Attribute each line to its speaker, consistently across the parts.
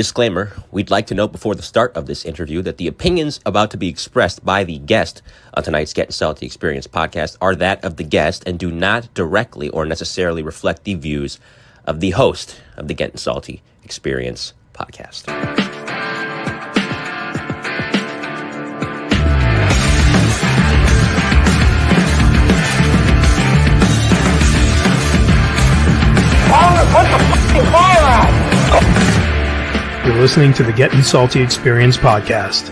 Speaker 1: Disclaimer, we'd like to note before the start of this interview that the opinions about to be expressed by the guest on tonight's Gettin Salty Experience podcast are that of the guest and do not directly or necessarily reflect the views of the host of the Gettin Salty Experience podcast.
Speaker 2: You're listening to the Gettin Salty Experience podcast.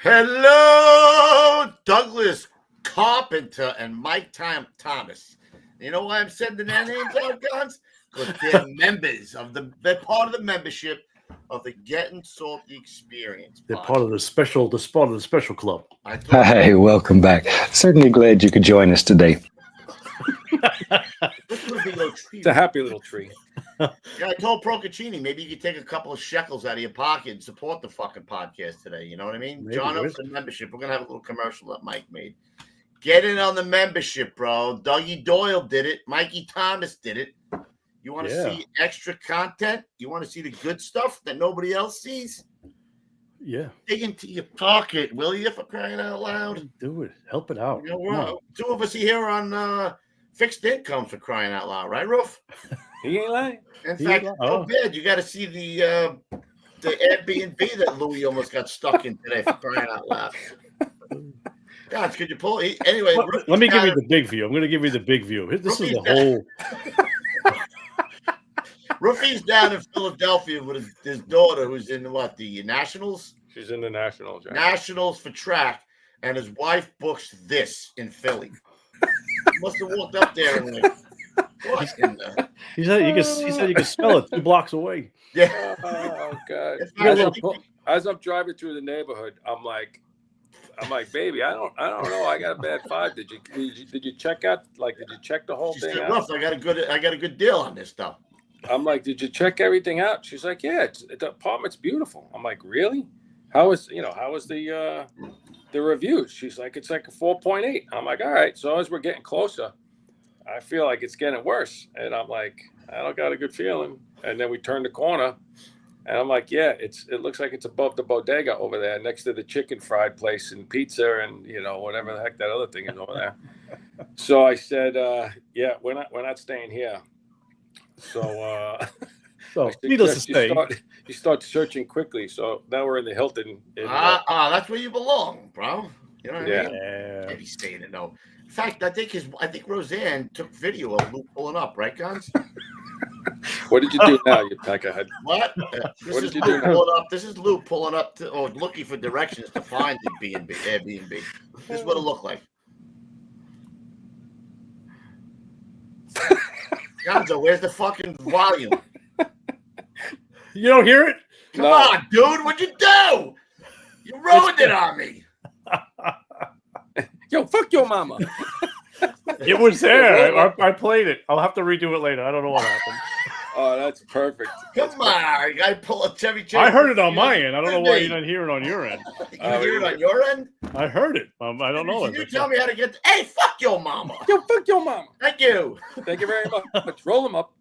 Speaker 3: Hello, Douglas Carpenter and Mike Thomas. You know why I'm sending their names out, guys? Because they're they're part of the membership of the Gettin Salty Experience.
Speaker 4: They're part of the special club.
Speaker 5: Hi, welcome back. Certainly glad you could join us today.
Speaker 4: It's a happy little tree.
Speaker 3: Yeah, I told Procaccini maybe you could take a couple of shekels out of your pocket and support the fucking podcast today. You know what I mean?
Speaker 4: Maybe,
Speaker 3: John, up for the membership. We're gonna have a little commercial that Mike made. Get in on the membership, bro. Dougie Doyle did it. Mikey Thomas did it. You want to see extra content? You want to see the good stuff that nobody else sees?
Speaker 4: Yeah.
Speaker 3: Dig into your pocket, will you, for crying out loud?
Speaker 4: Do it. Help it out.
Speaker 3: You know, two of us here on fixed income, for crying out loud, right, Roof?
Speaker 4: He ain't lying.
Speaker 3: In fact, so bad. You got to see the Airbnb that Louis almost got stuck in today, for crying out loud. God, could you pull? Anyway,
Speaker 4: let me give you the big view. I'm going to give you the big view. This is the whole.
Speaker 3: Roofy's down in Philadelphia with his daughter, who's in the Nationals.
Speaker 6: She's in the Nationals. Right?
Speaker 3: Nationals for track, and his wife books this in Philly. He must have walked up there and like, what in the...
Speaker 4: He said you could smell it 2 blocks away.
Speaker 3: Yeah.
Speaker 6: Oh God.
Speaker 3: Fact,
Speaker 6: as I'm driving through the neighborhood, I'm like, baby, I don't know. I got a bad vibe. Did you check out? Did you check the whole thing out?
Speaker 3: Rough. I got a good deal on this stuff.
Speaker 6: I'm like, did you check everything out? She's like, yeah, the apartment's beautiful. I'm like, really? How was the reviews? She's like, it's like a 4.8. I'm like, all right. So as we're getting closer, I feel like it's getting worse. And I'm like, I don't got a good feeling. And then we turn the corner and I'm like, yeah, it looks like it's above the bodega over there next to the chicken fried place and pizza and, whatever the heck that other thing is over there. So I said, yeah, we're not staying here. So,
Speaker 4: needless to say,
Speaker 6: you start searching quickly. So now we're in the Hilton.
Speaker 3: That's where you belong, bro. You know what I mean?
Speaker 4: Yeah.
Speaker 3: Maybe staying in though. In fact, I think Roseanne took video of Luke pulling up, right, guns?
Speaker 6: What did you do now, you peckerhead?
Speaker 3: What?
Speaker 6: What did you do now?
Speaker 3: This is Luke pulling up looking for directions to find the Airbnb. This is what it looked like. Gonzo, where's the fucking volume?
Speaker 4: You don't hear it?
Speaker 3: Come on, dude. What'd you do? You ruined it on me.
Speaker 6: Yo, fuck your mama.
Speaker 4: It was there. I played it. I'll have to redo it later. I don't know what happened.
Speaker 6: Oh, that's perfect.
Speaker 3: Come on. You got to pull a Chevy Chase.
Speaker 4: I heard it on my end. I don't know why you didn't hear it on your end.
Speaker 3: You hear it on your end?
Speaker 4: I heard it. I don't know.
Speaker 3: Can you tell me how to get... Hey, fuck your mama.
Speaker 6: Yo, fuck your mama.
Speaker 3: Thank you.
Speaker 6: Thank you very much. Roll them up.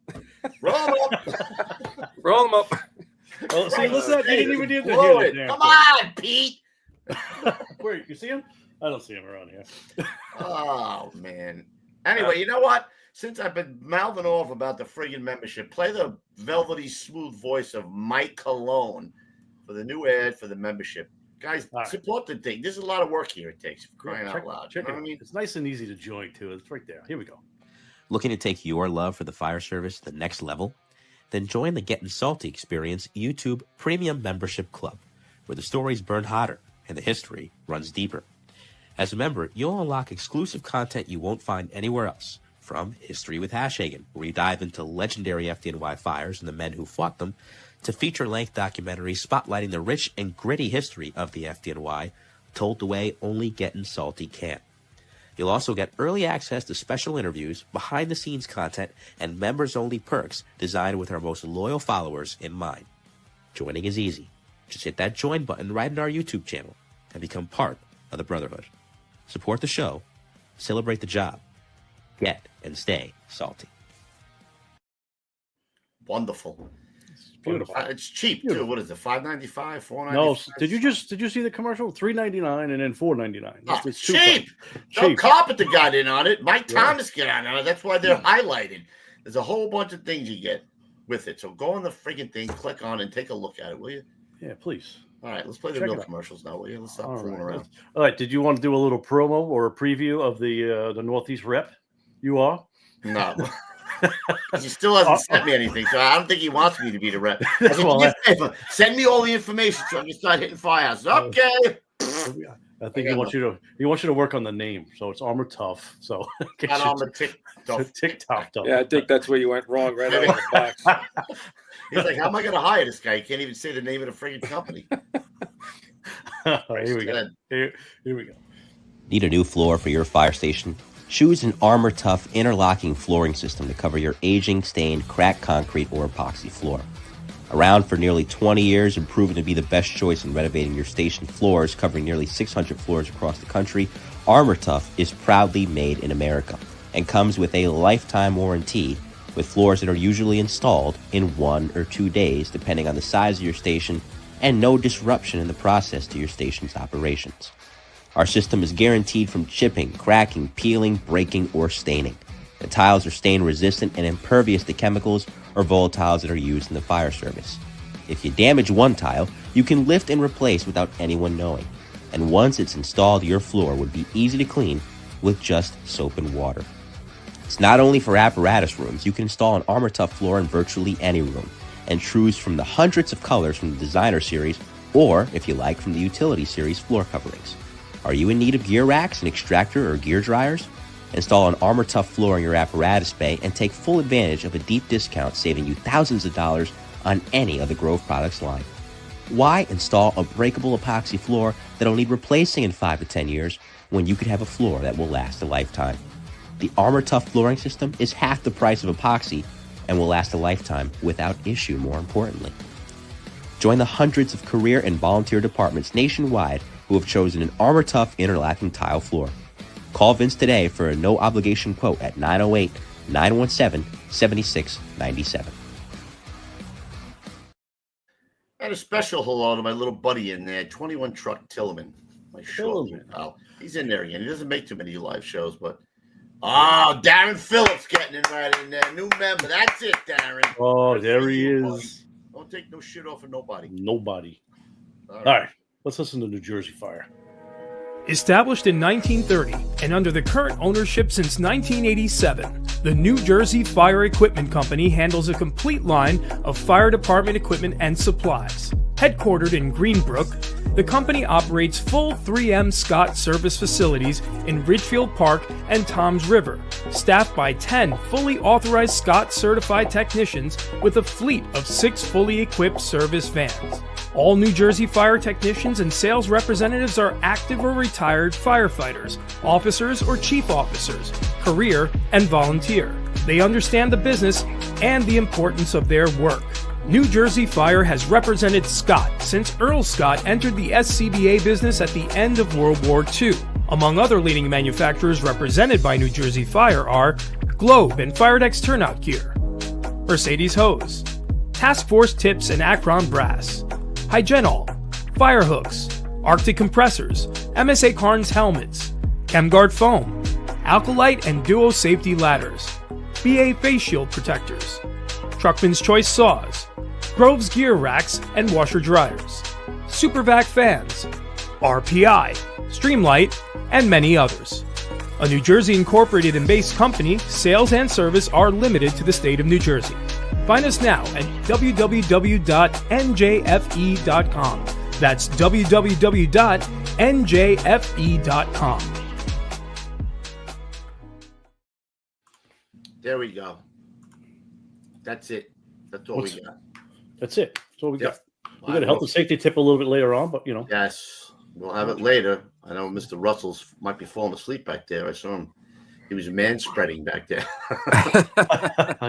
Speaker 3: Roll them up.
Speaker 6: Roll them up.
Speaker 4: Well, see, listen, you didn't even need to
Speaker 3: Blow
Speaker 4: hear
Speaker 3: it.
Speaker 4: it.
Speaker 3: Come on, Pete.
Speaker 4: Wait, you see him? I don't see him around here.
Speaker 3: Oh, man. Anyway, you know what? Since I've been mouthing off about the friggin' membership, play the velvety smooth voice of Mike Cologne for the new ad for the membership. Guys, support the thing. There's a lot of work here it takes, for crying out loud. You know what I mean?
Speaker 4: It's nice and easy to join, too. It's right there. Here we go.
Speaker 1: Looking to take your love for the fire service to the next level? Then join the Gettin Salty Experience YouTube Premium Membership Club, where the stories burn hotter and the history runs deeper. As a member, you'll unlock exclusive content you won't find anywhere else, from History with Hashhagen, where we dive into legendary FDNY fires and the men who fought them, to feature-length documentaries spotlighting the rich and gritty history of the FDNY, told the way only Gettin Salty can. You'll also get early access to special interviews, behind-the-scenes content, and members-only perks designed with our most loyal followers in mind. Joining is easy. Just hit that join button right in our YouTube channel and become part of the Brotherhood. Support the show, celebrate the job, Get and stay salty.
Speaker 3: Wonderful.
Speaker 4: Beautiful.
Speaker 3: It's cheap too.
Speaker 4: Beautiful.
Speaker 3: What is it? $5.95, $4.95?
Speaker 4: No, did you see the commercial? $3.99 and then $4.99. It's
Speaker 3: cheap. No Carpenter got in on it. Mike Thomas got in on it. That's why they're highlighted. There's a whole bunch of things you get with it. So go on the freaking thing, click on, and take a look at it, will you?
Speaker 4: Yeah, please.
Speaker 3: All right, let's play the real commercials now, will you? Let's stop fooling around.
Speaker 4: All right. Did you want to do a little promo or a preview of the Northeast rep? You are?
Speaker 3: No. He still hasn't sent me anything, so I don't think he wants me to be the rep. I said, do me a favor, send me all the information so I can start hitting firehouses. Okay.
Speaker 4: I think he wants you to work on the name, so it's Armor Tough. So
Speaker 3: not Armor
Speaker 4: TikTok.
Speaker 6: Yeah, I think that's where you went wrong right out of the box.
Speaker 3: He's like, how am I going to hire this guy? He can't even say the name of the freaking company.
Speaker 4: Here we go. Here we go.
Speaker 1: Need a new floor for your fire station? Choose an Armor Tough interlocking flooring system to cover your aging, stained, cracked concrete or epoxy floor. Around for nearly 20 years and proven to be the best choice in renovating your station floors, covering nearly 600 floors across the country, Armor Tough is proudly made in America and comes with a lifetime warranty with floors that are usually installed in 1 or 2 days, depending on the size of your station, and no disruption in the process to your station's operations. Our system is guaranteed from chipping, cracking, peeling, breaking, or staining. The tiles are stain resistant and impervious to chemicals or volatiles that are used in the fire service. If you damage one tile, you can lift and replace without anyone knowing. And once it's installed, your floor would be easy to clean with just soap and water. It's not only for apparatus rooms. You can install an Armor Tough floor in virtually any room and choose from the hundreds of colors from the Designer Series or, if you like, from the Utility Series floor coverings. Are you in need of gear racks, an extractor, or gear dryers? Install an Armor Tough floor in your apparatus bay and take full advantage of a deep discount, saving you thousands of dollars on any of the Grove products line. Why install a breakable epoxy floor that'll need replacing in 5 to 10 years when you could have a floor that will last a lifetime? The Armor Tough flooring system is half the price of epoxy and will last a lifetime without issue, more importantly. Join the hundreds of career and volunteer departments nationwide who have chosen an Armor Tough interlocking tile floor. Call Vince today for a no-obligation quote at 908-917-7697.
Speaker 3: And a special hello to my little buddy in there, 21 Truck Tillman. My short pal. He's in there again. He doesn't make too many live shows, but Darren Phillips getting in right in there. New member. That's it, Darren.
Speaker 4: Oh, there he is.
Speaker 3: Don't take no shit off of nobody.
Speaker 4: Nobody. All right. Let's listen to New Jersey Fire.
Speaker 2: Established in 1930 and under the current ownership since 1987, the New Jersey Fire Equipment Company handles a complete line of fire department equipment and supplies. Headquartered in Greenbrook, the company operates full 3M Scott service facilities in Ridgefield Park and Toms River, staffed by 10 fully authorized Scott certified technicians with a fleet of 6 fully equipped service vans. All New Jersey Fire technicians and sales representatives are active or retired firefighters, officers or chief officers, career and volunteer. They understand the business and the importance of their work. New Jersey Fire has represented Scott since Earl Scott entered the SCBA business at the end of World War II. Among other leading manufacturers represented by New Jersey Fire are Globe and Firedex Turnout Gear, Mercedes Hose, Task Force Tips and Akron Brass, Hygenol, Firehooks, Arctic Compressors, MSA Carnes Helmets, ChemGuard Foam, Alkalite and Duo Safety Ladders, BA Face Shield Protectors, Truckman's Choice Saws, Grove's Gear Racks and Washer Dryers, Supervac Fans, RPI, Streamlight, and many others. A New Jersey incorporated and based company, sales and service are limited to the state of New Jersey. Find us now at www.njfe.com. That's www.njfe.com.
Speaker 3: There we go. That's it. That's all we got.
Speaker 4: That's it. That's all we got. We're going to help the safety tip a little bit later on, but
Speaker 3: Yes, we'll have it later. I know Mr. Russell's might be falling asleep back there. I saw him. He was man-spreading back there.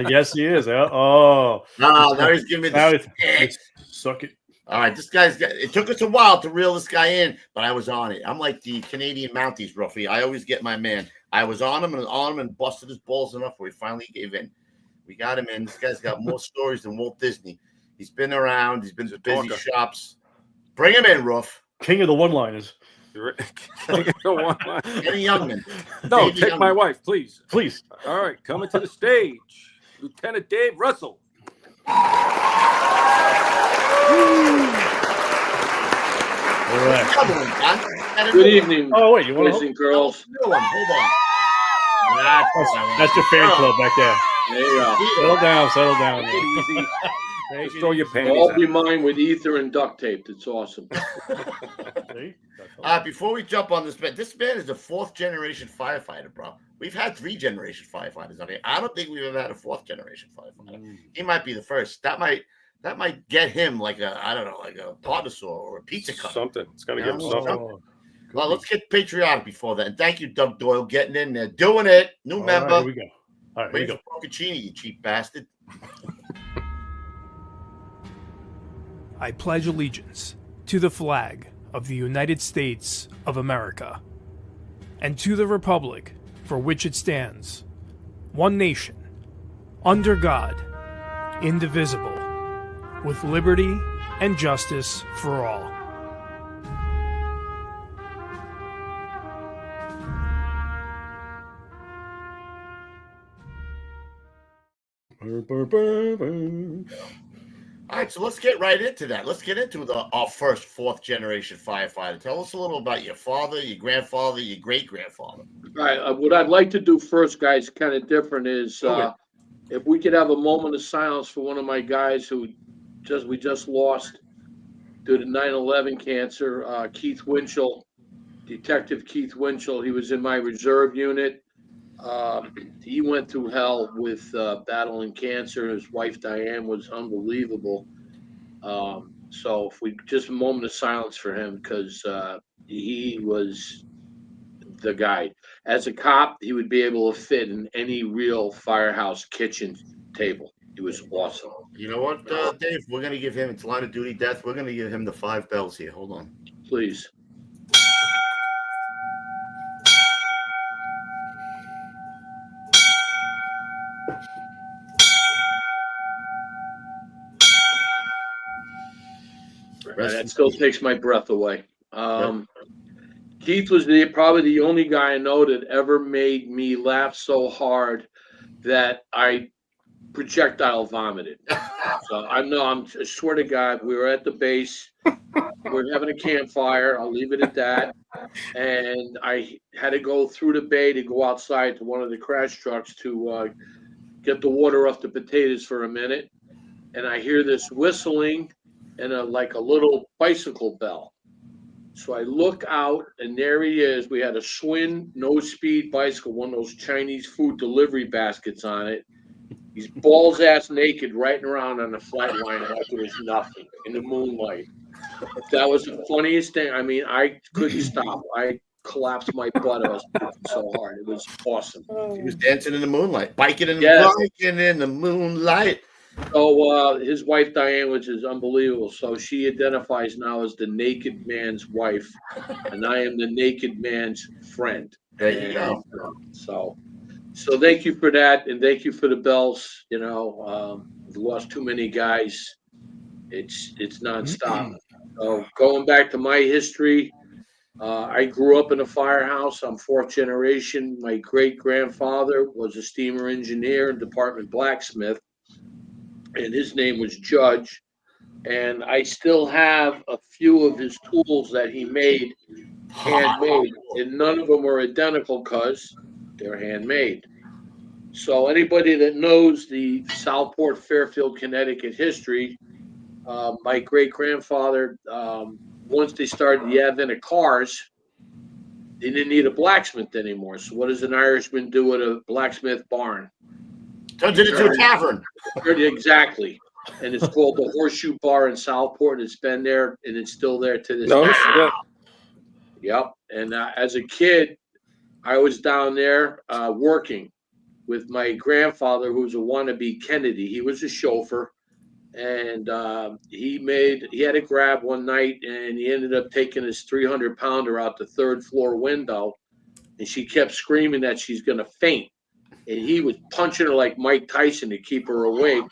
Speaker 4: Yes, he is. Oh.
Speaker 3: No, now he's giving me the
Speaker 4: suck it.
Speaker 3: All right, it took us a while to reel this guy in, but I was on it. I'm like the Canadian Mounties, Ruffy. I always get my man. I was on him and busted his balls enough where he finally gave in. We got him in. This guy's got more stories than Walt Disney. He's been around. He's been to busy shops. Bring him in, Ruff.
Speaker 4: King of the one-liners.
Speaker 3: Any Youngman.
Speaker 6: No, take Youngman. My wife, please.
Speaker 4: Please.
Speaker 6: All right, coming to the stage, Lieutenant Dave Russell.
Speaker 4: All right.
Speaker 7: Good evening.
Speaker 4: Oh wait, you want
Speaker 7: boys and girls?
Speaker 3: Hold on.
Speaker 4: That's your fan club back there.
Speaker 7: There you go.
Speaker 4: Settle down.
Speaker 6: Take it easy. Just throw your panties.
Speaker 7: All be mine with ether and duct tape. That's awesome.
Speaker 3: Before we jump on this man is a 4th generation firefighter, bro. We've had 3 generation firefighters on here. I don't think we've ever had a 4th generation firefighter. He might be the first. That might get him like a partner saw or a pizza cup.
Speaker 6: Something. It's got to get him something.
Speaker 3: Well, let's get patriotic before that. And thank you, Doug Doyle, getting in there, doing it. New member.
Speaker 4: Right, here we go. All right, here we go.
Speaker 3: Procaccini, you cheap bastard.
Speaker 2: I pledge allegiance to the flag of the United States of America and to the republic for which it stands, one nation, under God, indivisible, with liberty and justice for all.
Speaker 3: All right, so let's get right into that. Let's get into our first 4th generation firefighter. Tell us a little about your father, your grandfather, your great-grandfather.
Speaker 7: All right, what I'd like to do first, guys, kind of different is if we could have a moment of silence for one of my guys who we just lost due to 9/11 cancer, Keith Winchell, Detective Keith Winchell. He was in my reserve unit. He went through hell with battling cancer. His wife Diane was unbelievable. So if we just a moment of silence for him, because he was the guy. As a cop, he would be able to fit in any real firehouse kitchen table. He was awesome.
Speaker 3: You know what, Dave? We're going to give him, it's line of duty death. We're going to give him the 5 bells here. Hold on.
Speaker 7: Please. That still takes my breath away. Keith was probably the only guy I know that ever made me laugh so hard that I projectile vomited. So I swear to God, we were at the base. We were having a campfire. I'll leave it at that. And I had to go through the bay to go outside to one of the crash trucks to get the water off the potatoes for a minute. And I hear this whistling and a little bicycle bell. So I look out, and there he is. We had a Schwinn no-speed bicycle, one of those Chinese food delivery baskets on it. He's balls ass naked, riding around on the flat line like there was nothing in the moonlight. That was the funniest thing. I mean, I couldn't stop. I collapsed my butt. I was laughing so hard. It was awesome.
Speaker 3: He was dancing in the moonlight, biking in the moonlight.
Speaker 7: So his wife Diane, which is unbelievable. So she identifies now as the naked man's wife, and I am the naked man's friend.
Speaker 3: There you go.
Speaker 7: So thank you for that, and thank you for the bells. You know, we've lost too many guys. It's nonstop. So going back to my history, I grew up in a firehouse. I'm 4th generation. My great grandfather was a steamer engineer and department blacksmith. And his name was Judge, and I still have a few of his tools that he made handmade, and none of them are identical because they're handmade. So anybody that knows the Southport, Fairfield, Connecticut history, my great-grandfather, once they started the advent of cars, they didn't need a blacksmith anymore. So what does an Irishman do at a blacksmith barn?
Speaker 3: Turns it into a tavern.
Speaker 7: Exactly. And it's called the Horseshoe Bar in Southport. It's been there, and it's still there to this day. Yep. And as a kid, I was down there working with my grandfather, who was a wannabe Kennedy. He was a chauffeur, and he had a grab one night, and he ended up taking his 300-pounder out the third floor window, and she kept screaming that she's going to faint, and he was punching her like Mike Tyson to keep her awake.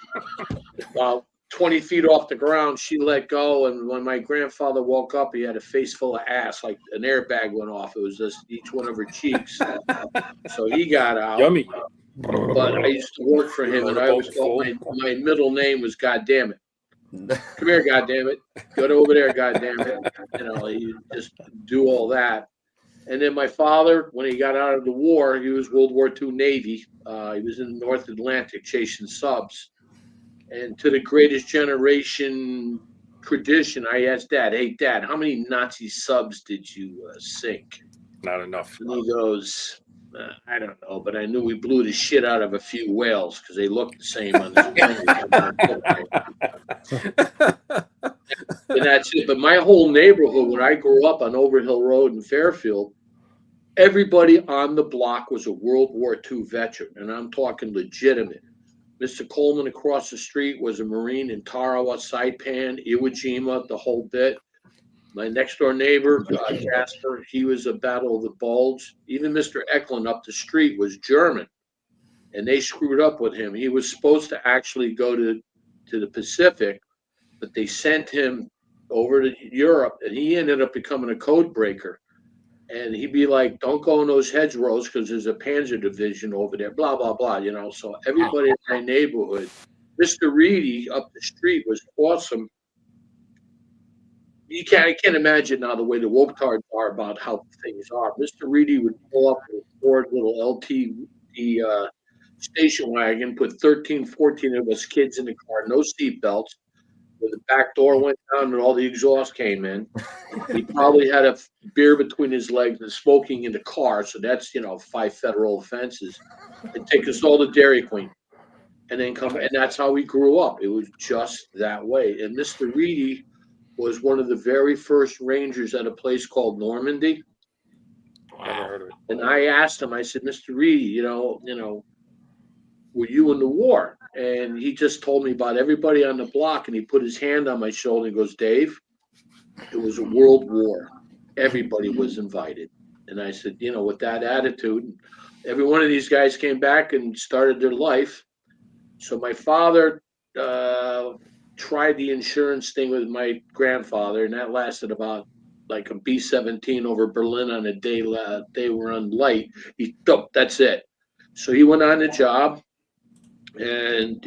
Speaker 7: About 20 feet off the ground, she let go, and when my grandfather woke up, he had a face full of ass, like an airbag went off. It was just each one of her cheeks. So he got out.
Speaker 6: Yummy.
Speaker 7: But I used to work for him, and I always thought my middle name was Goddammit. Come here, goddammit. Go over there, goddammit. You know, you just do all that. And then my father, when he got out of the war, he was World War II Navy. He was in the North Atlantic chasing subs. And to the greatest generation tradition, I asked Dad, "Hey, Dad, how many Nazi subs did you sink?"
Speaker 6: Not enough.
Speaker 7: And he goes, "I don't know, but I knew we blew the shit out of a few whales because they looked the same on the And that's it. But my whole neighborhood, when I grew up on Overhill Road in Fairfield, everybody on the block was a World War II veteran, and I'm talking legitimate. Mr. Coleman across the street was a Marine in Tarawa, Saipan, Iwo Jima, the whole bit. My next door neighbor, Jasper, he was a Battle of the Bulge. Even Mr. Eklund up the street was German, and they screwed up with him. He was supposed to actually go to the Pacific, but they sent him over to Europe, and he ended up becoming a code breaker. And he'd be like, "Don't go in those hedgerows because there's a Panzer division over there, blah, blah, blah," you know. So everybody in my neighborhood, Mr. Reedy up the street was awesome. I can't imagine now the way the woketards are about how things are. Mr. Reedy would pull up with a Ford little LT station wagon, put 13, 14 of us kids in the car, no seat belts, where the back door went down and all the exhaust came in. He probably had a beer between his legs and smoking in the car. So that's, 5 federal offenses. And take us all to Dairy Queen and then come. And that's how we grew up. It was just that way. And Mr. Reedy was one of the very first Rangers at a place called Normandy.
Speaker 6: Wow.
Speaker 7: And I asked him, I said, "Mr. Reedy, were you in the war?" And he just told me about everybody on the block, and he put his hand on my shoulder and goes, "Dave, it was a world war. Everybody was invited." And I said, with that attitude, every one of these guys came back and started their life. So my father tried the insurance thing with my grandfather, and that lasted about like a B-17 over Berlin on a day they were on light. That's it. So he went on the job. And,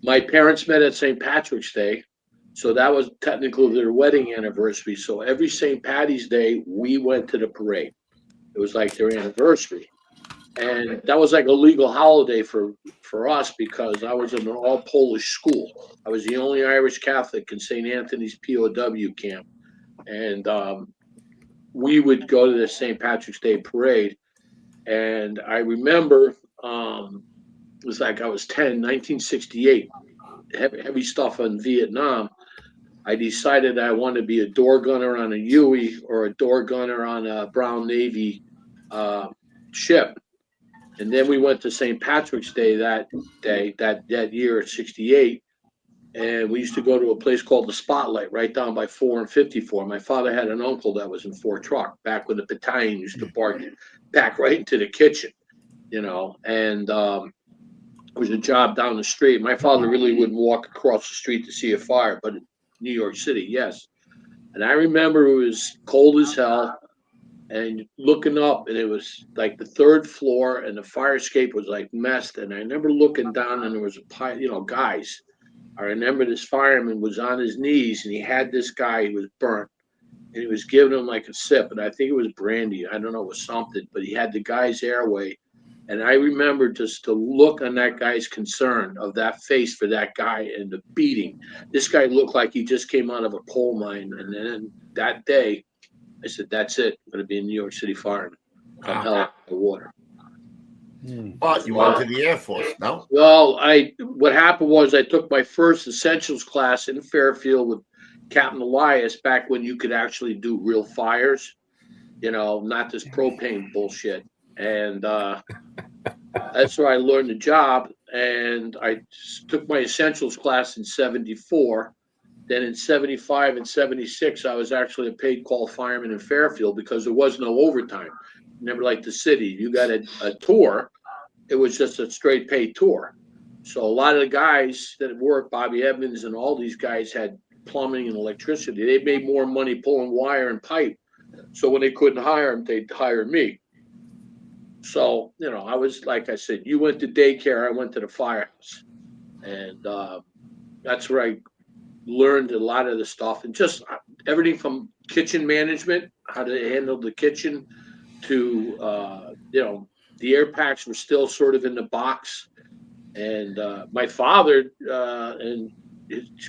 Speaker 7: my parents met at St. Patrick's Day. So that was technically their wedding anniversary. So every St. Patty's Day, we went to the parade. It was like their anniversary. And that was like a legal holiday for us because I was in an all-Polish school. I was the only Irish Catholic in St. Anthony's POW camp. And we would go to the St. Patrick's Day parade. And I remember it was like I was 10, 1968, heavy stuff on Vietnam. I decided I wanted to be a door gunner on a Huey or a door gunner on a Brown Navy ship. And then we went to St. Patrick's Day that year, 68. And we used to go to a place called the Spotlight right down by 4 and 54. My father had an uncle that was in Fort Truck back when the battalion used to bark back right into the kitchen, and it was a job down the street. My father really wouldn't walk across the street to see a fire, but in New York City, yes. And I remember it was cold as hell and looking up, and it was like the 3rd floor, and the fire escape was like messed. And I remember looking down, and there was a pile, guys. I remember this fireman was on his knees, and he had this guy, he was burnt, and he was giving him like a sip, and I think it was brandy. I don't know, it was something, but he had the guy's airway. And I remember just to look on that guy's concern of that face for that guy and the beating. This guy looked like he just came out of a coal mine. And then that day, I said, "That's it. I'm going to be a New York City fireman. Come hell out of the water."
Speaker 3: But you went to the Air Force, no?
Speaker 7: Well, what happened was I took my first essentials class in Fairfield with Captain Elias back when you could actually do real fires, not this propane bullshit. And that's where I learned the job. and I took my essentials class in 74. Then in 75 and 76, I was actually a paid call fireman in Fairfield because there was no overtime. Never like the city. You got a tour. It was just a straight paid tour. So a lot of the guys that worked, Bobby Evans and all these guys had plumbing and electricity. They made more money pulling wire and pipe. So when they couldn't hire them, they'd hire me. So, you know, I was, like I said, you went to daycare, I went to the firehouse. And that's where I learned a lot of the stuff, and just everything from kitchen management, how to handle the kitchen, to, you know, the air packs were still sort of in the box. And my father and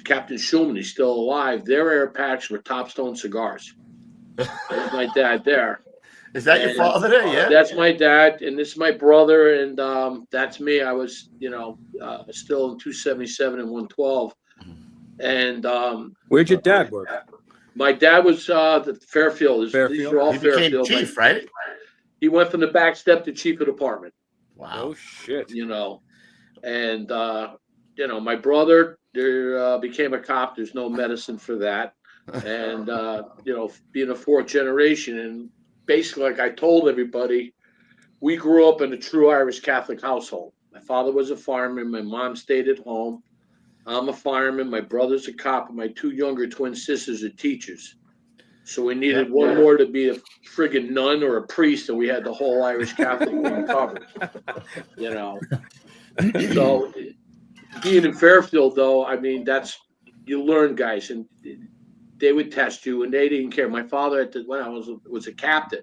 Speaker 7: Captain Schulman, he's still alive, their air packs were Topstone cigars. There's my dad there.
Speaker 3: Is that your father there? Yeah.
Speaker 7: That's my dad, and this is my brother, and that's me. I was, you know, still in 277 and 112. And
Speaker 6: Where'd your dad work?
Speaker 7: my dad was the Fairfield. These
Speaker 6: Fairfield?
Speaker 7: are all
Speaker 3: He became
Speaker 7: Fairfield.
Speaker 3: chief, right?
Speaker 7: He went from the back step to chief of department.
Speaker 3: Wow.
Speaker 6: Oh shit!
Speaker 7: You know, and you know, my brother there became a cop. There's no medicine for that, and you know, being a fourth generation, and basically, like I told everybody, we grew up in a true Irish Catholic household. My father was a fireman. My mom stayed at home. I'm a fireman. My brother's a cop, and my two younger twin sisters are teachers. So we needed one more to be a friggin' nun or a priest, and we had the whole Irish Catholic thing covered. You know. So being in Fairfield, though, I mean, that's, you learn, guys, and they would test you, and they didn't care. My father, when I was a captain,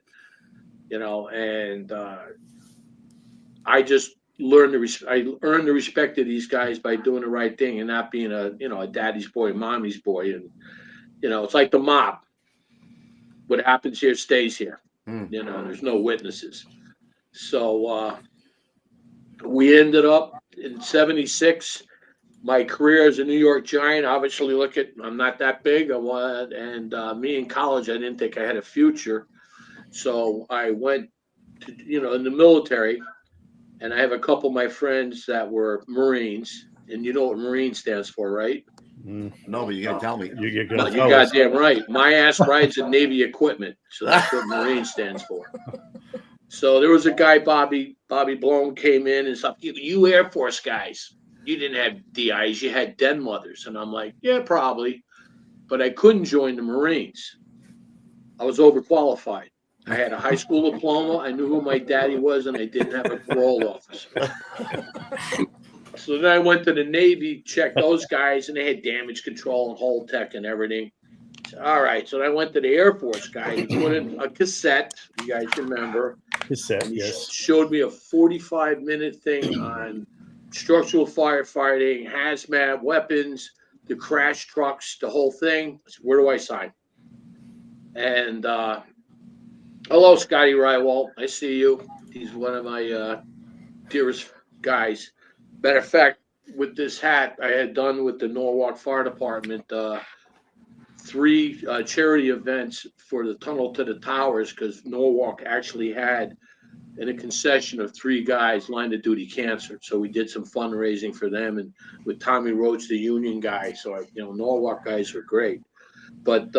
Speaker 7: you know, and I just learned I earned the respect of these guys by doing the right thing and not being a, you know, a daddy's boy, mommy's boy, and you know, it's like the mob. What happens here stays here. You know, there's no witnesses. So we ended up in 76. My career as a New York Giant, obviously, look at, I'm not that big. And me in college, I didn't think I had a future. So I went to, you know, in the military, and I have a couple of my friends that were Marines, and you know what Marine stands for, right?
Speaker 3: No, but you gotta tell me.
Speaker 4: You get
Speaker 7: No,
Speaker 4: good.
Speaker 7: you're goddamn right. My ass rides in Navy equipment, so that's what Marine stands for. So there was a guy, Bobby Blown, came in and stuff. You Air Force guys, you didn't have DIs, you had den mothers, and I'm like, yeah, probably, but I couldn't join the Marines. I was overqualified. I had a high school diploma. I knew who my daddy was, and I didn't have a parole officer. So then I went to the Navy, checked those guys, and they had damage control and hull tech and everything. So, all right. So then I went to the Air Force guy. He put in a cassette. You guys remember?
Speaker 4: Cassette,
Speaker 7: He
Speaker 4: yes.
Speaker 7: showed me a 45-minute thing on structural firefighting, hazmat, weapons, the crash trucks, the whole thing. I said, where do I sign? And hello, Scotty Rywalt. I see you. He's one of my dearest guys. Matter of fact, with this hat, I had done with the Norwalk Fire Department 3 charity events for the Tunnel to the Towers, because Norwalk actually had in a concession of 3 guys line of duty cancer. So we did some fundraising for them, and with Tommy Roach, the union guy. So you know, Norwalk guys are great. But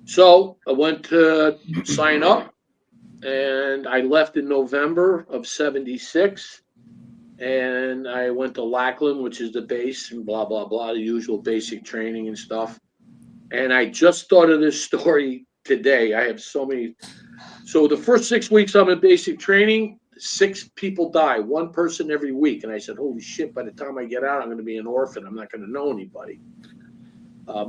Speaker 7: so I went to sign up, and I left in November of 76. And I went to Lackland, which is the base, and blah, blah, blah, the usual basic training and stuff. And I just thought of this story today. I have so many. So the first 6 weeks I'm in basic training, 6 people die, 1 person every week. And I said, holy shit, by the time I get out, I'm going to be an orphan. I'm not going to know anybody.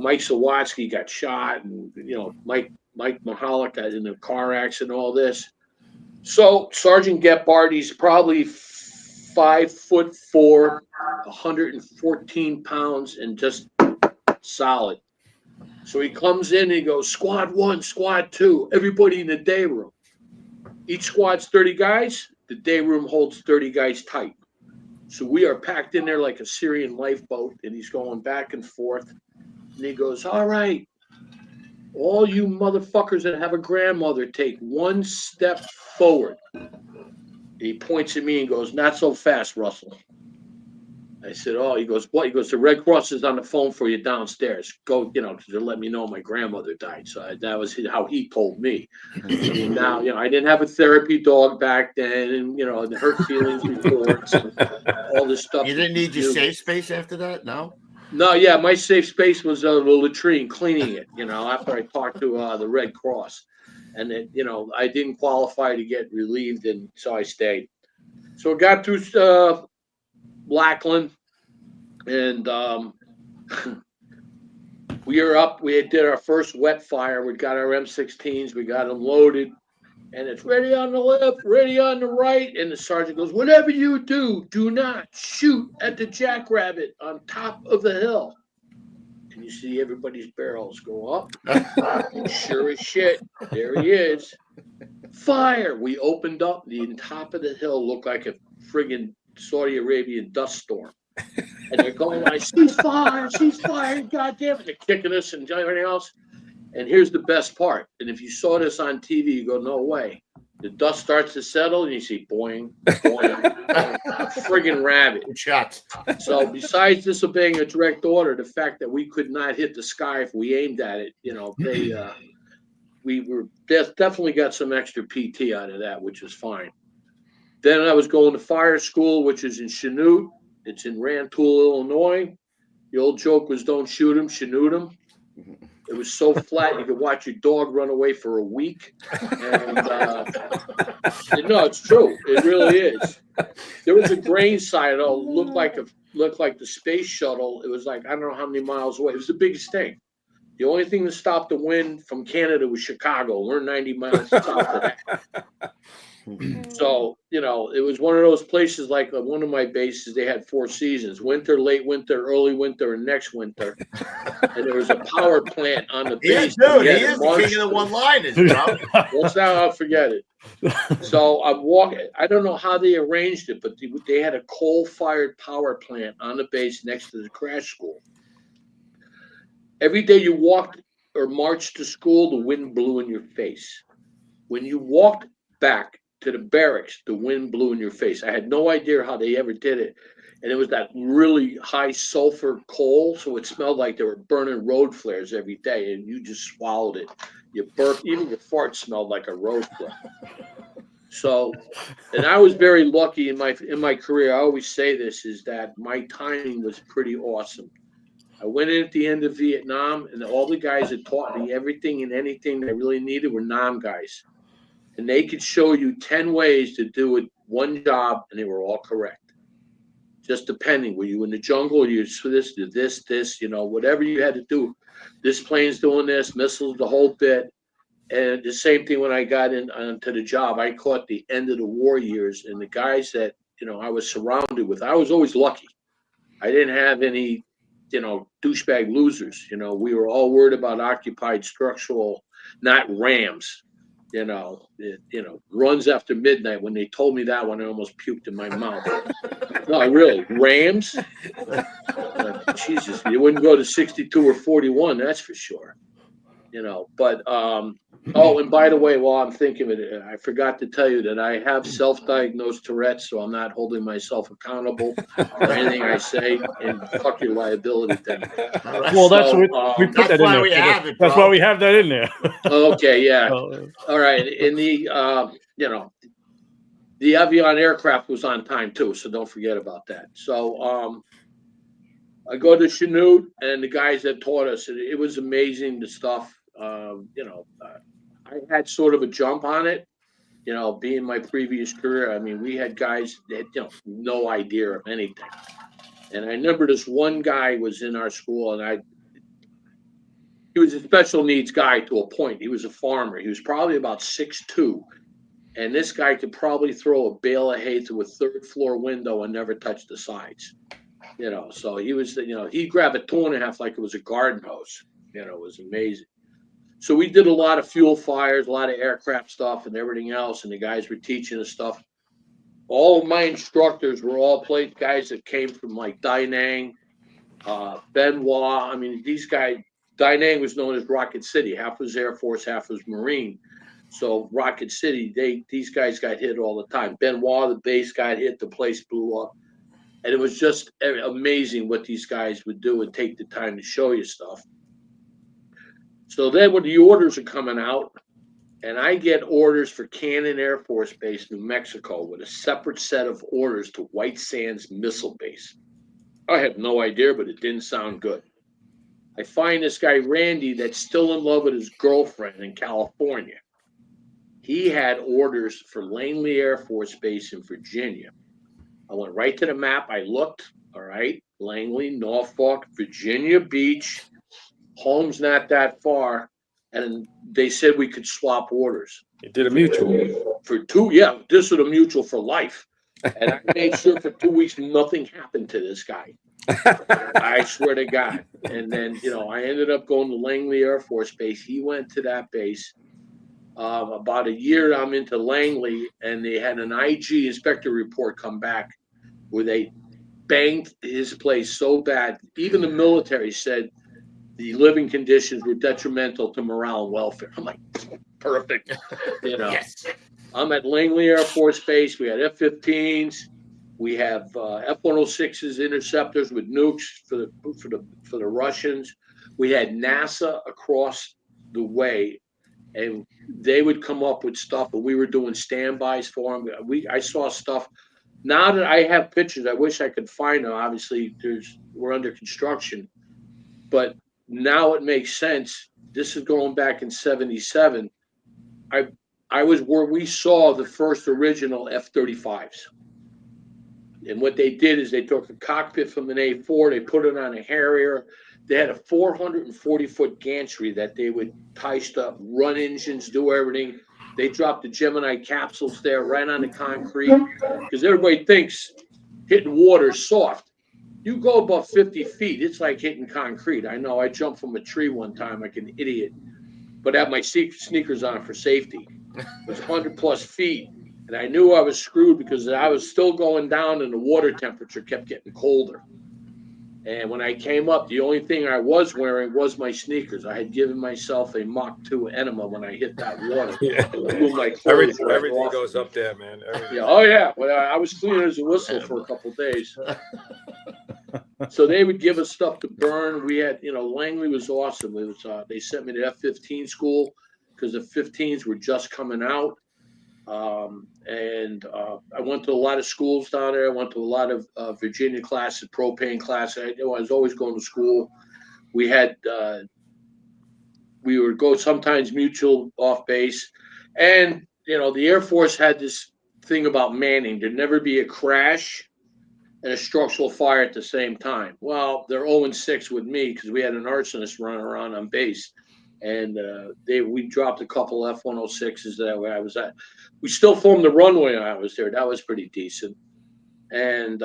Speaker 7: Mike Sawatsky got shot, and, you know, Mike Mahalik got in a car accident, all this. So Sergeant Gephardt, probably 5'4", 114 pounds, and just solid. So he comes in and he goes, squad 1, squad 2, everybody in the day room. Each squad's 30 guys. The day room holds 30 guys tight. So we are packed in there like a Syrian lifeboat, and he's going back and forth. And he goes, all right, all you motherfuckers that have a grandmother, take 1 step forward. And he points at me and goes, not so fast, Russell. I said, oh, he goes, what? He goes, the Red Cross is on the phone for you downstairs. Go, to let me know my grandmother died. So that was how he told me. I mean, now, I didn't have a therapy dog back then, and, the hurt feelings reports and all this stuff.
Speaker 3: You didn't need your safe space after that? No?
Speaker 7: No, yeah, my safe space was the latrine, cleaning it, after I talked to the Red Cross. And, I didn't qualify to get relieved, and so I stayed. So I got through Lackland, and we were up. We did our first wet fire. We got our M16s. We got them loaded, and it's ready on the left, ready on the right. And the sergeant goes, "Whatever you do, do not shoot at the jackrabbit on top of the hill." Can you see everybody's barrels go up? And sure as shit, there he is. Fire! We opened up. The top of the hill looked like a friggin' Saudi Arabian dust storm. And they're going like, she's fired, goddamn it. They're kicking us and everything else. And here's the best part. And if you saw this on TV, you go, no way. The dust starts to settle and you see boing, boing, a friggin' rabbit.
Speaker 3: Shots.
Speaker 7: So besides disobeying a direct order, the fact that we could not hit the sky if we aimed at it, we were definitely got some extra PT out of that, which was fine. Then I was going to fire school, which is in Chanute. It's in Rantoul, Illinois. The old joke was don't shoot him, Chanute him. It was so flat you could watch your dog run away for a week. And no, it's true. It really is. There was a grain silo, looked like the space shuttle. It was like I don't know how many miles away. It was the biggest thing. The only thing that stopped the wind from Canada was Chicago. We're 90 miles south of that. So, it was one of those places like one of my bases, they had 4 seasons: winter, late winter, early winter, and next winter. And there was a power plant on the base.
Speaker 3: Dude, he is the king of the one-liners, bro.
Speaker 7: Once now, I'll forget it. So I'm walking. I don't know how they arranged it, but they had a coal-fired power plant on the base next to the crash school. Every day you walked or marched to school, the wind blew in your face. When you walked back to the barracks, the wind blew in your face. I had no idea how they ever did it. And it was that really high sulfur coal, so it smelled like they were burning road flares every day, and you just swallowed it. You burped, even your fart smelled like a road flare. So, and I was very lucky in my career. I always say this, is that my timing was pretty awesome. I went in at the end of Vietnam, and all the guys that taught me everything and anything that I really needed were Nam guys. And they could show you 10 ways to do it, one job, and they were all correct. Just depending, were you in the jungle, you do this, whatever you had to do. This plane's doing this, missiles, the whole bit. And the same thing when I got onto the job. I caught the end of the war years, and the guys that, I was surrounded with, I was always lucky. I didn't have any, douchebag losers. We were all worried about occupied structural, not Rams. Runs after midnight. When they told me that one, I almost puked in my mouth. No, really, Rams? Jesus, you wouldn't go to 62 or 41, that's for sure. But, and by the way, while I'm thinking of it, I forgot to tell you that I have self-diagnosed Tourette's, so I'm not holding myself accountable for anything I say, and fuck your liability thing.
Speaker 4: Well, that's what we put that in there. That's why we have that in there.
Speaker 7: Okay, yeah. All right. In the, the Avion aircraft was on time too, so don't forget about that. So, I go to Chanute, and the guys that taught us, it was amazing, the stuff. I had sort of a jump on it, being my previous career. I mean, we had guys that had no idea of anything. And I remember this one guy was in our school, and he was a special needs guy to a point. He was a farmer. He was probably about 6'2". And this guy could probably throw a bale of hay through a 3rd floor window and never touch the sides. So he was, he'd grab a 2.5 like it was a garden hose. It was amazing. So we did a lot of fuel fires, a lot of aircraft stuff and everything else. And the guys were teaching us stuff. All of my instructors were all guys that came from like Da Nang, Benoit. I mean, these guys, Da Nang was known as Rocket City. Half was Air Force, half was Marine. So Rocket City, these guys got hit all the time. Benoit, the base got hit, the place blew up. And it was just amazing what these guys would do and take the time to show you stuff. So then when the orders are coming out, and I get orders for Cannon Air Force Base, New Mexico, with a separate set of orders to White Sands Missile Base. I had no idea, but it didn't sound good. I find this guy, Randy, that's still in love with his girlfriend in California. He had orders for Langley Air Force Base in Virginia. I went right to the map. I looked, all right, Langley, Norfolk, Virginia Beach, home's not that far. And they said we could swap orders.
Speaker 6: You did a mutual.
Speaker 7: For 2, yeah, this was a mutual for life. And I made sure for 2 weeks nothing happened to this guy. I swear to God. And then, I ended up going to Langley Air Force Base. He went to that base. About a year I'm into Langley, and they had an IG inspector report come back where they banged his place so bad. Even the military said the living conditions were detrimental to morale and welfare. I'm like, perfect.
Speaker 3: Yes.
Speaker 7: I'm at Langley Air Force Base. We had F-15s. We have F-106s, interceptors with nukes for the Russians. We had NASA across the way, and they would come up with stuff, but we were doing standbys for them. I saw stuff. Now that I have pictures, I wish I could find them. Obviously, we're under construction, but now it makes sense. This is going back in '77. I was where we saw the first original F-35s. And what they did is they took the cockpit from an A4, they put it on a Harrier. They had a 440-foot gantry that they would tie stuff, run engines, do everything. They dropped the Gemini capsules there right on the concrete, because everybody thinks hitting water is soft. You go above 50 feet, it's like hitting concrete. I know I jumped from a tree one time like an idiot, but I had my sneakers on for safety. It was 100+ feet, and I knew I was screwed because I was still going down and the water temperature kept getting colder. And when I came up, the only thing I was wearing was my sneakers. I had given myself a Mach 2 enema when I hit that water.
Speaker 6: Everything goes up there, man.
Speaker 7: Yeah. Oh, yeah. Well, I was clean as a whistle for a couple of days. So they would give us stuff to burn. We had, Langley was awesome. It was, they sent me to F-15 school because the 15s were just coming out. I went to a lot of schools down there. I went to a lot of Virginia classes, propane classes. I was always going to school. We had, we would go sometimes mutual off base. And, the Air Force had this thing about manning. There'd never be a crash and a structural fire at the same time. Well, they're 0-6 with me because we had an arsonist running around on base. And we dropped a couple F-106s that way I was at. We still formed the runway when I was there. That was pretty decent. And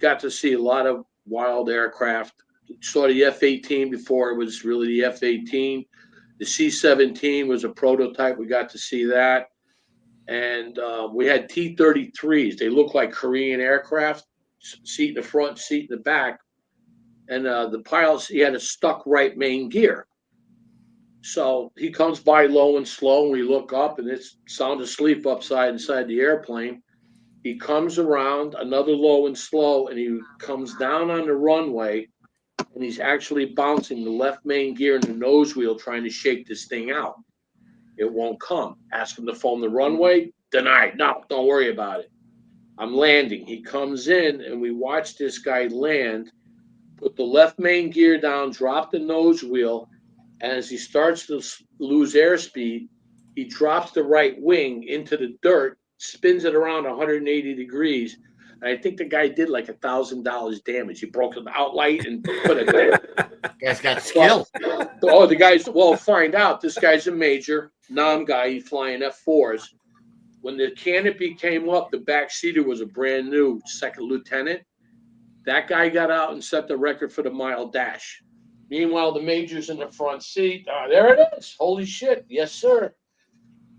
Speaker 7: got to see a lot of wild aircraft. Saw the F-18 before it was really the F-18. The C-17 was a prototype. We got to see that. And we had T-33s. They look like Korean aircraft, seat in the front, seat in the back. And the pilot, he had a stuck right main gear. So he comes by low and slow, and we look up, and it's sound asleep inside the airplane. He comes around another low and slow, and he comes down on the runway, and he's actually bouncing the left main gear and the nose wheel trying to shake this thing out. It won't come. Ask him to phone the runway. Denied. No, don't worry about it. I'm landing. He comes in, and we watch this guy land, put the left main gear down, drop the nose wheel, and as he starts to lose airspeed, he drops the right wing into the dirt, spins it around 180 degrees. And I think the guy did like $1,000 damage. He broke the outlight and put it there.
Speaker 3: Guy's got skill.
Speaker 7: The guy's, find out. This guy's a major, guy. He's flying F-4s. When the canopy came up, the backseater was a brand new second lieutenant. That guy got out and set the record for the mile dash. Meanwhile, the major's in the front seat. There it is. Holy shit. Yes, sir.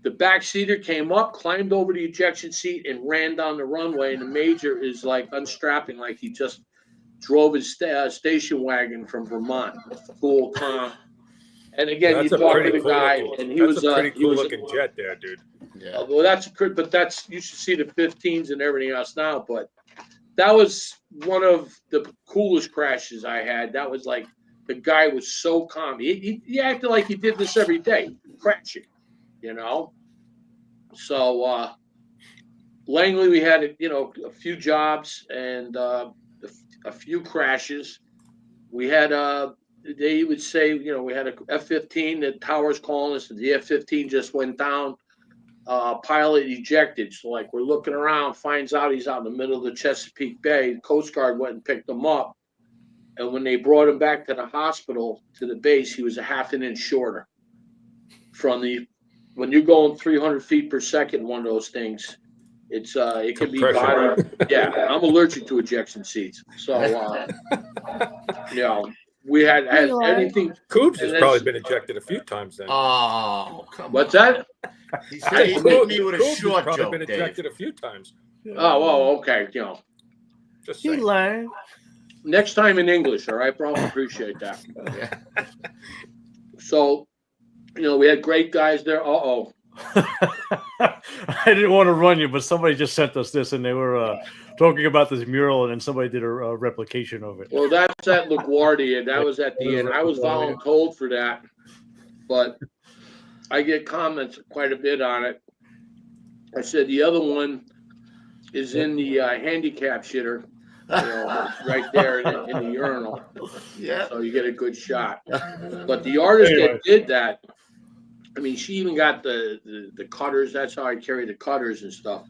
Speaker 7: The backseater came up, climbed over the ejection seat, and ran down the runway. And the major is like unstrapping, like he just drove his station wagon from Vermont. Cool, calm. And again, you talk to the guy, and he was
Speaker 6: a pretty cool looking jet there, dude.
Speaker 7: Yeah. Well, you should see the 15s and everything else now. But that was one of the coolest crashes I had. That was like, the guy was so calm. He acted like he did this every day, crashing, you know? So, Langley, we had, a few jobs and a few crashes. We had, they would say, we had a F-15, the tower's calling us, the F-15 just went down. Pilot ejected. So like we're looking around, finds out he's out in the middle of the Chesapeake Bay. The Coast Guard went and picked him up. And when they brought him back to the hospital, to the base, he was a half an inch shorter. When you're going 300 feet per second, one of those things, it can be body. Yeah, I'm allergic to ejection seats. So, we had anything.
Speaker 6: Coops has probably been ejected a few times then.
Speaker 3: Oh, come on.
Speaker 7: What's that?
Speaker 3: He said he hit me with a
Speaker 6: Coops
Speaker 3: short
Speaker 6: has probably
Speaker 3: joke,
Speaker 6: been
Speaker 3: Dave.
Speaker 6: ejected a few times.
Speaker 7: Oh, well, okay.
Speaker 6: Just
Speaker 2: He
Speaker 6: saying.
Speaker 2: learned.
Speaker 7: Next time in English, all right, bro? Appreciate that. So, we had great guys there.
Speaker 4: I didn't want to run you, but somebody just sent us this, and they were talking about this mural, and then somebody did a replication of it.
Speaker 7: Well, that's at LaGuardia. That was at the end. I was voluntold for that, but I get comments quite a bit on it. I said the other one is in the handicap shitter, right there in the urinal.
Speaker 3: Yeah.
Speaker 7: So you get a good shot. But the artist that did that, I mean, she even got the cutters. That's how I carry the cutters and stuff.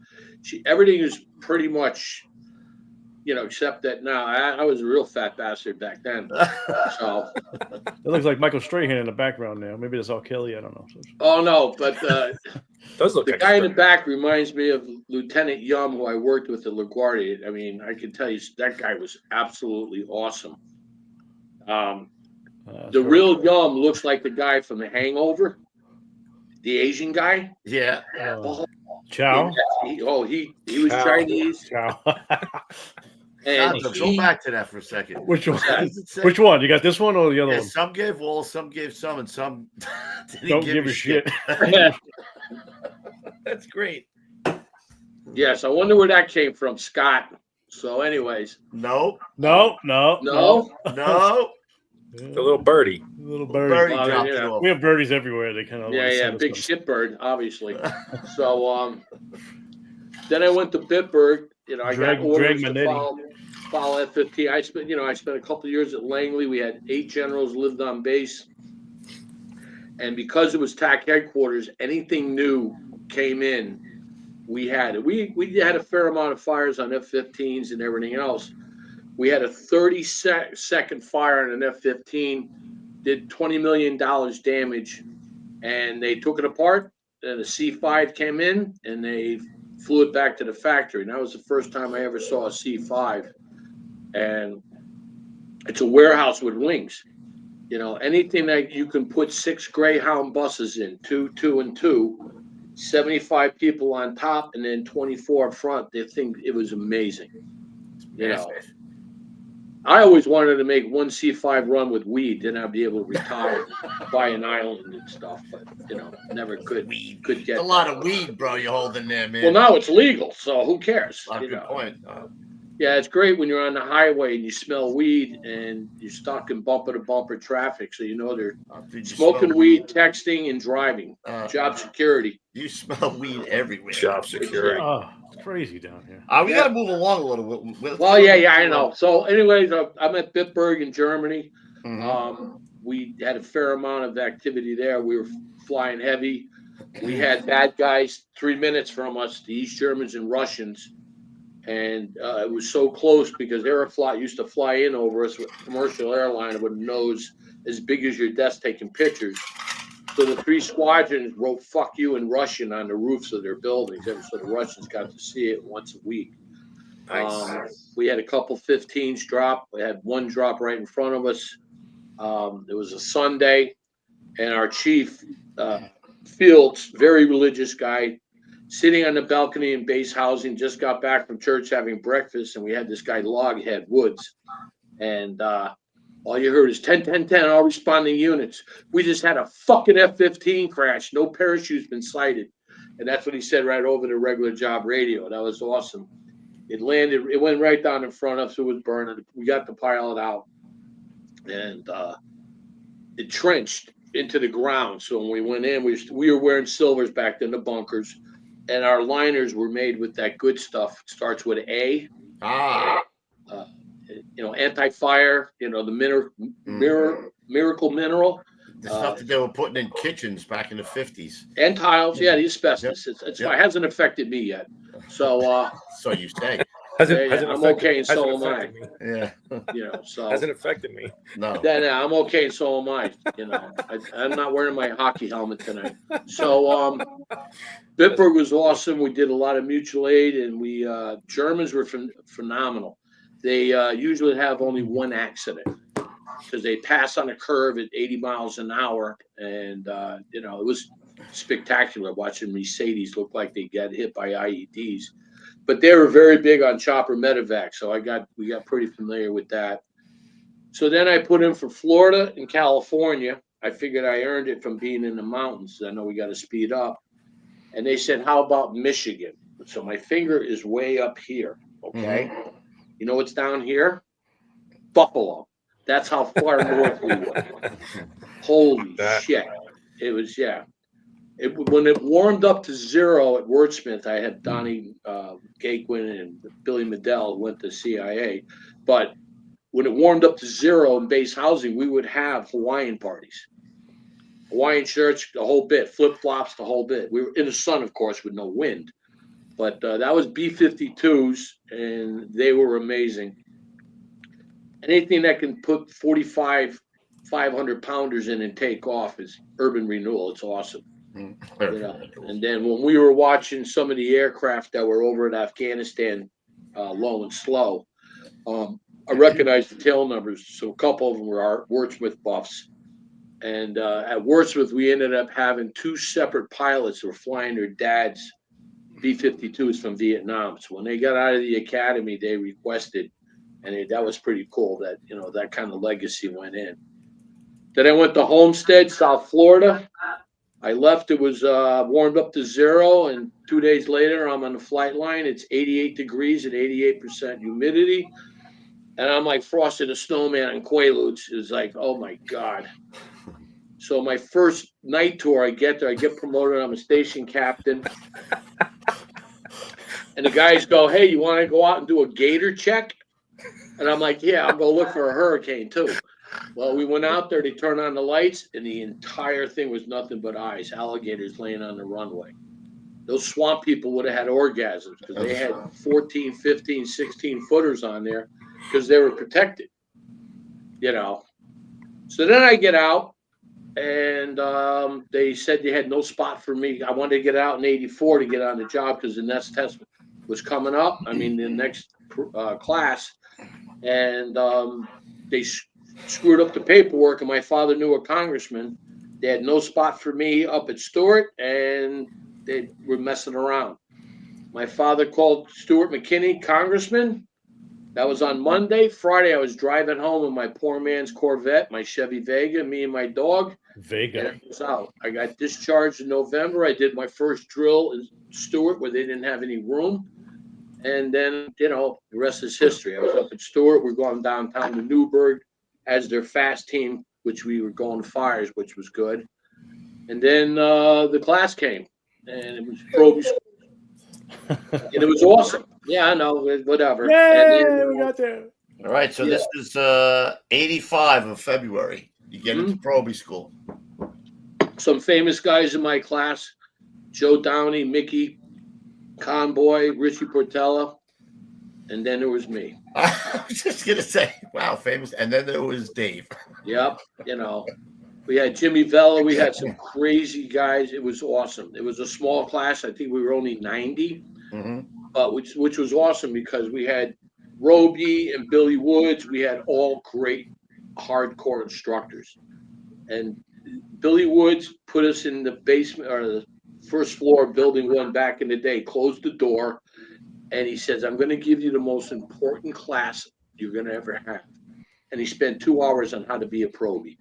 Speaker 7: Everything is pretty much, except that now I was a real fat bastard back then. So
Speaker 4: It looks like Michael Strahan in the background now. Maybe that's all Kelly. I don't know.
Speaker 7: oh no, but
Speaker 6: Does look
Speaker 7: the
Speaker 6: like
Speaker 7: guy in the back reminds me of Lieutenant Yum, who I worked with at LaGuardia. I mean, I can tell you that guy was absolutely awesome. The real Yum looks like the guy from The Hangover. The Asian guy?
Speaker 3: Yeah.
Speaker 4: Chow.
Speaker 7: He was Chinese.
Speaker 4: Chow.
Speaker 7: And
Speaker 3: Go back to that for a second.
Speaker 4: Which one? Which one? You got this one or the other
Speaker 3: Yeah,
Speaker 4: one?
Speaker 3: some gave all, some gave some, and some didn't
Speaker 4: Don't give a shit.
Speaker 3: That's great.
Speaker 7: yes, I wonder where that came from, Scott. So, anyways.
Speaker 3: No.
Speaker 7: No?
Speaker 6: The little birdie.
Speaker 4: Little birdie.
Speaker 3: Dropped it off.
Speaker 4: We have birdies everywhere. They kind of
Speaker 7: Big shitbird, obviously. So, then I went to Bitburg. I got orders to follow F-15. I spent a couple of years at Langley. We had 8 generals lived on base. And because it was TAC headquarters, anything new came in, we had it. We had a fair amount of fires on F-15s and everything else. We had a 30-second fire on an F-15, did $20 million damage, and they took it apart, and the C-5 came in, and they flew it back to the factory. And that was the first time I ever saw a C-5. And it's a warehouse with wings. Anything that you can put 6 Greyhound buses in, 2, 2, and 2, 75 people on top, and then 24 up front, they think it was amazing. I always wanted to make one C-5 run with weed, then I'd be able to retire, buy an island and stuff, but never could get
Speaker 3: a lot of weed, bro. You holding there, man.
Speaker 7: Well, now it's legal, so who cares?
Speaker 3: Good point.
Speaker 7: Yeah, it's great when you're on the highway and you smell weed and you're stuck in bumper-to-bumper traffic, so they're smoking weed, texting, and driving. Job security.
Speaker 3: You smell weed everywhere.
Speaker 6: Job security.
Speaker 4: Oh, it's crazy down here.
Speaker 3: We got to move along a little bit.
Speaker 7: Well, yeah, I know. So, anyways, I'm at Bitburg in Germany.
Speaker 3: Mm-hmm.
Speaker 7: We had a fair amount of activity there. We were flying heavy. We had bad guys 3 minutes from us, the East Germans and Russians. And it was so close because Aeroflot used to fly in over us with a commercial airliner with a nose as big as your desk taking pictures. So the 3 squadrons wrote "fuck you" in Russian on the roofs of their buildings. So the Russians got to see it once a week. Nice. We had a couple 15s drop. We had one drop right in front of us. It was a Sunday, and our chief, Fields, very religious guy, sitting on the balcony in base housing, just got back from church having breakfast, and we had this guy Loghead Woods, and all you heard is 10, 10, 10, all responding units. We just had a fucking F-15 crash. No parachutes been sighted. And that's what he said right over the regular job radio. That was awesome. It landed. It went right down in front of us. It was burning. We got the pilot out, and it trenched into the ground. So when we went in, we were wearing silvers back then, the bunkers, and our liners were made with that good stuff. It starts with A. Anti-fire. The miracle mineral.
Speaker 3: The stuff that they were putting in kitchens back in the 50s.
Speaker 7: And tiles, yeah, the asbestos. It hasn't affected me yet. So
Speaker 3: so you say.
Speaker 7: I'm okay, and so am I.
Speaker 3: Yeah.
Speaker 7: So
Speaker 6: hasn't affected me.
Speaker 3: No.
Speaker 7: Yeah, I'm okay, and so am I. I'm not wearing my hockey helmet tonight. So Bitburg was awesome. We did a lot of mutual aid, and we Germans were phenomenal. They usually have only one accident, because they pass on a curve at 80 miles an hour. And, it was spectacular watching Mercedes look like they got hit by IEDs. But they were very big on chopper medevac, so we got pretty familiar with that. So then I put in for Florida and California. I figured I earned it from being in the mountains. I know we got to speed up. And they said, how about Michigan? So my finger is way up here, okay? Mm-hmm. You know what's down here? Buffalo. That's how far north we were. Holy shit. It was, when it warmed up to 0 at Wordsmith, I had Donnie Gaquin and Billy Medell went to CIA. But when it warmed up to 0 in base housing, we would have Hawaiian parties. Hawaiian shirts, the whole bit, flip-flops, the whole bit. We were in the sun, of course, with no wind. But that was B-52s, and they were amazing. Anything that can put 45 500-pounders in and take off is urban renewal. It's awesome. And then when we were watching some of the aircraft that were over in Afghanistan, low and slow, I recognized the tail numbers. So a couple of them were our Wordsmith buffs. And at Wordsmith, we ended up having 2 separate pilots who were flying their dad's B-52s from Vietnam. So when they got out of the academy, they requested, and that was pretty cool that, that kind of legacy went in. Then I went to Homestead, South Florida. I left, it was warmed up to 0, and 2 days later, I'm on the flight line. It's 88 degrees and 88% humidity. And I'm like Frosty the Snowman on Quaaludes. It's like, oh my God. So my first night tour, I get there, I get promoted. I'm a station captain. And the guys go, hey, you want to go out and do a gator check? And I'm like, yeah, I'll go look for a hurricane too. Well, we went out there, they turned on the lights, and the entire thing was nothing but eyes, alligators laying on the runway. Those swamp people would have had orgasms because they had 14, 15, 16 footers on there because they were protected, So then I get out, and they said they had no spot for me. I wanted to get out in 84 to get on the job because the next test was coming up. I mean, the next class. And they screwed up the paperwork, and my father knew a congressman. They had no spot for me up at Stewart, and they were messing around. My father called Stewart McKinney, congressman. That was on Monday. Friday, I was driving home in my poor man's Corvette, my Chevy Vega, me and my dog.
Speaker 4: Vega.
Speaker 7: And it was out. I got discharged in November. I did my first drill in Stewart where they didn't have any room. And then, the rest is history. I was up at Stewart. We're going downtown to Newburgh as their fast team, which we were going to fires, which was good. And then the class came, and it was proby school. And it was awesome. Yeah, I know, whatever.
Speaker 2: Yay, we got there.
Speaker 3: All right, so this is 85 of February. You get into proby school.
Speaker 7: Some famous guys in my class, Joe Downey, Mickey Conboy, Richie Portella, and then there was me.
Speaker 3: I was just going to say, wow, famous. And then there was Dave.
Speaker 7: Yep, we had Jimmy Vella. We had some crazy guys. It was awesome. It was a small class. I think we were only 90, which was awesome because we had Roby and Billy Woods. We had all great hardcore instructors. And Billy Woods put us in the basement or the first floor of building 1 back in the day, closed the door, and he says, I'm going to give you the most important class you're going to ever have. And he spent 2 hours on how to be a proby.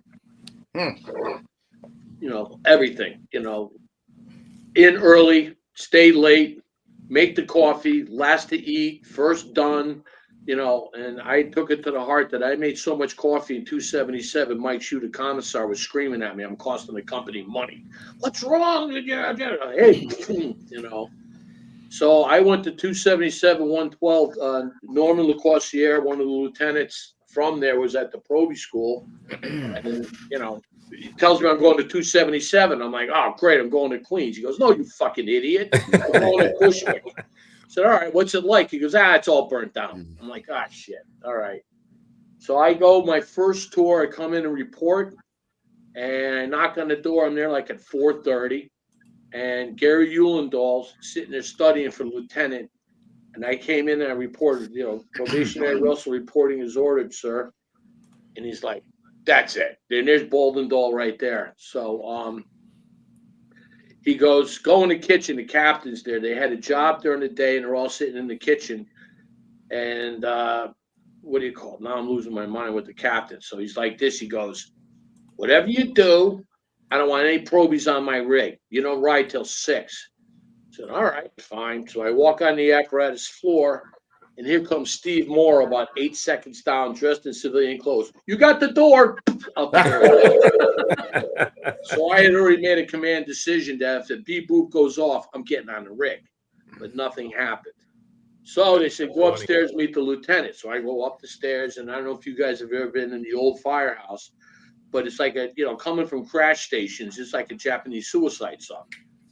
Speaker 7: Everything, in early, stay late, make the coffee, last to eat, first done, you know, and I took it to the heart that I made so much coffee in 277, Mike Shue, the commissar, was screaming at me, I'm costing the company money. What's wrong? Hey, you know. So I went to 277, 112. Norman LeCourcier, one of the lieutenants from there, was at the proby school. And then, you know, he tells me I'm going to 277. I'm like, oh, great, I'm going to Queens. He goes, no, you fucking idiot. I'm going to Bushwick. I said, all right, what's it like? He goes, it's all burnt down. I'm like, shit. All right. So I go my first tour. I come in and report, and I knock on the door. I'm there like at 4:30. And Gary Eulendahl's sitting there studying for lieutenant. And I came in and I reported, you know, probationary Russell reporting is ordered, sir. And he's like, that's it. Then there's Boldendahl right there. So he goes, go in the kitchen. The captain's there. They had a job during the day, and they're all sitting in the kitchen. And what do you call it? Now I'm losing my mind with the captain. So he's like this. He goes, whatever you do, I don't want any probies on my rig. You don't ride till 6. I said, all right, fine. So I walk on the apparatus floor, and here comes Steve Moore about 8 seconds down, dressed in civilian clothes. You got the door. So I had already made a command decision that if the beep boop goes off, I'm getting on the rig. But nothing happened. So they said, go upstairs, meet the lieutenant. So I go up the stairs, and I don't know if you guys have ever been in the old firehouse, but it's like coming from crash stations, it's like a Japanese suicide song.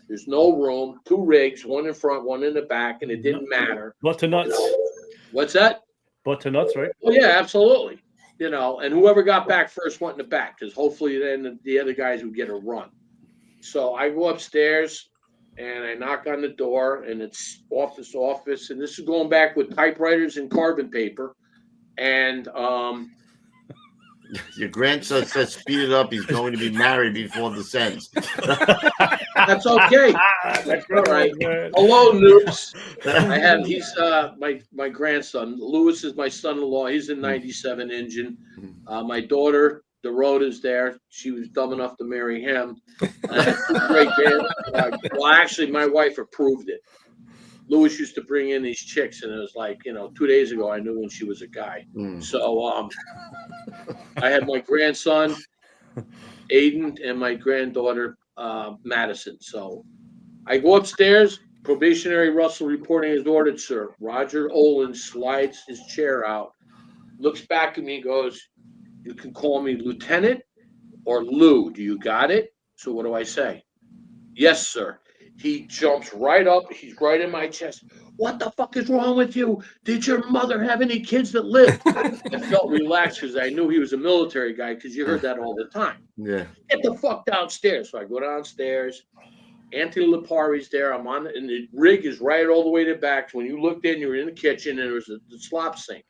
Speaker 7: There's no room, 2 rigs, one in front, one in the back, and it didn't matter.
Speaker 4: Butt to nuts.
Speaker 7: What's that?
Speaker 4: Butt to nuts, right?
Speaker 7: Oh, yeah, absolutely. You know, and whoever got back first went in the back, because hopefully then the other guys would get a run. So I go upstairs, and I knock on the door, and it's office, and this is going back with typewriters and carbon paper. And
Speaker 3: your grandson says, speed it up. He's going to be married before the sentence.
Speaker 7: That's okay. That's all right. Hello, noobs. He's my grandson. Lewis is my son-in-law. He's a 97 engine. My daughter, Dorota's there. She was dumb enough to marry him. Great grand. Well, actually, my wife approved it. Lewis used to bring in these chicks, and it was like, 2 days ago, I knew when she was a guy. So I had my grandson, Aiden, and my granddaughter, Madison. So I go upstairs. Probationary Russell reporting is ordered, sir. Roger Olin slides his chair out, looks back at me, goes, you can call me Lieutenant or Lou. Do you got it? So what do I say? Yes, sir. He jumps right up. He's right in my chest. What the fuck is wrong with you? Did your mother have any kids that lived? I felt relaxed because I knew he was a military guy, because you heard that all the time.
Speaker 3: Yeah.
Speaker 7: Get the fuck downstairs. So I go downstairs. Anthony Lipari's there. I'm on, and the rig is right all the way to the back. So when you looked in, you were in the kitchen, and there was the slop sink.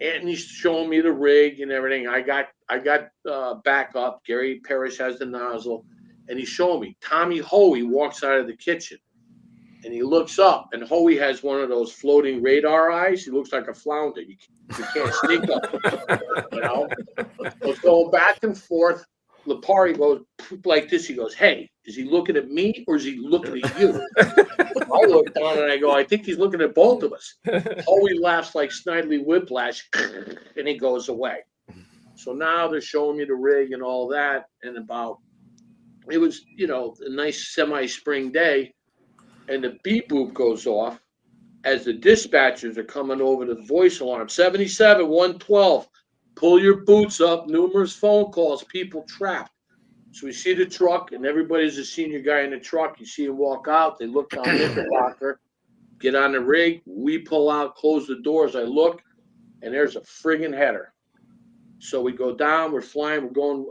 Speaker 7: Anthony's showing me the rig and everything. I got backup. Gary Parrish has the nozzle. And he's showing me. Tommy Hoey walks out of the kitchen, and he looks up, and Hoey has one of those floating radar eyes. He looks like a flounder. You can't sneak up. I was going back and forth. Lipari goes like this. He goes, hey, is he looking at me or is he looking at you? I look down and I go, I think he's looking at both of us. Hoey laughs like Snidely Whiplash, and he goes away. So now they're showing me the rig and all that, and it was, a nice semi-spring day, and the beep boop goes off as the dispatchers are coming over the voice alarm. 77, 112, pull your boots up, numerous phone calls, people trapped. So we see the truck, and everybody's a senior guy in the truck. You see him walk out. They look down Knickerbocker, get on the rig. We pull out, close the doors. I look, and there's a friggin' header. So we go down, we're flying, we're going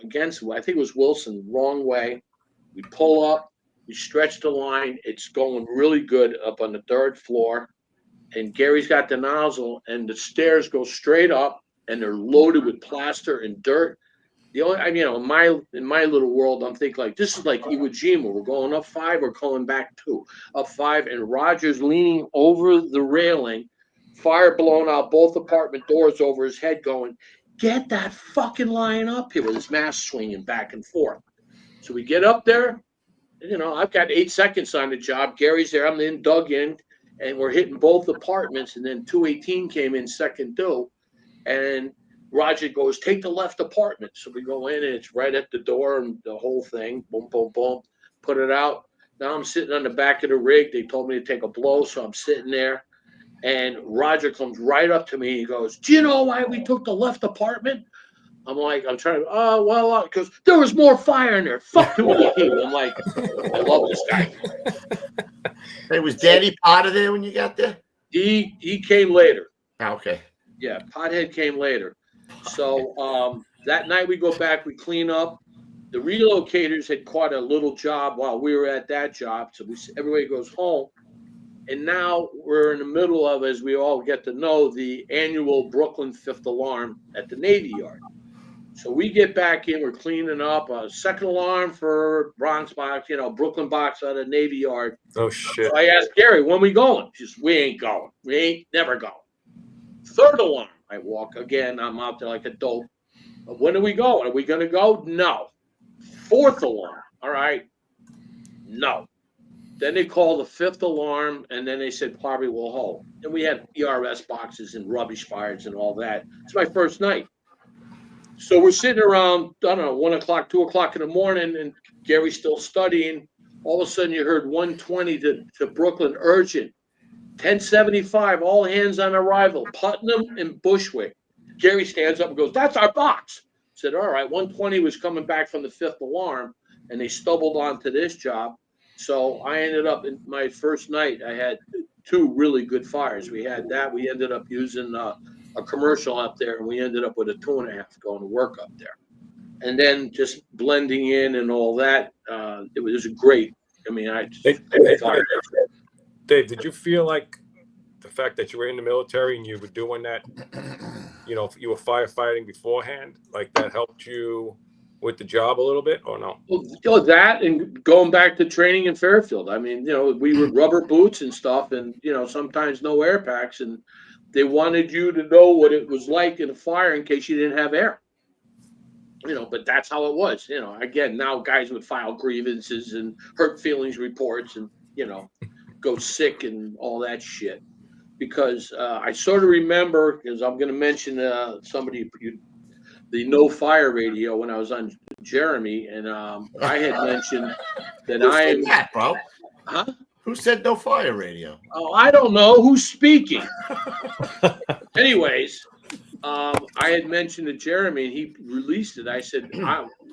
Speaker 7: against, I think it was Wilson, wrong way. We pull up, we stretch the line. It's going really good up on the 3rd floor. And Gary's got the nozzle, and the stairs go straight up, and they're loaded with plaster and dirt. The only, in my little world, I'm thinking like, this is like Iwo Jima. We're going up 5, we're coming back 2. Up 5, and Roger's leaning over the railing, fire blowing out both apartment doors over his head, going, get that fucking line up here with his mask swinging back and forth. So we get up there, You know, I've got 8 seconds on the job. Gary's there. I'm then dug in, and we're hitting both apartments. And then 218 came in second due, and Roger goes, take the left apartment. So we go in, and it's right at the door, and the whole thing, boom, boom, boom, put it out. Now I'm sitting on the back of the rig. They told me to take a blow, so I'm sitting there. And Roger comes right up to me. He goes, do you know why we took the left apartment? I'm like, I'm trying to, because there was more fire in there. Fuck 218. I'm like, I love this guy.
Speaker 3: Hey, was Danny Potter there when you got there?
Speaker 7: He came later.
Speaker 3: Okay.
Speaker 7: Yeah, Pothead came later. So that night we go back, we clean up. The relocators had caught a little job while we were at that job. So everybody goes home. And now we're in the middle of, as we all get to know, the annual Brooklyn Fifth Alarm at the Navy Yard. So we get back in, we're cleaning up a second alarm for Bronx box, Brooklyn box out of Navy Yard.
Speaker 6: Oh, shit.
Speaker 7: So I asked Gary, when we going? He says, we ain't going. We ain't never going. Third alarm. I walk again. I'm out there like a dope. When are we going? Are we going to go? No. Fourth alarm. All right. No. Then they called the fifth alarm, and then they said probably will hold. And we had ERS boxes and rubbish fires and all that. It's my first night. So we're sitting around, I don't know, 1 o'clock, 2 o'clock in the morning, and Gary's still studying. All of a sudden, you heard 120 to Brooklyn urgent. 1075, all hands on arrival, Putnam and Bushwick. Gary stands up and goes, that's our box. I said, all right, 120 was coming back from the fifth alarm, and they stumbled onto this job. So I ended up, in my first night, I had 2 really good fires. We had that. We ended up using a commercial up there, and we ended up with a 2.5 going to work up there. And then just blending in and all that, it was great. I mean,
Speaker 6: Dave, did you feel like the fact that you were in the military and you were doing that, you were firefighting beforehand, like that helped you with the job a little bit, or no?
Speaker 7: Well, that and going back to training in Fairfield. I mean, we were rubber boots and stuff, and sometimes no air packs, and they wanted you to know what it was like in a fire in case you didn't have air. But that's how it was. Again, now guys would file grievances and hurt feelings reports and go sick and all that shit. Because I sort of remember, because I'm going to mention the no fire radio when I was on Jeremy, and I had mentioned that
Speaker 3: Who said that, bro?
Speaker 7: Huh?
Speaker 3: Who said no fire radio?
Speaker 7: Oh, I don't know who's speaking. Anyways, I had mentioned to Jeremy, and he released it. I said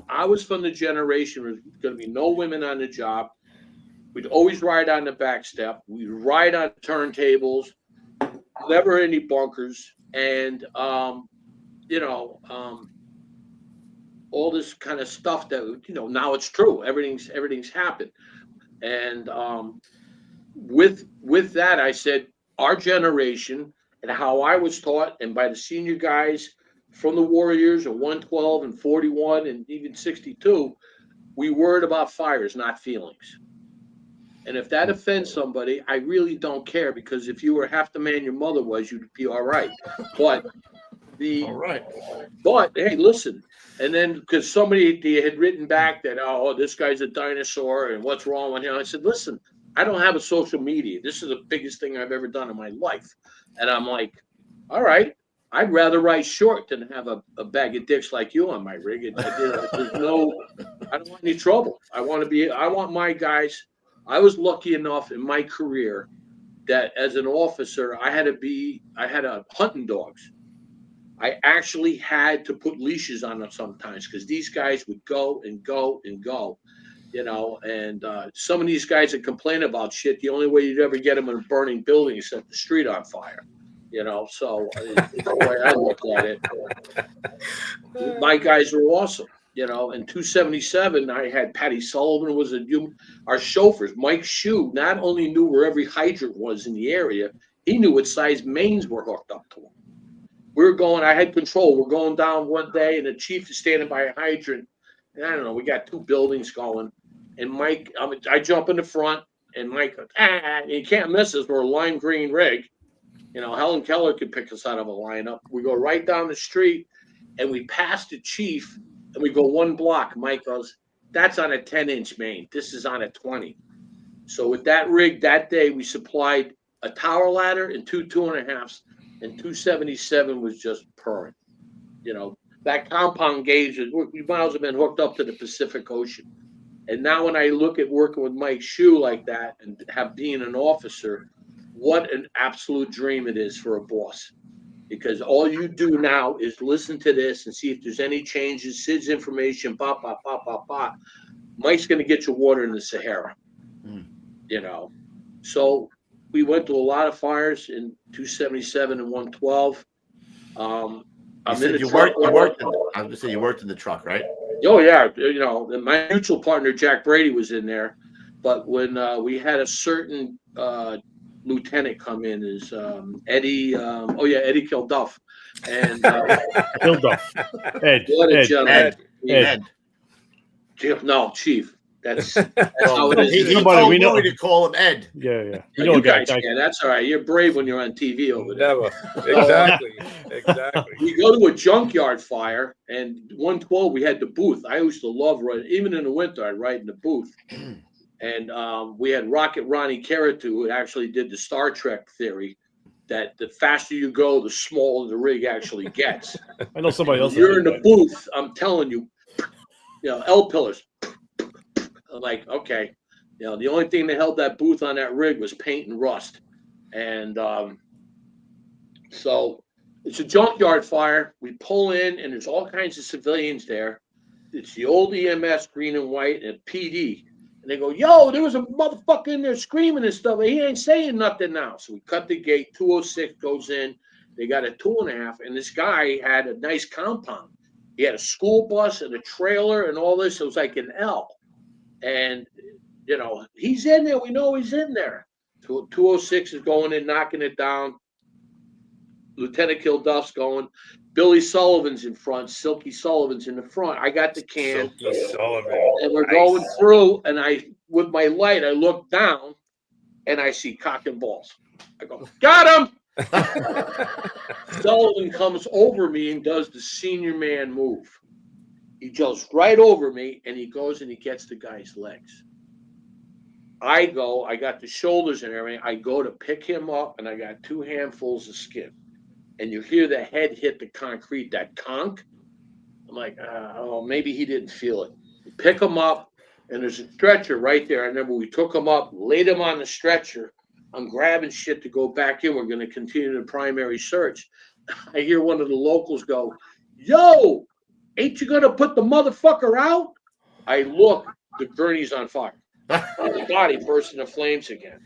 Speaker 7: I was from the generation where there's going to be no women on the job. We'd always ride on the back step. We'd ride on turntables. Never any bunkers, and all this kind of stuff that now it's true. Everything's happened, and with that, I said our generation and how I was taught, and by the senior guys from the Warriors of 112 and 41 and even 62, we worried about fires, not feelings. And if that offends somebody, I really don't care, because if you were half the man your mother was, you'd be all right. But hey, listen. And then because somebody had written back that, oh, this guy's a dinosaur and what's wrong with him? I said, listen, I don't have a social media. This is the biggest thing I've ever done in my life. And I'm like, all right, I'd rather write short than have a bag of dicks like you on my rig. I don't want any trouble. I want my guys. I was lucky enough in my career that as an officer, I had hunting dogs. I actually had to put leashes on them sometimes because these guys would go and go and go, and some of these guys that complain about shit, the only way you'd ever get them in a burning building is set the street on fire, so it's the way I look at it. My guys were awesome. In 277, I had Patty Sullivan was our chauffeurs. Mike Shue not only knew where every hydrant was in the area, he knew what size mains were hooked up to him. I had control. We're going down one day, and the chief is standing by a hydrant. And I don't know, we got 2 buildings going. And Mike, I jump in the front, and Mike goes, you can't miss us. We're a lime green rig. Helen Keller could pick us out of a lineup. We go right down the street, and we pass the chief. And we go 1 block. Mike goes, That's on a 10-inch main. This is on a 20. So with that rig that day, we supplied a tower ladder and 2 2.5s, and 277 was just purring. You know, that compound gauge, we might as well have been hooked up to the Pacific Ocean. And now when I look at working with Mike Shue like that and being an officer, what an absolute dream it is for a boss. Because all you do now is listen to this and see if there's any changes, Sid's information, blah, blah, blah, blah, blah. Mike's going to get you water in the Sahara, you know. So we went to a lot of fires in 277 and 112.
Speaker 3: You said you worked in the truck, right?
Speaker 7: Oh, yeah. You know, my mutual partner, Jack Brady, was in there. But when we had a certain lieutenant come in, is Eddie, Eddie Kilduff. And
Speaker 4: Kilduff. Ed.
Speaker 7: What a gentleman.
Speaker 4: Ed.
Speaker 7: No, Chief. That's how it is.
Speaker 3: He told me to call him Ed.
Speaker 4: Yeah.
Speaker 7: You guys can. That's all right. You're brave when you're on TV over there.
Speaker 6: Never. Exactly.
Speaker 7: We go to a junkyard fire, and 112, we had the booth. I used to love riding. Even in the winter, I'd ride in the booth. And we had Rocket Ronnie Caratu, who actually did the Star Trek theory that the faster you go, the smaller the rig actually gets.
Speaker 4: I know somebody else.
Speaker 7: You're in the booth, I'm telling you, L pillars. I'm like, okay. The only thing that held that booth on that rig was paint and rust. And so it's a junkyard fire. We pull in, and there's all kinds of civilians there. It's the old EMS, green and white, and PD. And they go, yo, there was a motherfucker in there screaming and stuff. He ain't saying nothing now. So we cut the gate. 206 goes in. They got a 2.5. And this guy had a nice compound. He had a school bus and a trailer and all this. It was like an L. And, he's in there. We know he's in there. 206 is going in, knocking it down. Lieutenant Kilduff's going. Billy Sullivan's in front. Silky Sullivan's in the front. I got the can.
Speaker 6: Silky Sullivan.
Speaker 7: And we're going through, and with my light, I look down, and I see cock and balls. I go, got him! Sullivan comes over me and does the senior man move. He jumps right over me, and he goes and he gets the guy's legs. I got the shoulders and everything. I go to pick him up, and I got 2 handfuls of skin. And you hear the head hit the concrete, that conk. I'm like, maybe he didn't feel it. You pick him up, and there's a stretcher right there. I remember we took him up, laid him on the stretcher. I'm grabbing shit to go back in. We're going to continue the primary search. I hear one of the locals go, yo, ain't you going to put the motherfucker out? I look, the gurney's on fire. The body bursts into flames again.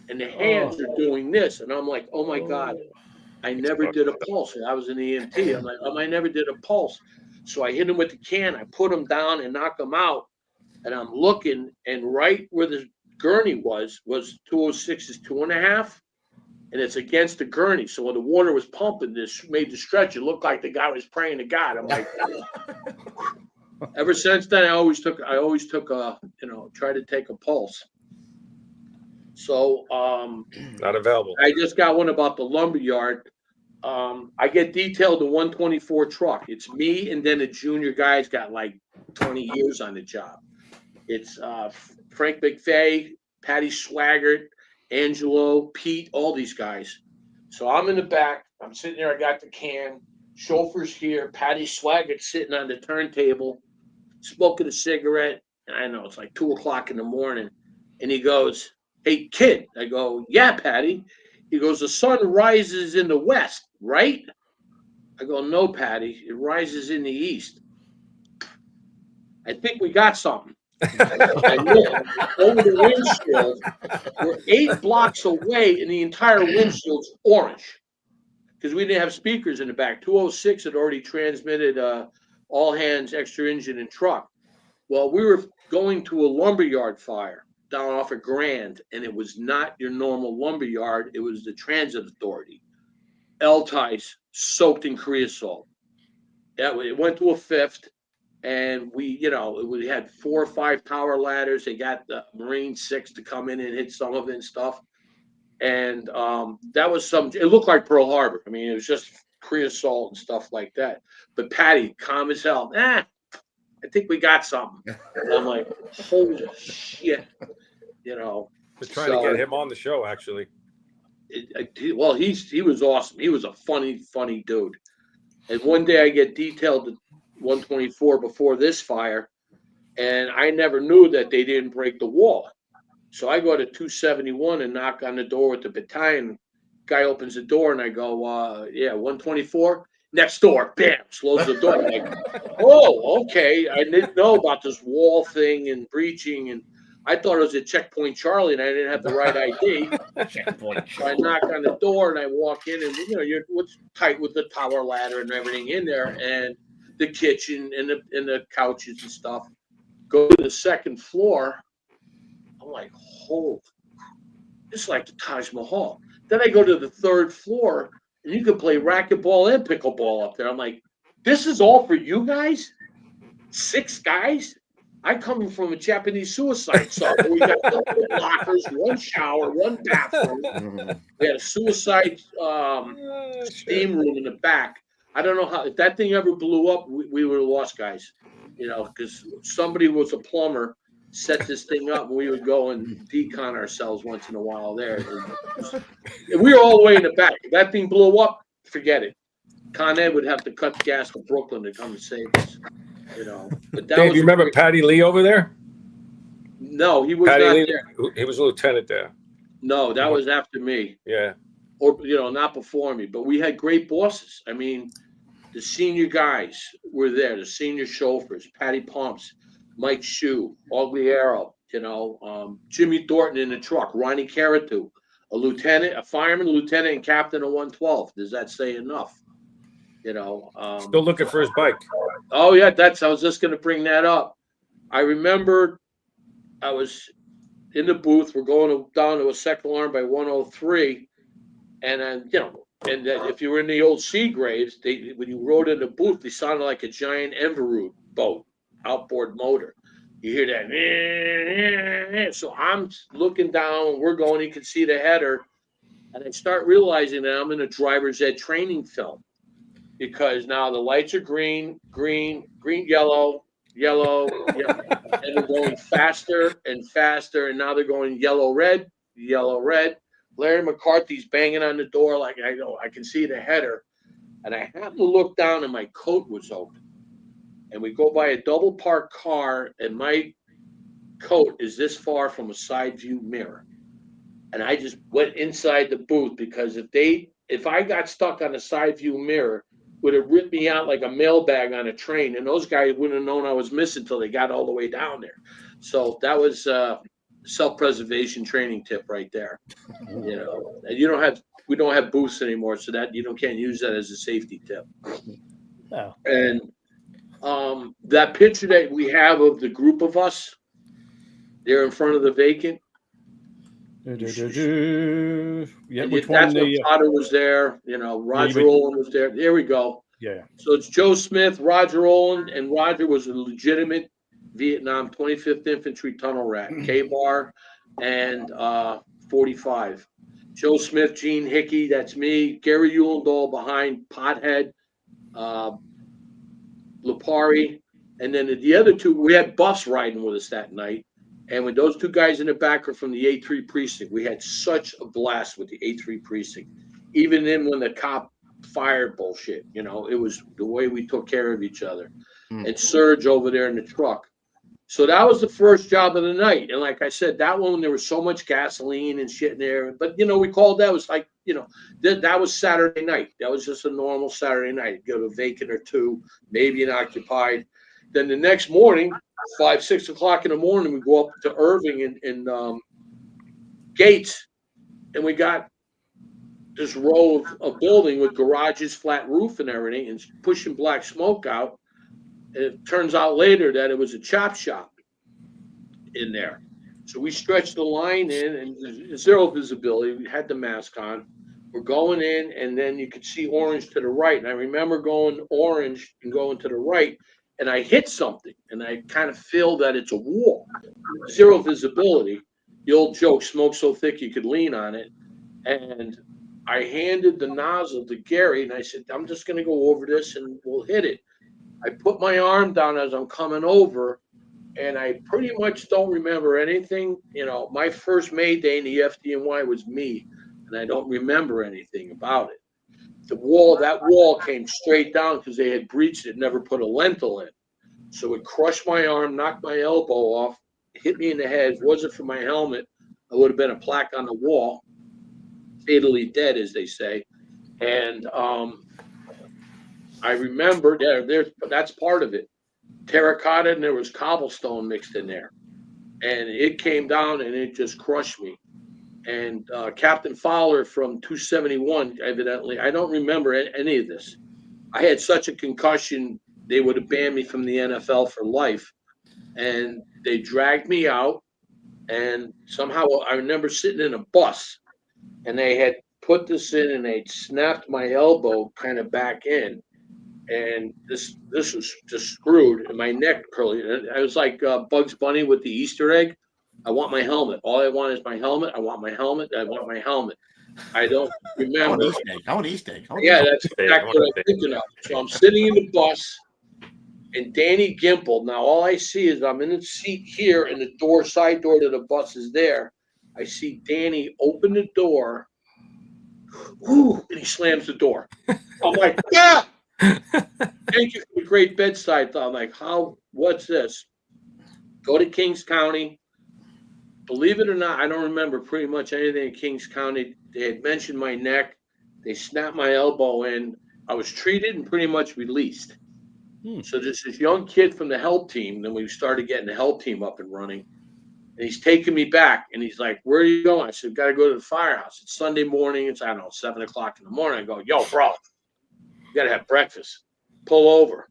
Speaker 7: And the hands are doing this. And I'm like, oh, my God. I never did a pulse. I was an EMT. I'm like, I never did a pulse. So I hit him with the can. I put him down and knock him out. And I'm looking, and right where the gurney was 206's 2.5, and it's against the gurney. So when the water was pumping, this made the stretcher look like the guy was praying to God. I'm like, ever since then, I always took try to take a pulse. So
Speaker 6: not available.
Speaker 7: I just got one about the lumberyard. I get detailed the 124 truck. It's me, and then the junior guy's got like 20 years on the job. It's Frank McFay, Patty Swaggart, Angelo, Pete, all these guys. So I'm in the back. I'm sitting there. I got the can. Chauffeur's here. Patty Swaggart sitting on the turntable, smoking a cigarette. And I know it's like 2 o'clock in the morning. And he goes, hey, kid. I go, yeah, Patty. He goes, the sun rises in the west, right? I go, no, Patty. It rises in the east. I think we got something. I look over the windshield. We're 8 blocks away, and the entire windshield's orange because we didn't have speakers in the back. 206 had already transmitted all hands, extra engine, and truck. Well, we were going to a lumberyard fire down off of Grand, and it was not your normal lumberyard. It was the Transit Authority. L-ties soaked in creosote. It went to a 5th. And we had 4 or 5 tower ladders. They got the Marine 6 to come in and hit some of it and stuff. And that was it looked like Pearl Harbor. I mean, it was just creosote and stuff like that. But Patty, calm as hell. I think we got something. And I'm like, holy shit, you know.
Speaker 6: We're trying to get him on the show, actually.
Speaker 7: Well, he was awesome. He was a funny dude. And one day I get detailed to 124 before this fire, and I never knew that they didn't break the wall. So I go to 271 and knock on the door with the battalion. Guy opens the door, and I go, yeah, 124? Next door. Bam, slows the door. I'm like, oh, okay. I didn't know about this wall thing and breaching, and I thought it was at Checkpoint Charlie, and I didn't have the right ID.
Speaker 3: Checkpoint.
Speaker 7: So I knock on the door, and I walk in, and, you know, you're tight with the tower ladder and everything in there, and the kitchen and the couches and stuff. Go to the second floor. I'm like, holy, this is like the Taj Mahal. Then I go to the third floor, and you can play racquetball and pickleball up there. I'm like, this is all for you guys? 6 guys? I come from a Japanese suicide site. We got lockers, 1 shower, 1 bathroom. We had a suicide steam room in the back. I don't know how, if that thing ever blew up, we would have lost guys, you know, because somebody was a plumber, set this thing up, and we would go and decon ourselves once in a while there. And we were all the way in the back. If that thing blew up, forget it. Con Ed would have to cut gas to Brooklyn to come and save us, you know. But that
Speaker 6: Dave,
Speaker 7: was
Speaker 6: you remember Patty Lee over there?
Speaker 7: No, he was
Speaker 6: Patty
Speaker 7: not
Speaker 6: Lee,
Speaker 7: there.
Speaker 6: he was a lieutenant there.
Speaker 7: No, that was after me.
Speaker 6: Yeah.
Speaker 7: Or, you know, not before me. But we had great bosses. I mean, the senior guys were there, the senior chauffeurs, Patty Pumps, Mike Shue, Ugly Arrow, you know, Jimmy Thornton in the truck, Ronnie Caratu, a lieutenant, a fireman, lieutenant, and captain of 112. Does that say enough? You know,
Speaker 6: Still looking for his bike.
Speaker 7: Oh yeah, I was just going to bring that up. I remember I was in the booth. We're going down to a second alarm by 103, and then, you know, and if you were in the old Seagraves, when you rode in the booth, they sounded like a giant Enverud boat, outboard motor. You hear that. So I'm looking down, we're going, you can see the header, and I start realizing that I'm in a driver's ed training film, because now the lights are green, yellow, and they're going faster and faster, and now they're going yellow, red. Larry McCarthy's banging on the door like I can see the header, and I happen to look down, and my coat was open. And we go by a double parked car, and my coat is this far from a side view mirror. And I just went inside the booth, because if I got stuck on a side view mirror, would have ripped me out like a mailbag on a train, and those guys wouldn't have known I was missing until they got all the way down there. So that was self-preservation training tip right there. You know, and we don't have booths anymore, so that can't use that as a safety tip.
Speaker 4: Oh.
Speaker 7: And that picture that we have of the group of us, they're in front of the vacant.
Speaker 4: Yeah, which
Speaker 7: that's
Speaker 4: one?
Speaker 7: when Potter was there. You know, Roger Olin was there. There we go.
Speaker 4: Yeah.
Speaker 7: So it's Joe Smith, Roger Olin, and Roger was a legitimate Vietnam 25th Infantry tunnel rat, K-bar and 45. Joe Smith, Gene Hickey, that's me. Gary Ulendahl behind, Pothead, Lipari, and then the other two, we had buffs riding with us that night. And with those 2 guys in the back are from the A3 precinct, we had such a blast with the A3 precinct. Even then, when the cop fired bullshit, you know, it was the way we took care of each other. And Serge over there in the truck. So that was the first job of the night. And like I said, that one, there was so much gasoline and shit in there. But, you know, we called that, was like, you know, that was Saturday night. That was just a normal Saturday night. Go to a vacant or 2, maybe an occupied. Then the next morning, 5, 6 o'clock in the morning, we go up to Irving and Gates, and we got this row of building with garages, flat roof and everything, and pushing black smoke out. And it turns out later that it was a chop shop in there. So we stretched the line in, and zero visibility. We had the mask on. We're going in, and then you could see orange to the right. And I remember going orange and going to the right, and I hit something, and I kind of feel that it's a wall. Zero visibility. The old joke, smoke so thick you could lean on it. And I handed the nozzle to Gary, and I said, I'm just going to go over this, and we'll hit it. I put my arm down as I'm coming over, and I pretty much don't remember anything. You know, my first Mayday in the FDNY was me, and I don't remember anything about it. That wall came straight down because they had breached it, never put a lintel in. So it crushed my arm, knocked my elbow off, hit me in the head. If it wasn't for my helmet, I would have been a plaque on the wall, fatally dead, as they say. And I remember that's part of it. Terracotta, and there was cobblestone mixed in there. And it came down and it just crushed me. And Captain Fowler from 271, evidently, I don't remember any of this. I had such a concussion, they would have banned me from the NFL for life. And they dragged me out. And somehow I remember sitting in a bus, and they had put this in and they snapped my elbow kind of back in. And this was just screwed, and my neck curly. I was like Bugs Bunny with the Easter egg. I want my helmet. All I want is my helmet. I want my helmet. I want my helmet. I don't remember.
Speaker 3: I want Easter egg.
Speaker 7: Yeah, that's exactly what I'm thinking of. So I'm sitting in the bus, and Danny Gimple. Now all I see is I'm in the seat here, and the side door to the bus is there. I see Danny open the door. Ooh, and he slams the door. I'm like, yeah. Thank you for the great bedside thought. I'm like, what's this? Go to Kings County. Believe it or not, I don't remember pretty much anything in Kings County. They had mentioned my neck. They snapped my elbow in. I was treated and pretty much released. So there's this young kid from the help team. Then we started getting the help team up and running. And he's taking me back. And he's like, where are you going? I said, got to go to the firehouse. It's Sunday morning. It's, I don't know, 7 o'clock in the morning. I go, yo, bro. You got to have breakfast. Pull over.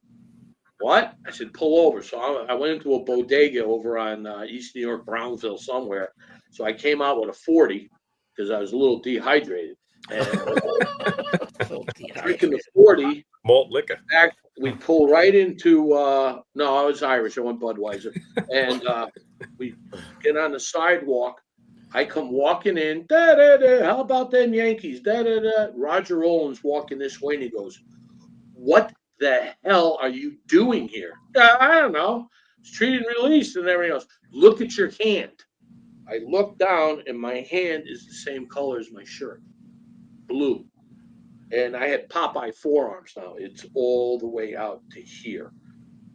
Speaker 7: What? I said, pull over. So I went into a bodega over on East New York, Brownsville, somewhere. So I came out with a 40 because I was a little dehydrated. And drinking the 40.
Speaker 6: Malt liquor.
Speaker 7: We pull right into, no, I was Irish. I went Budweiser. And we get on the sidewalk. I come walking in. Da, da, da, how about them Yankees? Da, da, da. Roger Rowland's walking this way, and he goes, what the hell are you doing here? I don't know. It's treated and released and everything else. Look at your hand. I look down, and my hand is the same color as my shirt, blue. And I had Popeye forearms now. It's all the way out to here,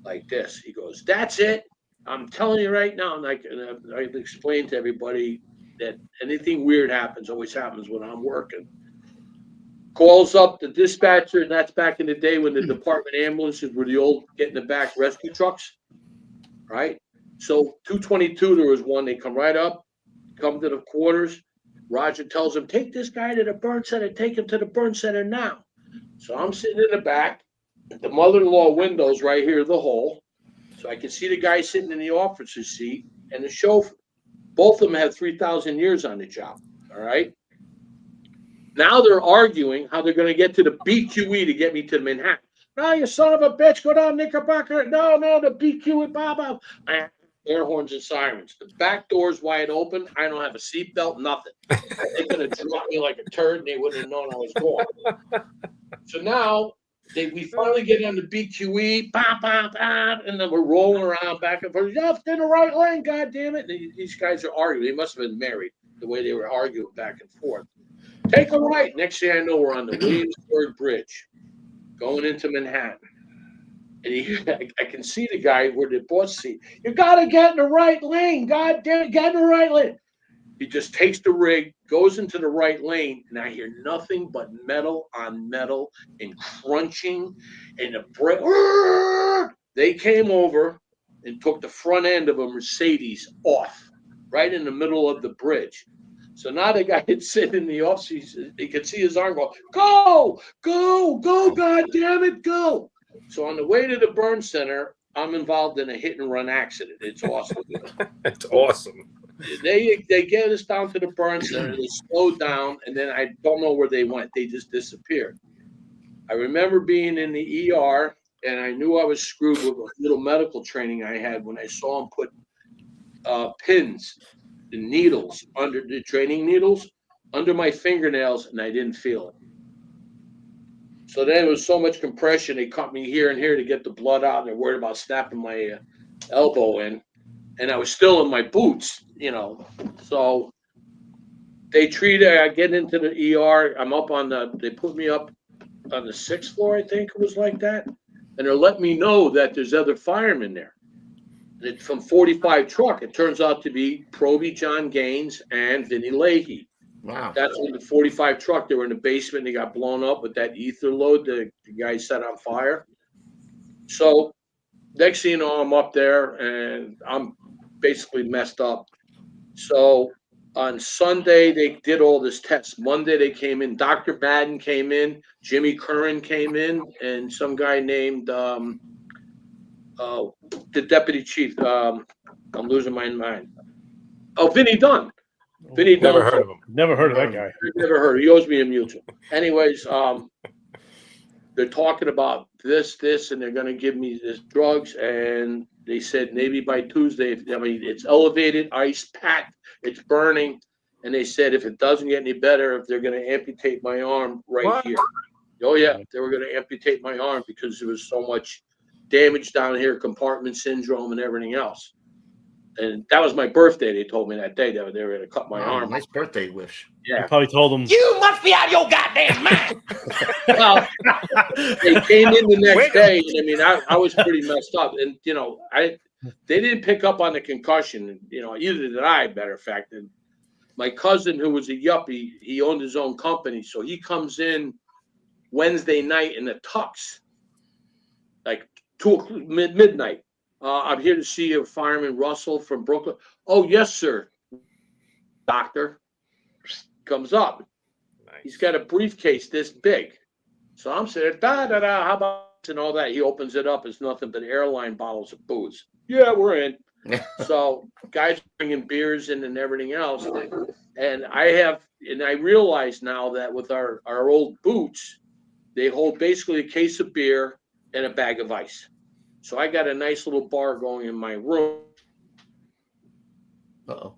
Speaker 7: like this. He goes, that's it. I'm telling you right now. And I explained to everybody that anything weird always happens when I'm working. Calls up the dispatcher, and that's back in the day when the department ambulances were the old get in the back rescue trucks, right? So 222, there was one. They come right up, come to the quarters. Roger tells him, take this guy to the burn center. Take him to the burn center now. So I'm sitting in the back. The mother-in-law window's right here, the hole. So I can see the guy sitting in the officer's seat and the chauffeur. Both of them have 3,000 years on the job, all right? Now they're arguing how they're going to get to the BQE to get me to Manhattan. No, you son of a bitch, go down Knickerbocker. No, the BQE, Bob. Air horns and sirens. The back door's wide open. I don't have a seatbelt, nothing. They could have dropped me like a turd, and they wouldn't have known I was going. So now we finally get on the BQE, and then we're rolling around back and forth. Left in the right lane, God damn it. And these guys are arguing. They must have been married the way they were arguing back and forth. Take a right. Next thing I know, we're on the Williamsburg Bridge going into Manhattan. And I can see the guy where the boss seat. You got to get in the right lane. God damn it, get in the right lane. He just takes the rig, goes into the right lane, and I hear nothing but metal on metal and crunching and the brake. They came over and took the front end of a Mercedes off right in the middle of the bridge. So now the guy had sitting in the office, he could see his arm go, God damn it, go. So on the way to the burn center, I'm involved in a hit and run accident. It's awesome.
Speaker 6: It's awesome.
Speaker 7: They get us down to the burn center. They slowed down, and then I don't know where they went. They just disappeared. I remember being in the ER, and I knew I was screwed with a little medical training I had when I saw them put pins, the needles, under the training needles, under my fingernails, and I didn't feel it. So then it was so much compression, they cut me here and here to get the blood out, and they're worried about snapping my elbow in. And I was still in my boots, you know. So they I get into the ER. I'm up on they put me up on the 6th floor, I think it was like that. And they're letting me know that there's other firemen there. And it's from 45 truck. It turns out to be Proby John Gaines and Vinny Leahy.
Speaker 3: Wow.
Speaker 7: That's when the 45 truck, they were in the basement, and they got blown up with that ether load the guy set on fire. So next thing you know, I'm up there and I'm basically messed up. So on Sunday, they did all this tests. Monday, they came in. Dr. Madden came in. Jimmy Curran came in. And some guy named the deputy chief. I'm losing my mind. Oh, Vinny Dunn. Vinny Dunn.
Speaker 6: Never heard of him.
Speaker 4: Never heard of that guy.
Speaker 7: Never heard. He owes me a mutual. Anyways, they're talking about this, and they're going to give me this drugs. And they said maybe by Tuesday, it's elevated, ice packed, it's burning. And they said if it doesn't get any better, if they're going to amputate my arm right here. Oh, yeah, they were going to amputate my arm because there was so much damage down here, compartment syndrome and everything else. And that was my birthday. They told me that day that they were going to cut my arm.
Speaker 3: Nice birthday wish.
Speaker 7: Yeah.
Speaker 4: You probably told them.
Speaker 1: You must be out of your goddamn mind.
Speaker 7: Well, they came in the next day, and I mean, I was pretty messed up. And, you know, they didn't pick up on the concussion. You know, either did I, matter of fact. And my cousin, who was a yuppie, he owned his own company. So he comes in Wednesday night in the tux, like midnight. I'm here to see you, Fireman Russell from Brooklyn. Oh, yes, sir. Doctor comes up. Nice. He's got a briefcase this big. So I'm saying, how about this and all that. He opens it up. It's nothing but airline bottles of booze. Yeah, we're in. So guys bringing beers in and everything else. And I realize now that with our old boots, they hold basically a case of beer and a bag of ice. So I got a nice little bar going in my room.
Speaker 3: Uh-oh.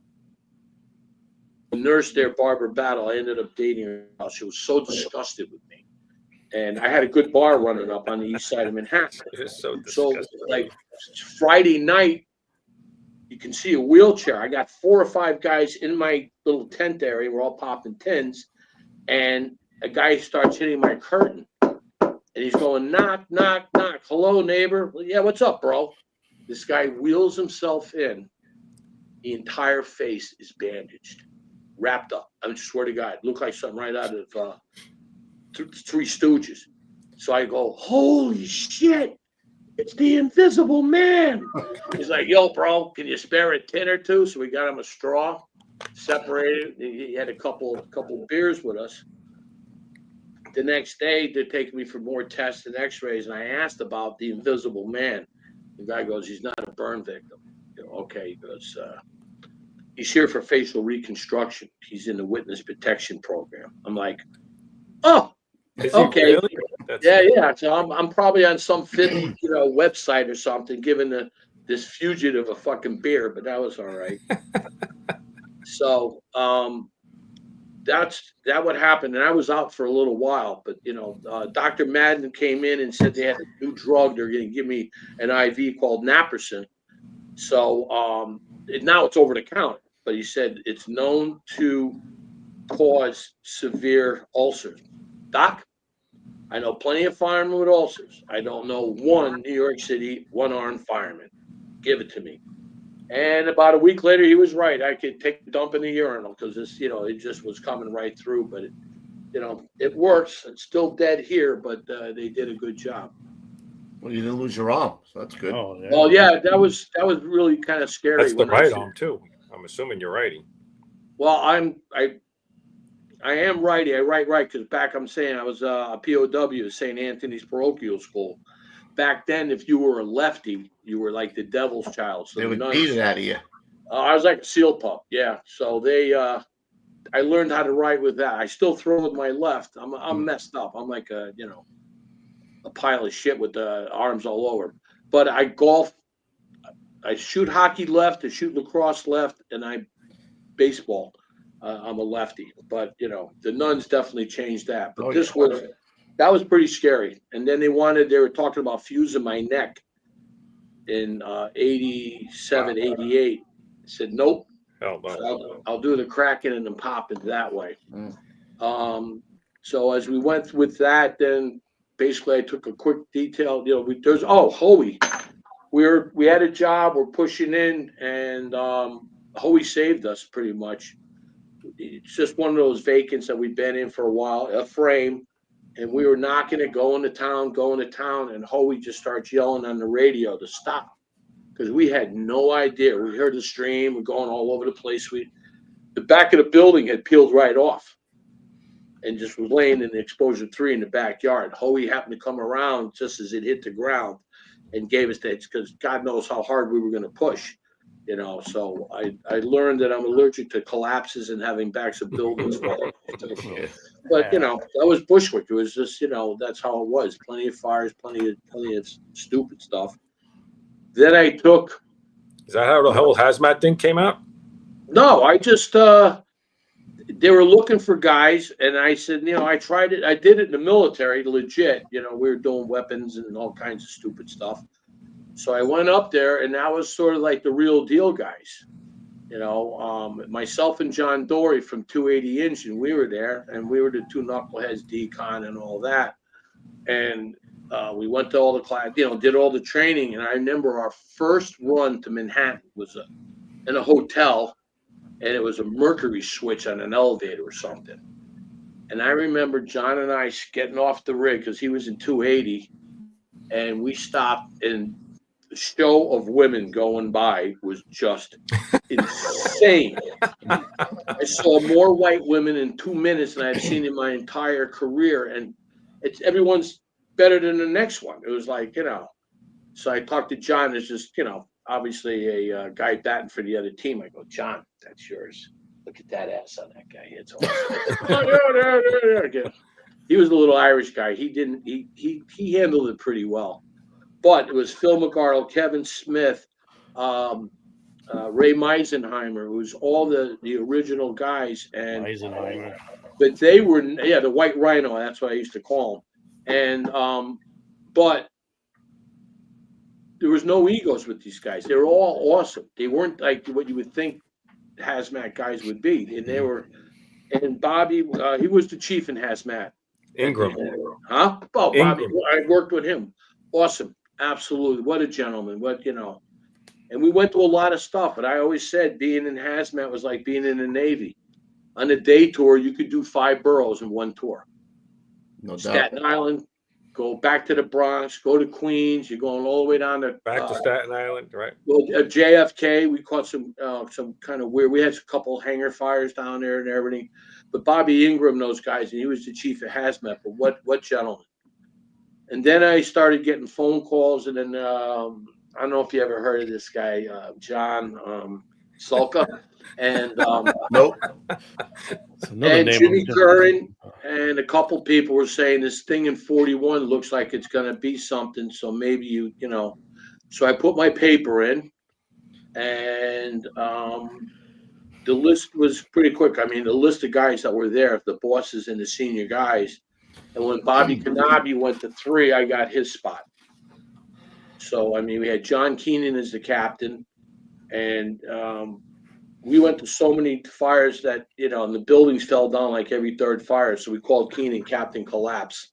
Speaker 7: The nurse there, Barbara Battle, I ended up dating her. She was so disgusted with me. And I had a good bar running up on the east side of Manhattan. So like Friday night, you can see a wheelchair. I got 4 or 5 guys in my little tent area. We're all popping tins. And a guy starts hitting my curtain. And he's going, knock, knock, knock. Hello, neighbor. Well, yeah, what's up, bro? This guy wheels himself in. The entire face is bandaged, wrapped up. I swear to God, it looked like something right out of Three Stooges. So I go, holy shit, it's the Invisible Man. He's like, yo, bro, can you spare a tin or two? So we got him a straw, separated. He had a couple beers with us. The next day, they're taking me for more tests and x-rays, and I asked about the Invisible Man. The guy goes, he's not a burn victim. You know, okay, he goes, he's here for facial reconstruction. He's in the witness protection program. I'm like, oh, okay. Really? Yeah. So I'm probably on some 50, website or something, giving this fugitive a fucking beer, but that was all right. So, that would happen, and I was out for a little while. But Dr. Madden came in and said they had a new drug. They're going to give me an IV called naproxen. So now it's over the counter. But he said it's known to cause severe ulcers. Doc, I know plenty of firemen with ulcers. I don't know one New York City one-armed fireman. Give it to me. And about a week later, he was right. I could take a dump in the urinal because this, it just was coming right through. But it works. It's still dead here, but they did a good job.
Speaker 3: Well, you didn't lose your arm, so that's good.
Speaker 4: Oh, yeah.
Speaker 7: Well, yeah, that was really kind of scary.
Speaker 6: That's the right arm too. I'm assuming you're righty.
Speaker 7: Well, I am righty. I write right because back I'm saying I was a POW at St. Anthony's Parochial School. Back then, if you were a lefty, you were like the devil's child. So
Speaker 3: they would beat it out of you.
Speaker 7: I was like a seal pup, yeah. So I learned how to write with that. I still throw with my left. I'm messed up. I'm like a pile of shit with the arms all over. But I golf. I shoot hockey left. I shoot lacrosse left, and I baseball. I'm a lefty. But the nuns definitely changed that. But that was pretty scary. And then they were talking about fusing my neck in 87, 88. I said, nope.
Speaker 6: Oh, no.
Speaker 7: So I'll do the cracking and then popping that way. So as we went with that, then basically I took a quick detail. There's Hoey. We had a job. We're pushing in, and Hoey saved us pretty much. It's just one of those vacants that we've been in for a while, a frame, and we were knocking it, going to town, and Hoey just starts yelling on the radio to stop because we had no idea. We heard the stream. We're going all over the place. The back of the building had peeled right off and just was laying in the exposure 3 in the backyard. Hoey happened to come around just as it hit the ground and gave us that, because God knows how hard we were going to push, So I learned that I'm allergic to collapses and having backs of buildings. But, that was Bushwick. It was just, that's how it was. Plenty of fires, plenty of stupid stuff. Then I took.
Speaker 6: Is that how the whole hazmat thing came out?
Speaker 7: No, I just, they were looking for guys, and I said, I tried it. I did it in the military, legit. We were doing weapons and all kinds of stupid stuff. So I went up there, and that was sort of like the real deal guys. Myself and John Dory from 280 Engine, we were there, and we were the two knuckleheads, decon and all that. And we went to all the class, did all the training. And I remember our first run to Manhattan was in a hotel. And it was a mercury switch on an elevator or something. And I remember John and I getting off the rig because he was in 280, and we stopped, and the show of women going by was just insane. I saw more white women in 2 minutes than I've seen in my entire career, and everyone's better than the next one. It was like, So I talked to John. It's just, obviously a guy batting for the other team. I go, John, that's yours. Look at that ass on that guy. It's awesome. He was a little Irish guy. He handled it pretty well. But it was Phil McArdle, Kevin Smith, Ray Meisenheimer, who was all the original guys. And
Speaker 4: Meisenheimer.
Speaker 7: But they were, the White Rhino. That's what I used to call them. And but there was no egos with these guys. They were all awesome. They weren't like what you would think hazmat guys would be. And Bobby, he was the chief in hazmat.
Speaker 6: Ingram.
Speaker 7: Huh? Oh, Bobby,
Speaker 6: Ingram.
Speaker 7: I worked with him. Awesome. Absolutely. What a gentleman. And we went to a lot of stuff. But I always said being in hazmat was like being in the Navy. On a day tour, you could do 5 boroughs in one tour.
Speaker 3: No doubt.
Speaker 7: Staten Island, go back to the Bronx, go to Queens. You're going all the way down to
Speaker 6: Back to Staten Island, right?
Speaker 7: Well, at JFK, we caught some kind of weird. We had a couple hangar fires down there and everything. But Bobby Ingram, those guys, and he was the chief of hazmat. But what gentleman? And then I started getting phone calls, and then I don't know if you ever heard of this guy, John Sulka, and
Speaker 3: Nope.
Speaker 7: and Jimmy Curran, and a couple people were saying this thing in 41 looks like it's going to be something. So maybe you know. So I put my paper in, and the list was pretty quick. I mean, the list of guys that were there, the bosses and the senior guys. And when Bobby Kanabe went to 3, I got his spot. So, I mean, we had John Keenan as the captain, and we went to so many fires that, and the buildings fell down like every third fire. So we called Keenan Captain Collapse,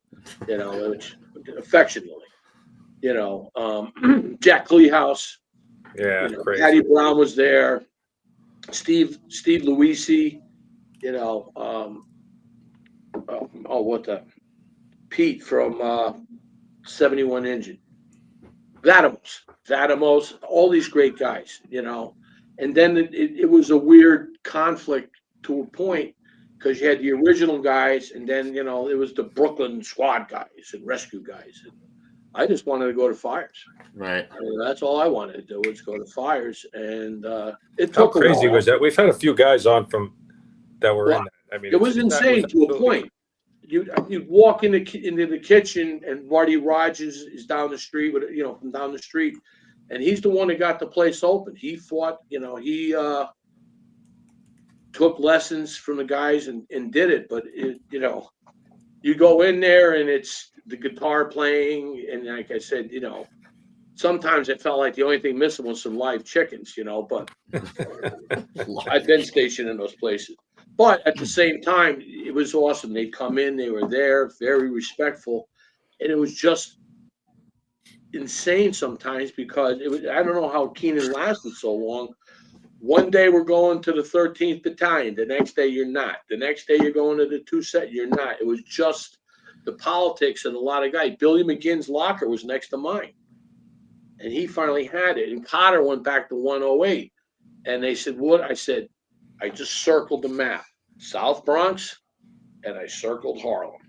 Speaker 7: which affectionately, Jack Kleehouse.
Speaker 6: Yeah, crazy.
Speaker 7: Patty Brown was there. Steve Luisi, Pete from 71 Engine. Vatimos, all these great guys, And then it was a weird conflict to a point because you had the original guys, and then, it was the Brooklyn squad guys and rescue guys. And I just wanted to go to fires.
Speaker 3: Right.
Speaker 7: I mean, that's all I wanted to do was go to fires. And it
Speaker 6: How
Speaker 7: took a
Speaker 6: crazy
Speaker 7: while.
Speaker 6: was that? We've had a few guys on from that were in that. I mean,
Speaker 7: It was insane to a point. You'd walk into the kitchen, and Marty Rogers is down the street from down the street, and he's the one that got the place open. He fought, he took lessons from the guys and did it. But you go in there and it's the guitar playing, and like I said, you know, sometimes it felt like the only thing missing was some live chickens, you know, but I've been stationed in those places. But at the same time, it was awesome. They'd come in, they were there, very respectful. And it was just insane sometimes because it was, I don't know how Keenan lasted so long. One day we're going to the 13th Battalion. The next day you're not. The next day you're going to the 2 set. You're not. It was just the politics and a lot of guys. Billy McGinn's locker was next to mine. And he finally had it. And Cotter went back to 108. And they said, what? I said, I just circled the map. South Bronx, and I circled Harlem.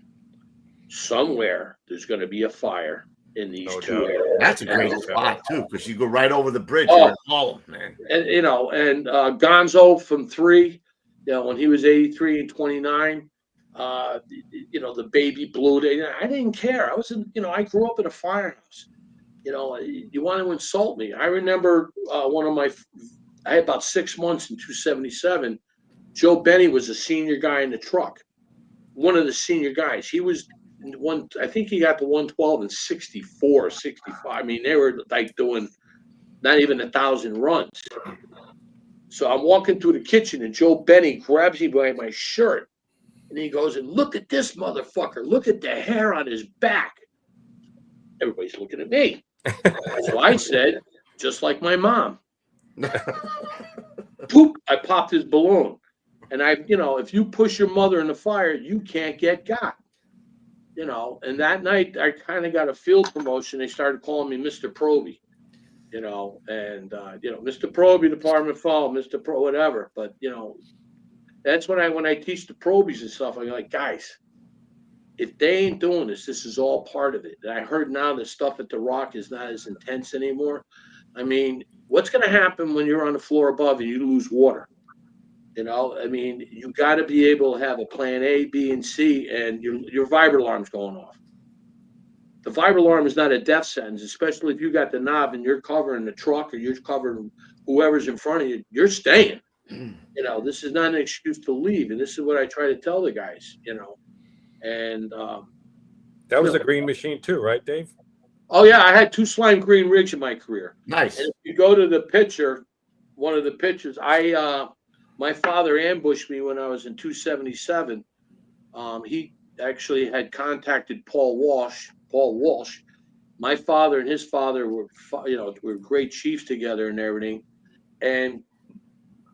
Speaker 7: Somewhere there's going to be a fire in these two areas.
Speaker 3: That's a great spot, too, because you go right over the bridge. You're in Harlem, man.
Speaker 7: And, you know, and Gonzo from 3, you know, when he was 83 and 29, you know, the baby blue day. I didn't care. I was in, you know, I grew up in a firehouse. You know, you want to insult me. I remember I had about 6 months in 277. Joe Benny was a senior guy in the truck, one of the senior guys. He was I think he got to 112 in 64, 65. I mean, they were like doing not even 1,000 runs. So I'm walking through the kitchen and Joe Benny grabs me by my shirt and he goes, and look at this motherfucker. Look at the hair on his back. Everybody's looking at me. So I said, just like my mom. Poop, I popped his balloon. And you know, if you push your mother in the fire, you can't get got. You know, and that night I kind of got a field promotion. They started calling me Mr. Proby, you know, and, you know, Mr. Proby, Department Fall, Mr. Pro, whatever. But, you know, that's when I teach the probies and stuff, I'm like, guys, if they ain't doing this, this is all part of it. And I heard now the stuff at the Rock is not as intense anymore. I mean, what's going to happen when you're on the floor above and you lose water? You know, I mean, you got to be able to have a plan A, B, and C, and your vibrate alarm's going off. The vibrate alarm is not a death sentence, especially if you got the knob and you're covering the truck or you're covering whoever's in front of you. You're staying. You know, this is not an excuse to leave, and this is what I try to tell the guys. You know, and
Speaker 6: that was a green machine too, right, Dave?
Speaker 7: Oh yeah, I had 2 slime green rigs in my career.
Speaker 3: Nice.
Speaker 7: And if you go to the picture, one of the pictures, my father ambushed me when I was in 277. He actually had contacted Paul Walsh. My father and his father were great chiefs together and everything. And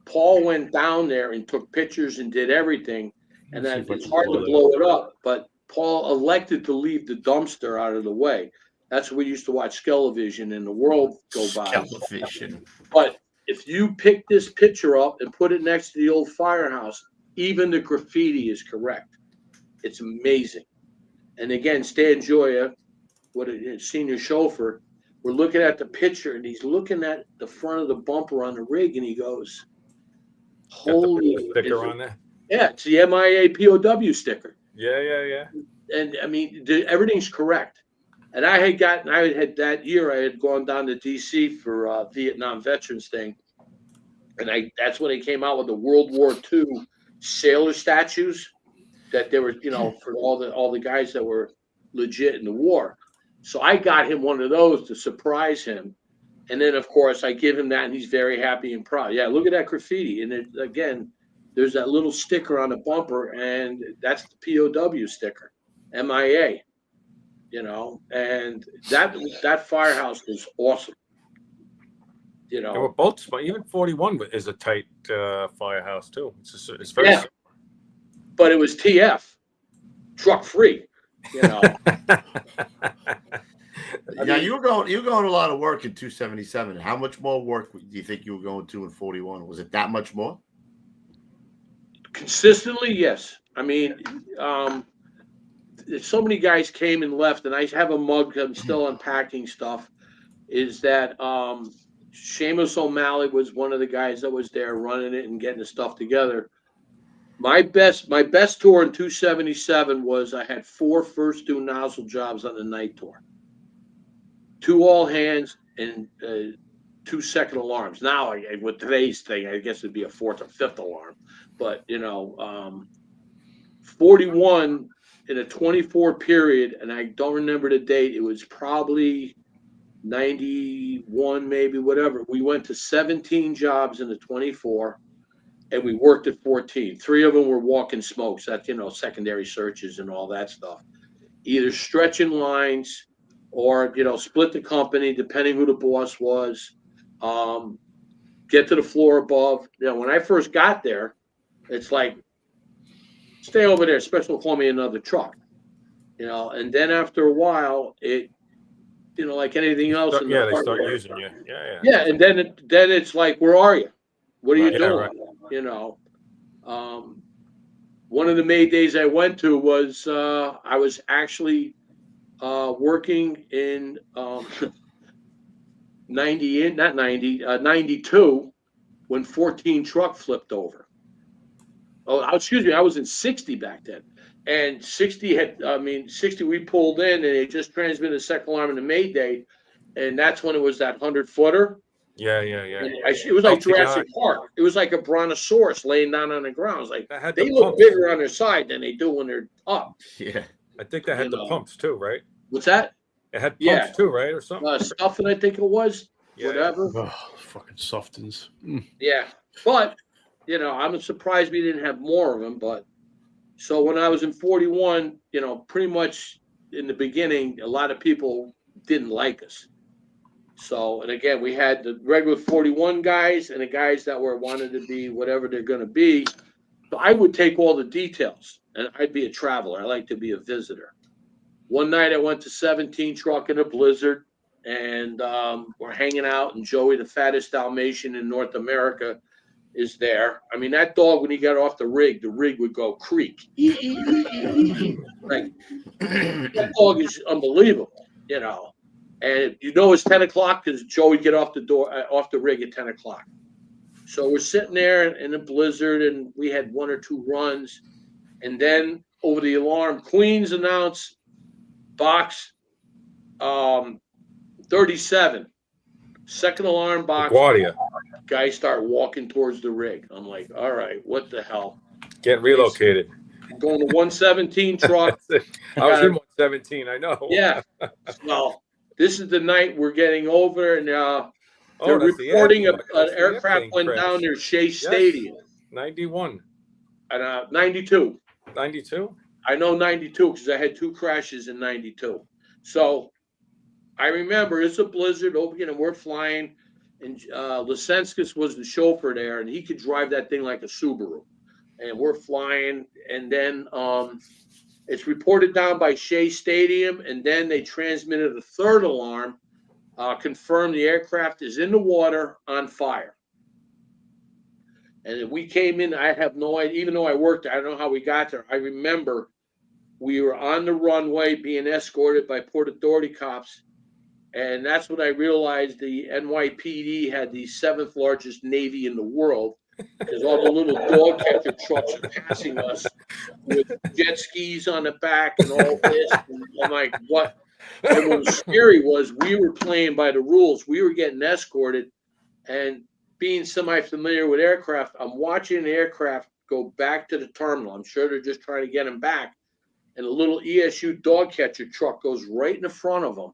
Speaker 7: Paul went down there and took pictures and did everything. And then it's hard to blow it up. But Paul elected to leave the dumpster out of the way. That's what we used to watch Skelevision and the world go by.
Speaker 3: Skelevision.
Speaker 7: But if you pick this picture up and put it next to the old firehouse, even the graffiti is correct. It's amazing. And again, Stan Joya, what a senior chauffeur, we're looking at the picture and he's looking at the front of the bumper on the rig and he goes, holy
Speaker 6: sticker on there.
Speaker 7: Yeah, it's the MIA POW sticker.
Speaker 6: Yeah.
Speaker 7: And I mean, everything's correct. And I had that year, I had gone down to DC for Vietnam Veterans thing. And that's when they came out with the World War II sailor statues that they were, you know, for all the guys that were legit in the war. So I got him one of those to surprise him. And then, of course, I give him that and he's very happy and proud. Yeah, look at that graffiti. And again, there's that little sticker on the bumper and that's the POW sticker, MIA. You know, and that firehouse was awesome. You know,
Speaker 6: they were both, even 41 is a tight firehouse too. It's very simple.
Speaker 7: But it was TF, truck free. You know.
Speaker 3: Now you were going a lot of work in 277. How much more work do you think you were going to in 41? Was it that much more?
Speaker 7: Consistently, yes. I mean, so many guys came and left, and I have a mug. I'm still unpacking stuff. Is that Seamus O'Malley was one of the guys that was there running it and getting the stuff together. My best tour in 277 was I had 4 first due nozzle jobs on the night tour, 2 all hands and 2 second alarms. Now, with today's thing, I guess it'd be a 4th or 5th alarm. But you know, 41. in a 24 period, and I don't remember the date. It was probably 91, maybe, whatever. We went to 17 jobs in the 24, and we worked at 14. 3 of them were walking smokes. That's, secondary searches and all that stuff. Either stretching lines or, split the company, depending who the boss was. Get to the floor above. When I first got there, it's like, stay over there, special call me another truck. And then after a while, it, like anything else.
Speaker 6: They start using you. Yeah.
Speaker 7: Yeah, and then it's like, where are you? What are you doing?
Speaker 6: Right.
Speaker 7: One of the Maydays I went to was I was actually working in 92 when 14 truck flipped over. Oh, excuse me, I was in 60 back then. And 60 we pulled in and they just transmitted a second alarm in the Mayday. And that's when it was that 100-footer.
Speaker 6: Yeah.
Speaker 7: It was like Jurassic Park. It was like a brontosaurus laying down on the ground. It was like they look
Speaker 6: pumps.
Speaker 7: bigger on their side than they do when they're up.
Speaker 3: Yeah.
Speaker 6: I think they had the pumps too, right?
Speaker 7: What's that?
Speaker 6: It had pumps too, right? Or something?
Speaker 7: Stuffing, I think it was.
Speaker 6: Yeah.
Speaker 7: Whatever.
Speaker 4: Oh, fucking softens.
Speaker 7: Yeah. But, I'm surprised we didn't have more of them. But so when I was in 41, pretty much in the beginning, a lot of people didn't like us. So, and again, we had the regular 41 guys and the guys that wanted to be whatever they're going to be. So I would take all the details and I'd be a traveler. I like to be a visitor. One night I went to 17 truck in a blizzard and we're hanging out and Joey, the fattest Dalmatian in North America, is there. I mean, that dog, when he got off the rig would go creak. Like, that dog is unbelievable, And it's 10 o'clock because Joe would get off the rig at 10 o'clock. So we're sitting there in a blizzard and we had 1 or 2 runs. And then over the alarm, Queens announced box 37. Second alarm box.
Speaker 6: Laguardia.
Speaker 7: Guys start walking towards the rig. I'm like, all right, what the hell?
Speaker 6: Getting relocated.
Speaker 7: Going to 117 truck.
Speaker 6: I was in 117, I know.
Speaker 7: Yeah. Well, this is the night we're getting over, and they're reporting an aircraft went down near Shea Stadium.
Speaker 6: 91.
Speaker 7: And 92.
Speaker 6: 92?
Speaker 7: I know 92 because I had 2 crashes in 92. So I remember it's a blizzard, and we're flying, and Lysenskis was the chauffeur there, and he could drive that thing like a Subaru. And we're flying, and then it's reported down by Shea Stadium, and then they transmitted a 3rd alarm, confirmed the aircraft is in the water on fire. And we came in, I have no idea, even though I worked there, I don't know how we got there. I remember we were on the runway being escorted by Port Authority cops, and that's when I realized the NYPD had the 7th largest Navy in the world, because all the little dog catcher trucks are passing us with jet skis on the back and all this. And I'm like, what? And what was scary was we were playing by the rules. We were getting escorted, and being semi-familiar with aircraft, I'm watching the aircraft go back to the terminal. I'm sure they're just trying to get them back. And a little ESU dog catcher truck goes right in the front of them.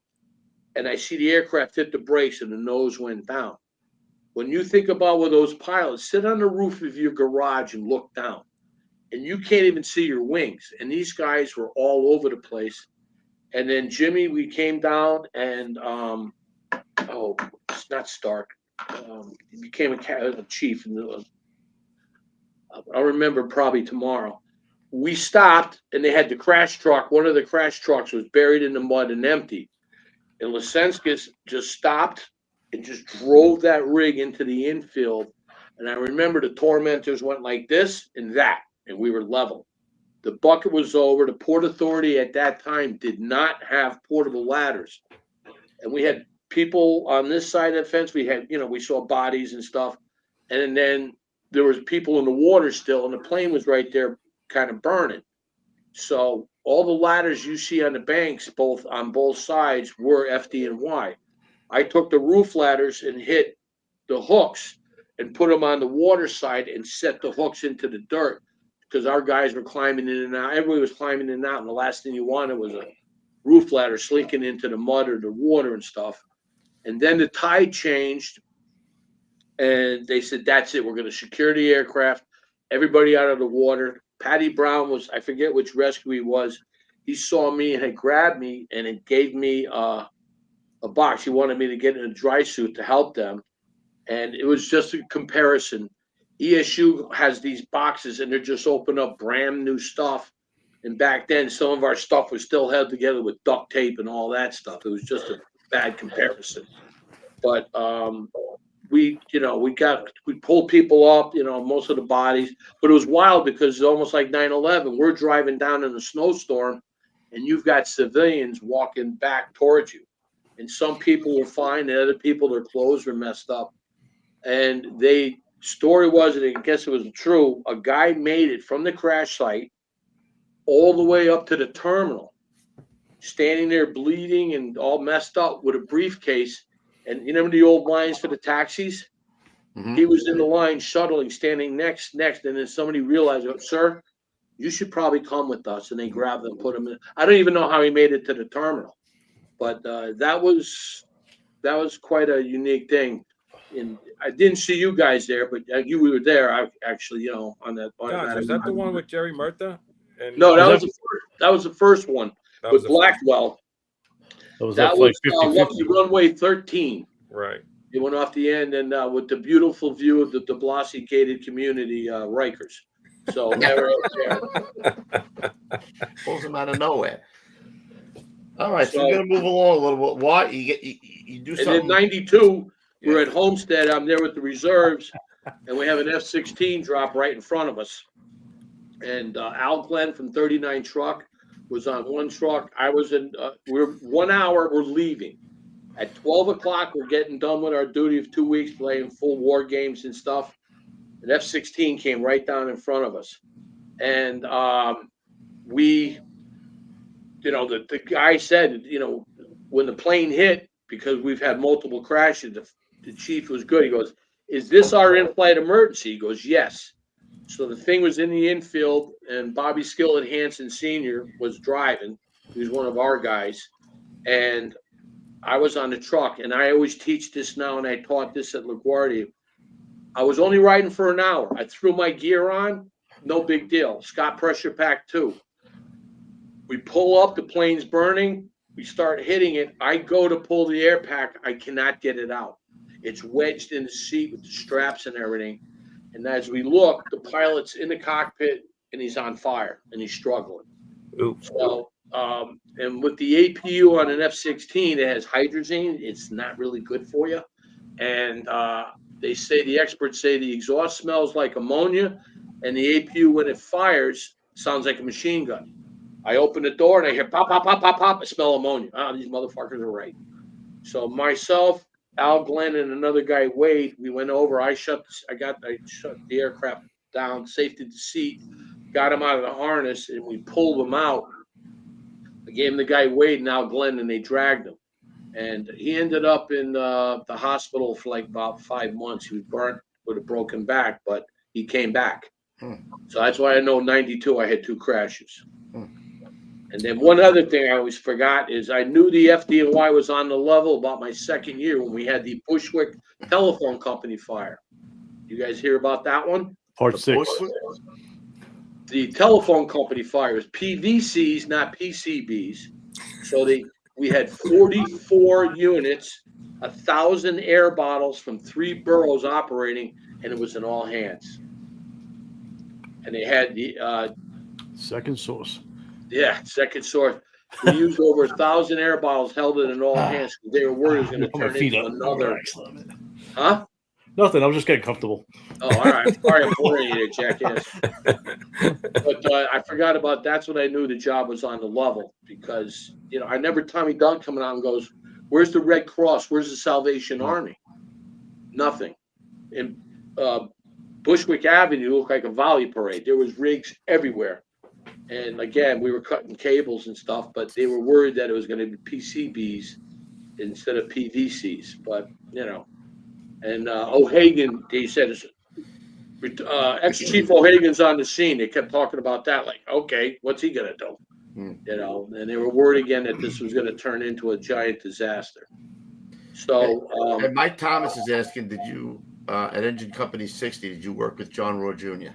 Speaker 7: And I see the aircraft hit the brakes and the nose went down. When you think about where those pilots sit on the roof of your garage and look down, and you can't even see your wings. And these guys were all over the place. And then Jimmy, we came down and, it's not Stark. He became a chief. And I'll remember probably tomorrow. We stopped and they had the crash truck. One of the crash trucks was buried in the mud and empty. And Lysenskis just stopped and just drove that rig into the infield. And I remember the tormentors went like this and that, and we were level. The bucket was over. The Port Authority at that time did not have portable ladders. And we had people on this side of the fence. We had, we saw bodies and stuff. And then there was people in the water still, and the plane was right there kind of burning. So all the ladders you see on the banks, on both sides, were FDNY. I took the roof ladders and hit the hooks and put them on the water side and set the hooks into the dirt because our guys were climbing in and out. Everybody was climbing in and out, and the last thing you wanted was a roof ladder slinking into the mud or the water and stuff. And then the tide changed, and they said, that's it. We're going to secure the aircraft, everybody out of the water. Patty Brown was, I forget which rescue he was. He saw me and had grabbed me and it gave me a box. He wanted me to get in a dry suit to help them. And it was just a comparison. ESU has these boxes and they're just open up brand new stuff. And back then, some of our stuff was still held together with duct tape and all that stuff. It was just a bad comparison. But we pulled people up, most of the bodies. But it was wild because it's almost like 9/11. We're driving down in a snowstorm, and you've got civilians walking back towards you. And some people were fine, and other people, their clothes were messed up. And story was, and I guess it was true, a guy made it from the crash site all the way up to the terminal, standing there bleeding and all messed up with a briefcase. And you remember the old lines for the taxis? Mm-hmm. He was in the line shuttling, standing next. And then somebody realized, sir, you should probably come with us. And they grabbed him, put him in. I don't even know how he made it to the terminal. But that was quite a unique thing. And I didn't see you guys there, but you were there. I actually, on that.
Speaker 6: Gosh, is that the one with Jerry Murtha?
Speaker 7: No, that was the first one with Blackwell. That was Lucky Runway 13.
Speaker 6: Right.
Speaker 7: He went off the end and with the beautiful view of the de Blasi gated community, Rikers. So never there.
Speaker 3: Pulls him out of nowhere. All right, so we're gonna move along a little bit. What you do something?
Speaker 7: And in '92, we're at Homestead. I'm there with the reserves, and we have an F-16 drop right in front of us. And Al Glenn from 39 Truck was on one truck. I was in. We're 1 hour. We're leaving at 12 o'clock. We're getting done with our duty of 2 weeks, playing full war games and stuff. An F-16 came right down in front of us, and we, the guy said, when the plane hit, because we've had multiple crashes, the chief was good. He goes, "Is this our in-flight emergency?" He goes, "Yes." So the thing was in the infield, and Bobby Skillet Hansen Sr. was driving. He was one of our guys, and I was on the truck. And I always teach this now, and I taught this at LaGuardia. I was only riding for an hour. I threw my gear on, no big deal. Scott Pressure Pack 2. We pull up, the plane's burning. We start hitting it. I go to pull the air pack. I cannot get it out. It's wedged in the seat with the straps and everything. And as we look, the pilot's in the cockpit and he's on fire and he's struggling.
Speaker 6: Oops.
Speaker 7: So, and with the APU on an F-16, it has hydrazine. It's not really good for you. And the experts say the exhaust smells like ammonia, and the APU, when it fires, sounds like a machine gun. I open the door and I hear pop, pop, pop, pop, pop. I smell ammonia. These motherfuckers are right. So myself, Al Glenn, and another guy, Wade, we went over. I shut the aircraft down, safety the seat, got him out of the harness, and we pulled him out. I gave him the guy Wade and Al Glenn, and they dragged him. And he ended up in the hospital for like about 5 months. He was burnt with a broken back, but he came back. So that's why I know 92 I had 2 crashes. And then one other thing I always forgot is I knew the FDNY was on the level about my second year when we had the Bushwick Telephone Company fire. You guys hear about that one?
Speaker 4: Part 6.
Speaker 7: The telephone company fire was PVCs, not PCBs. So we had 44 units, 1,000 air bottles from 3 boroughs operating, and it was in all hands. And they had the
Speaker 4: second source.
Speaker 7: Yeah, second source. We used over 1,000 air bottles, held it in all hands. They were worried it was going to turn into another. Huh?
Speaker 4: Nothing. I was just getting comfortable.
Speaker 7: Oh, all right. Sorry, I'm boring you there, jackass. But I forgot about that's when I knew the job was on the level because, I remember Tommy Dunn coming out and goes, "Where's the Red Cross? Where's the Salvation Army?" Nothing. In Bushwick Avenue looked like a volley parade. There was rigs everywhere. And again, we were cutting cables and stuff, but they were worried that it was going to be PCBs instead of PVCs. But, and O'Hagan, they said, Ex-Chief O'Hagan's on the scene. They kept talking about that, like, okay, what's he gonna do? You know, and they were worried again that this was gonna turn into a giant disaster. So,
Speaker 3: and Mike Thomas is asking, did you at Engine Company 60? Did you work with John Rohr Jr.?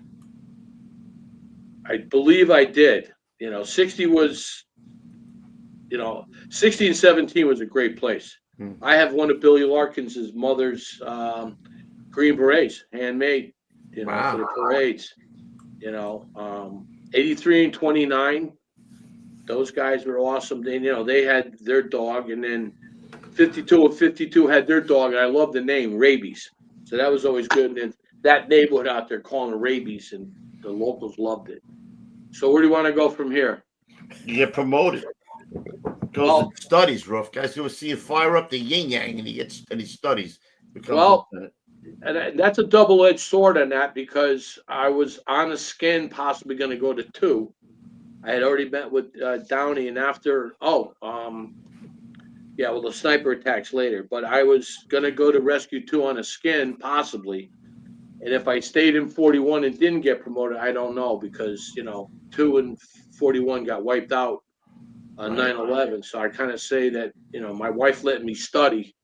Speaker 7: I believe I did. You know, 60 was, you know, 60 and 17 was a great place. I have one of Billy Larkins's mother's green berets, handmade, you know, for the parades. You know, 83 and 29, those guys were awesome. They, you know, they had their dog, and then 52 and 52 had their dog, and I love the name, Rabies. So that was always good. And then that neighborhood out there calling it Rabies, and the locals loved it. So where do you want to go from here?
Speaker 3: You get promoted. Goes and studies, Ruff. Guys go see you fire up the yin yang, and he studies.
Speaker 7: Well, and that's a double-edged sword on that, because I was on a skin, possibly going to go to 2. I had already met with Downey, and after yeah, well, the sniper attacks later, but I was going to go to Rescue 2 on a skin, possibly. And if I stayed in 41 and didn't get promoted, I don't know, because, you know, 2 and 41 got wiped out on 9/11. So I kind of say that, you know, my wife letting me study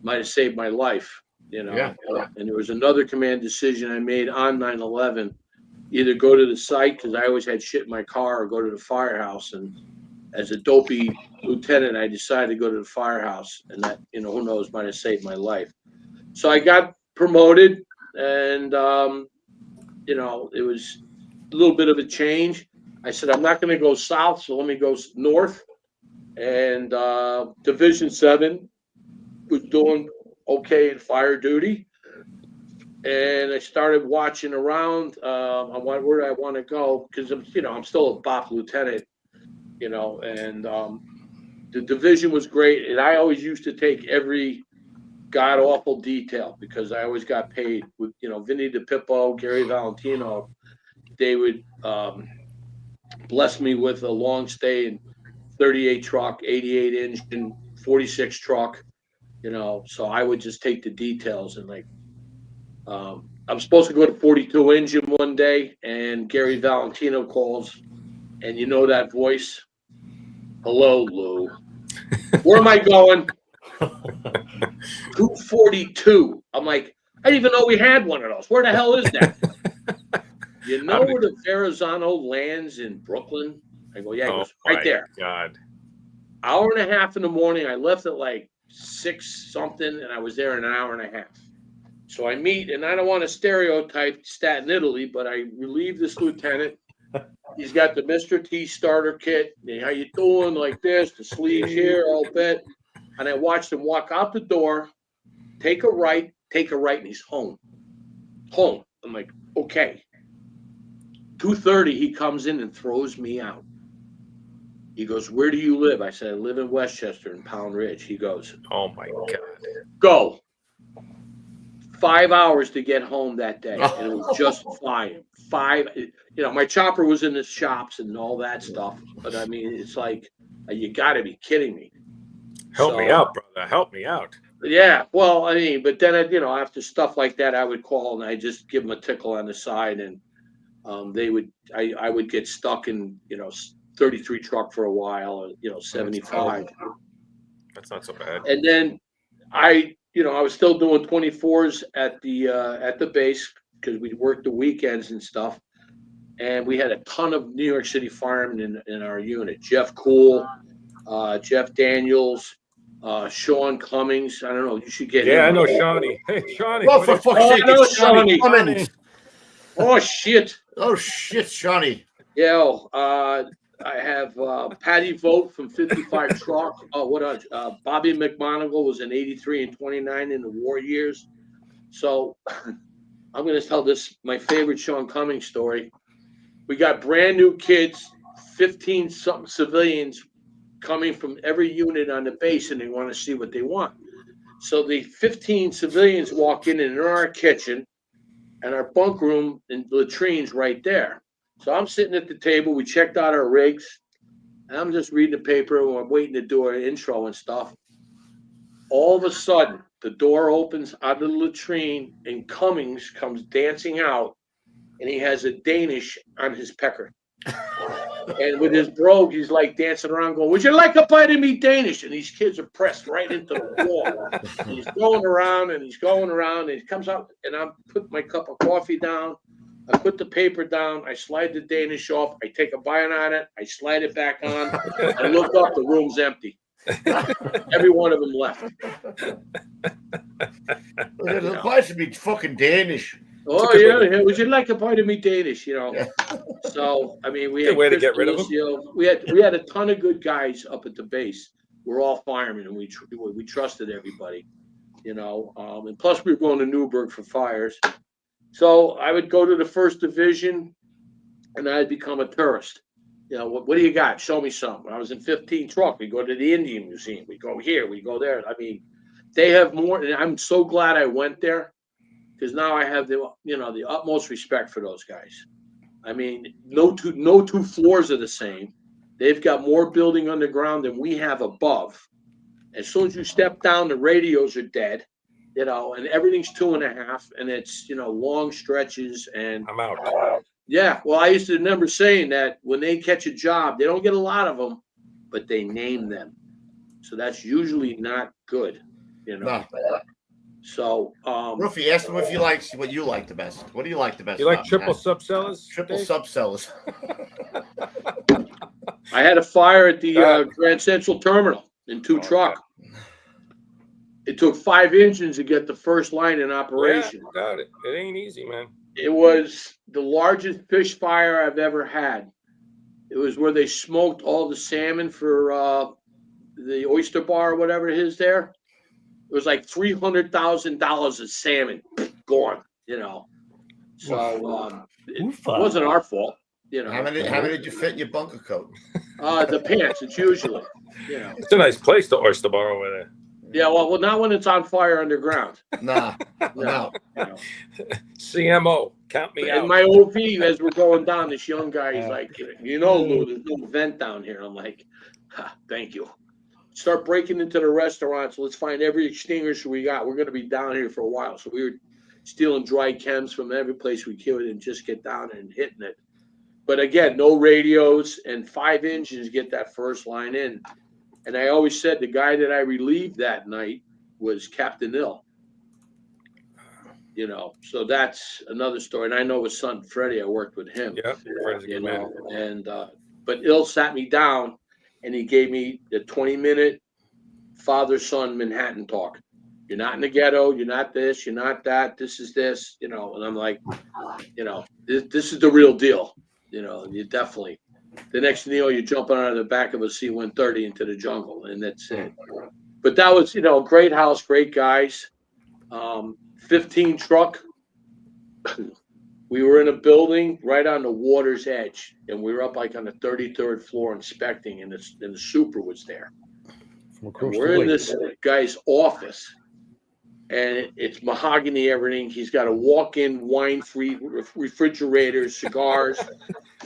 Speaker 7: might have saved my life, you know.
Speaker 3: Yeah.
Speaker 7: And there was another command decision I made on 9/11, either go to the site, because I always had shit in my car, or go to the firehouse. And as a dopey lieutenant, I decided to go to the firehouse, and that, you know, who knows, might have saved my life. So I got promoted, and, you know, it was a little bit of a change. I said, I'm not going to go south, so let me go north. And Division 7 was doing okay in fire duty. And I started watching around on where I want to go, because, you know, I'm still a BOP lieutenant, you know, and the division was great. And I always used to take every god awful detail, because I always got paid with, you know, Vinny DePippo, Gary Valentino. They would bless me with a long stay in 38 truck, 88 engine, 46 truck, you know. So I would just take the details, and like, I'm supposed to go to 42 engine one day, and Gary Valentino calls, and you know that voice. Hello, Lou. Where am I going? 242. I'm like, I didn't even know we had one of those. Where the hell is that? You know where the Verrazano lands in Brooklyn? I go, yeah, right there.
Speaker 6: God.
Speaker 7: Hour and a half in the morning. I left at like 6 something, and I was there in an hour and a half. So I meet, and I don't want to stereotype Staten Italy, but I relieve this lieutenant. He's got the Mr. T starter kit. Hey, how you doing? Like this, the sleeves here, all bit. And I watched him walk out the door, take a right, and he's home. Home. I'm like, okay. 2:30, he comes in and throws me out. He goes, where do you live? I said, I live in Westchester in Pound Ridge. He goes,
Speaker 6: oh my God.
Speaker 7: Go. 5 hours to get home that day, and it was just fine. 5, you know, my chopper was in the shops and all that stuff, but I mean, it's like, you got to be kidding me.
Speaker 6: Help me out, brother. Help me out.
Speaker 7: Yeah, well, I mean, but then, you know, after stuff like that, I would call and I just give them a tickle on the side, and I would get stuck in, you know, 33 truck for a while, or, you know, 75.
Speaker 6: That's not so bad.
Speaker 7: And then I was still doing 24s at the base, because we worked the weekends and stuff. And we had a ton of New York City firemen in our unit. Jeff Cool, Jeff Daniels, Sean Cummings. I don't know. You should get him.
Speaker 6: I know Shawnee. Hey, Shawnee.
Speaker 3: Oh, for fuck's sake,
Speaker 7: I know
Speaker 3: it's Shawnee.
Speaker 7: Shawnee. Oh, shit.
Speaker 3: Oh, shit, Shawnee.
Speaker 7: Yeah, I have Patty Vogt from 55 Truck. Oh, what else? Bobby McMonigal was in 83 and 29 in the war years. So I'm going to tell this, my favorite Sean Cummings story. We got brand new kids, 15-something civilians coming from every unit on the base, and they want to see what they want. So the 15 civilians walk in, and they're in our kitchen, and our bunk room and latrine's right there. So I'm sitting at the table. We checked out our rigs, and I'm just reading the paper, and I'm waiting to do our intro and stuff. All of a sudden, the door opens out of the latrine, and Cummings comes dancing out and he has a Danish on his pecker. And with his brogue, he's like dancing around going, would you like a bite of me Danish? And these kids are pressed right into the wall. And he's going around and he's going around and he comes out and I put my cup of coffee down. I put the paper down. I slide the Danish off. I take a bite on it. I slide it back on. I look up, the room's empty. Every one of them left.
Speaker 3: The place should be fucking Danish.
Speaker 7: Oh yeah, would you like a bite of me Danish? You know. Yeah. So I mean, we had
Speaker 6: way to get rid of them.
Speaker 7: We had a ton of good guys up at the base. We're all firemen, and we trusted everybody. You know, and plus we were going to Newburgh for fires. So I would go to the 1st Division, and I'd become a tourist. You know, what do you got? Show me something. I was in 15 truck. We go to the Indian Museum. We go here. We go there. I mean, they have more, and I'm so glad I went there because now I have the utmost respect for those guys. I mean, no two floors are the same. They've got more building underground than we have above. As soon as you step down, the radios are dead. You know, and everything's 2.5, and it's, you know, long stretches. And
Speaker 6: I'm out.
Speaker 7: Yeah, well, I used to remember saying that when they catch a job, they don't get a lot of them, but they name them. So that's usually not good, you know. No. So,
Speaker 3: Ruffy, ask him if you like what you like the best. What do you like the best?
Speaker 6: You like triple subcellars?
Speaker 3: Triple subcellars.
Speaker 7: I had a fire at the Grand Central Terminal in 2 truck. It took 5 engines to get the first line in operation.
Speaker 6: Yeah, got it. It ain't easy, man.
Speaker 7: It was the largest fish fire I've ever had. It was where they smoked all the salmon for the oyster bar or whatever it is there. It was like $300,000 of salmon gone, you know. So it wasn't our fault, you know.
Speaker 3: How many did you fit in your bunker coat?
Speaker 7: The pants, it's usually, you know.
Speaker 6: It's a nice place, the oyster bar over there.
Speaker 7: Yeah, well, not when it's on fire underground.
Speaker 3: No.
Speaker 7: You know.
Speaker 6: CMO, count me out.
Speaker 7: And my OV, as we're going down, this young guy, he's like, you know, Lou, there's no vent down here. I'm like, thank you. Start breaking into the restaurants. Let's find every extinguisher we got. We're going to be down here for a while. So we were stealing dry chems from every place we could and just get down and hitting it. But again, no radios and 5 engines get that first line in. And I always said the guy that I relieved that night was Captain Ill. You know, so that's another story. And I know his son Freddie, I worked with him.
Speaker 6: Yeah, Freddie's a good man.
Speaker 7: And but Ill sat me down and he gave me the 20-minute father-son Manhattan talk. You're not in the ghetto, you're not this, you're not that, this is this, you know. And I'm like, you know, this is the real deal. You know, you definitely. The next thing you know, you're jumping out of the back of a C-130 into the jungle, and that's it. But that was, you know, great house, great guys. 15 truck. We were in a building right on the water's edge, and we were up like on the 33rd floor inspecting, and the super was there. We're in this guy's office, and it's mahogany, everything. He's got a walk-in wine-free refrigerator, cigars.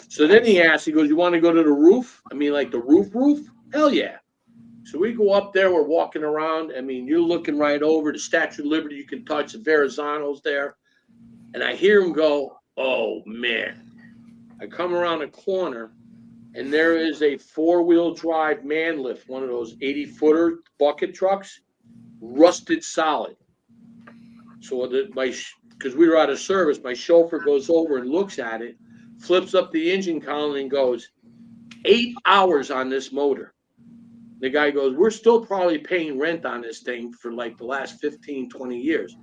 Speaker 7: So then he asked, he goes, you want to go to the roof? I mean, like the roof? Hell yeah. So we go up there, we're walking around. I mean, you're looking right over the Statue of Liberty. You can touch the Verrazano's there. And I hear him go, oh, man. I come around a corner, and there is a 4-wheel drive man lift, one of those 80-footer bucket trucks, rusted solid. So because we were out of service, my chauffeur goes over and looks at it, flips up the engine column and goes, 8 hours on this motor. The guy goes, we're still probably paying rent on this thing for like the last 15, 20 years.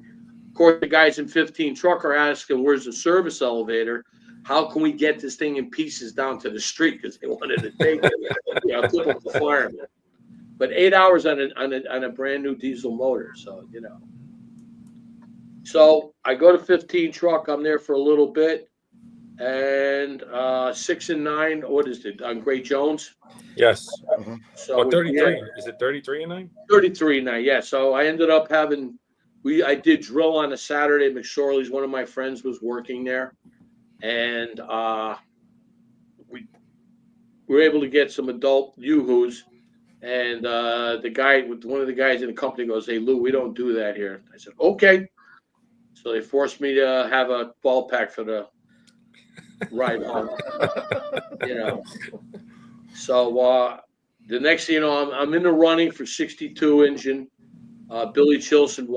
Speaker 7: Of course, the guys in 15 truck are asking, where's the service elevator? How can we get this thing in pieces down to the street? Because they wanted to take it. You know, flip up the fireman. But 8 hours on a brand new diesel motor. So, you know. So I go to 15 truck. I'm there for a little bit. And 6 and 9, what is it, on Great Jones?
Speaker 6: Yes.
Speaker 7: So
Speaker 6: 33. Is it 33 and 9?
Speaker 7: 33 and 9, yeah. So I ended up having, I did drill on a Saturday. McSorley's, one of my friends, was working there. And we were able to get some adult yoo-hoos. And the guy, one of the guys in the company goes, hey, Lou, we don't do that here. I said, okay. So they forced me to have a ball pack for the ride home. You know, so the next thing you know, I'm in the running for 62 engine. Billy Chilson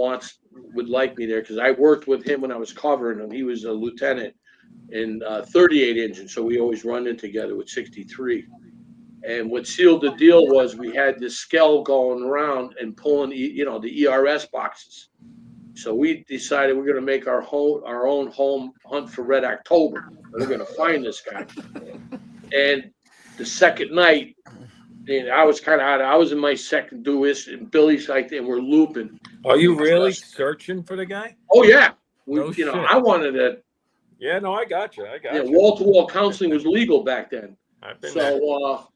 Speaker 7: would like me there because I worked with him when I was covering him. He was a lieutenant in 38 engine, so we always run in together with 63. And what sealed the deal was we had this skell going around and pulling, the ERS boxes. So we decided we're going to make our own home hunt for Red October. We're going to find this guy. And the second night, I was kind of out. I was in my second Dewis, and Billy's like, and we're looping.
Speaker 6: Are you really searching for the guy?
Speaker 7: Oh yeah,
Speaker 6: No shit.
Speaker 7: I wanted to.
Speaker 6: Yeah, no, I got you.
Speaker 7: Wall-to-wall counseling was legal back then.
Speaker 6: I've been
Speaker 7: So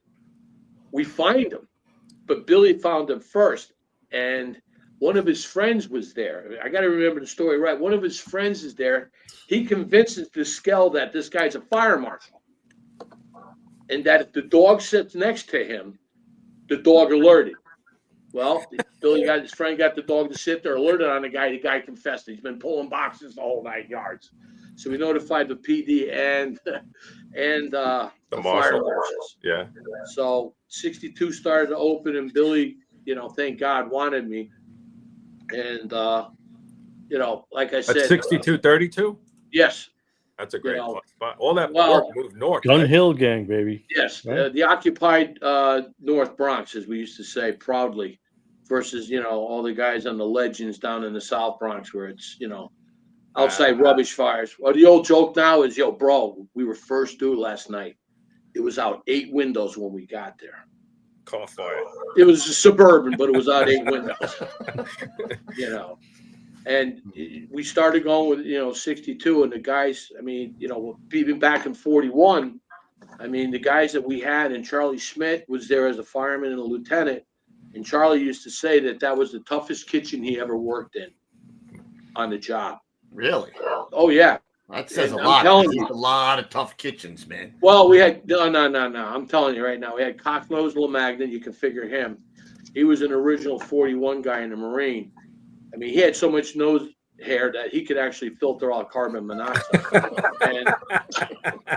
Speaker 7: we find him, but Billy found him first, and one of his friends was there. I got to remember the story right. One of his friends is there. He convinces the skell that this guy's a fire marshal, and that if the dog sits next to him, the dog alerted. Well, his friend got the dog to sit there, alerted on the guy. The guy confessed. He's been pulling boxes the whole 9 yards. So we notified the PD and the fire marshals.
Speaker 6: Yeah.
Speaker 7: So 62 started to open, and Billy, thank God, wanted me. And like I said,
Speaker 6: 62-32.
Speaker 7: Yes.
Speaker 6: That's a great spot. All that work moved north.
Speaker 4: Gun Hill gang, baby.
Speaker 7: Yes,
Speaker 4: Right?
Speaker 7: the occupied North Bronx, as we used to say proudly, versus all the guys on the legends down in the South Bronx, where it's outside rubbish fires. Well, the old joke now is, bro, we were first due last night. It was out 8 windows when we got there.
Speaker 6: Car fire.
Speaker 7: It was a Suburban, but it was out 8 windows. And we started going with, 62, and the guys, even back in 41, the guys that we had, and Charlie Schmidt was there as a fireman and a lieutenant, and Charlie used to say that was the toughest kitchen he ever worked in on the job.
Speaker 3: Really?
Speaker 7: Oh, yeah.
Speaker 3: That says a
Speaker 7: I'm
Speaker 3: lot.
Speaker 7: telling
Speaker 3: There's
Speaker 7: you.
Speaker 3: a lot of tough kitchens, man.
Speaker 7: Well, we had, no. I'm telling you right now, we had Cocknose LeMagnon. You can figure him. He was an original 41 guy in the Marine. He had so much nose hair that he could actually filter out carbon monoxide. And